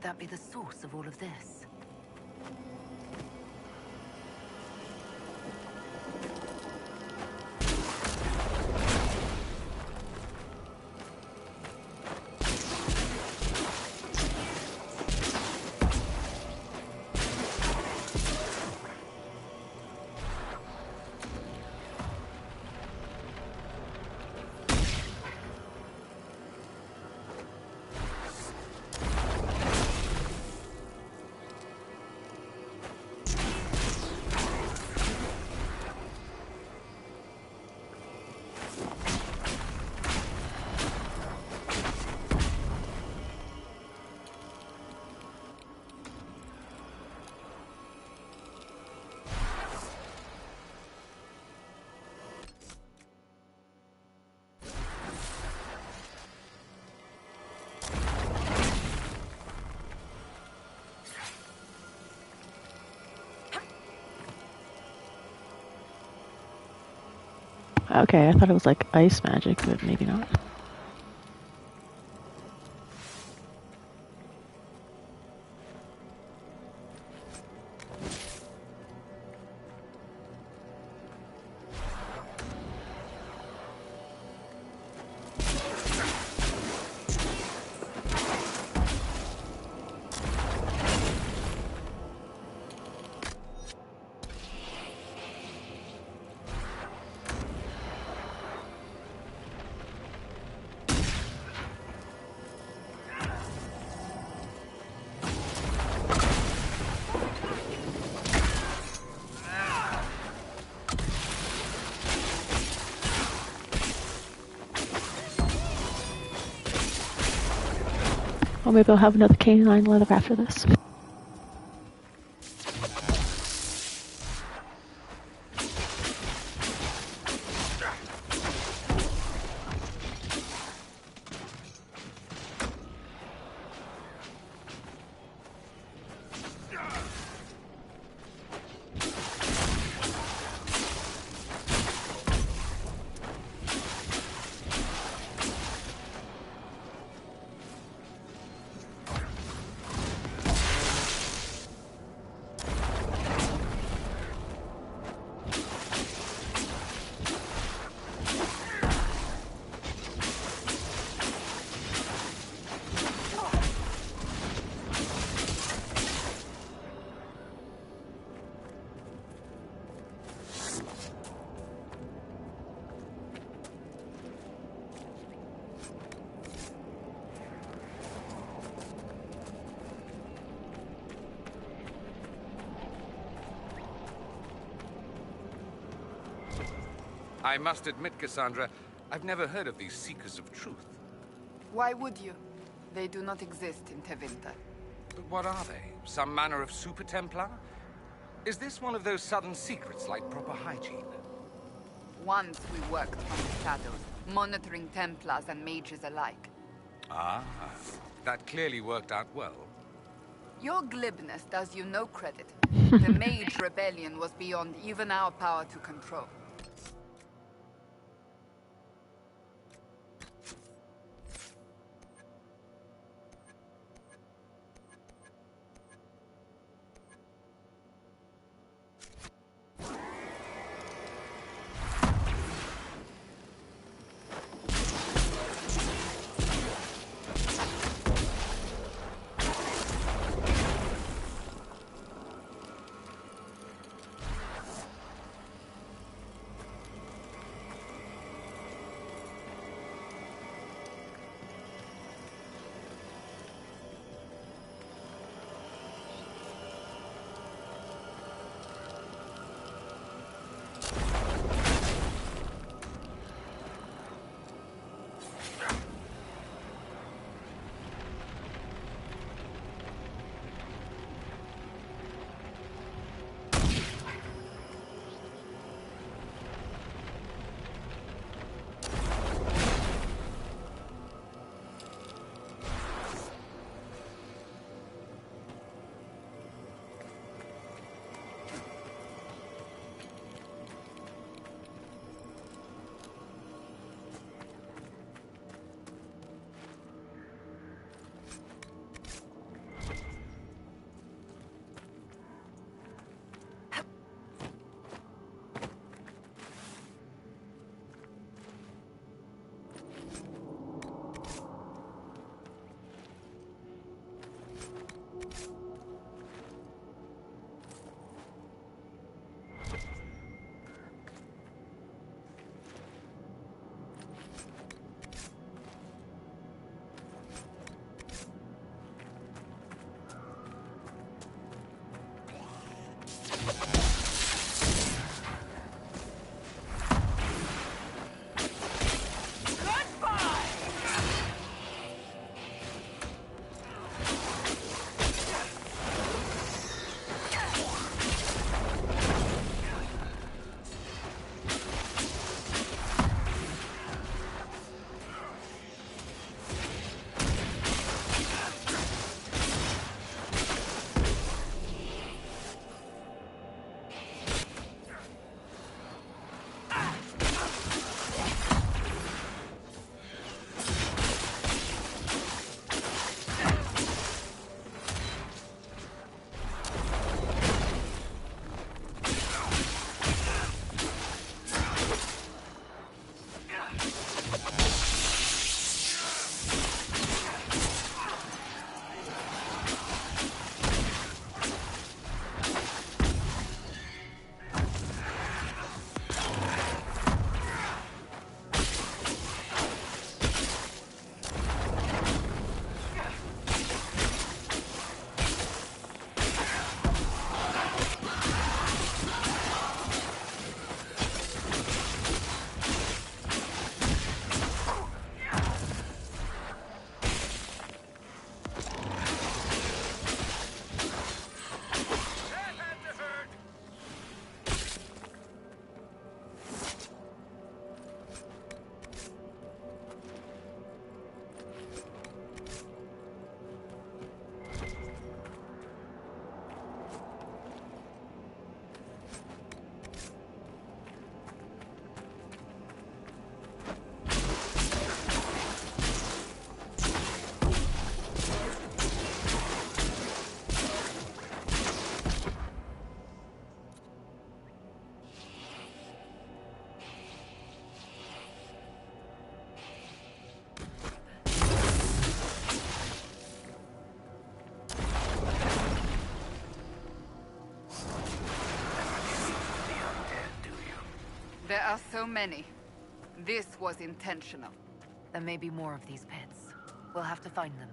that be the source of all of this? Okay, I thought it was like ice magic, but maybe not. Or maybe I'll have another canine leather after this. I must admit, Cassandra, I've never heard of these Seekers of Truth. Why would you? They do not exist in Tevinter. But what are they? Some manner of Super Templar? Is this one of those sudden secrets like proper hygiene? Once we worked from the shadows, monitoring Templars and mages alike. Ah, that clearly worked out well. Your glibness does you no credit. The Mage Rebellion was beyond even our power to control. There are so many. This was intentional. There may be more of these pits. We'll have to find them.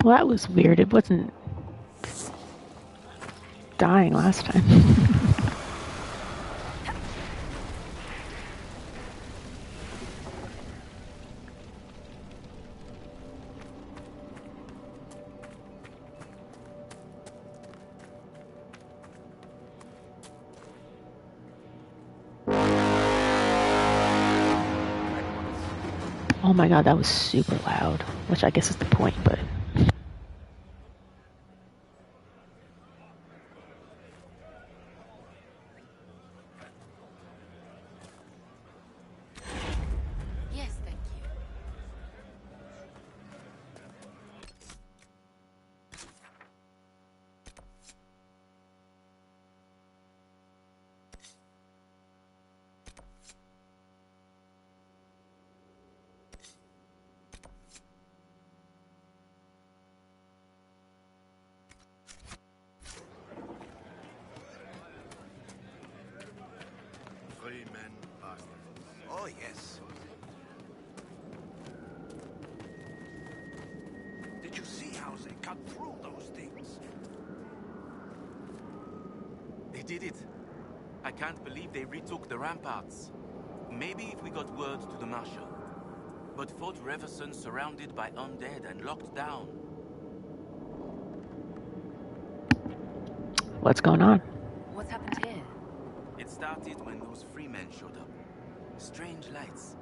Well, that was weird. It wasn't dying last time. Oh my god, that was super loud. Which I guess is the point, but... Yes, thank you. Free men bastards. Oh, yes. Did you see how they cut through those things? They did it. I can't believe they retook the ramparts. Maybe if we got word to the Marshal. But Fort Reverson surrounded by undead and locked down. What's going on? What's happened here? It started when those freemen showed up. Strange lights,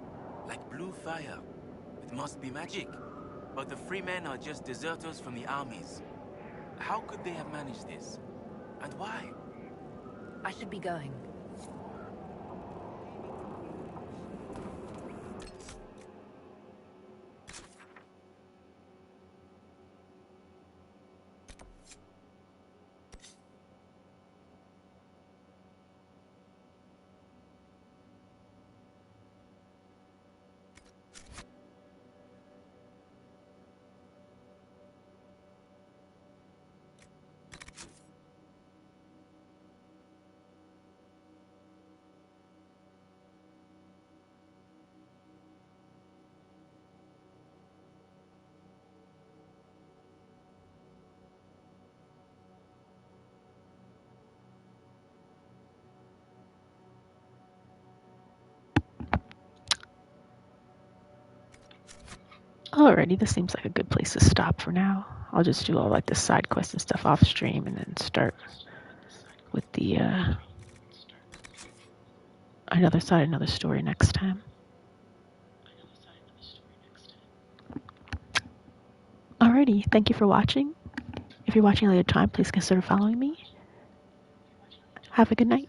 like blue fire. It must be magic. But the freemen are just deserters from the armies. How could they have managed this? And why? I should be going. Alrighty, this seems like a good place to stop for now. I'll just do all like the side quests and stuff off stream and then start with the another side, another story next time. Alrighty, thank you for watching. If you're watching at a later time, please consider following me. Have a good night.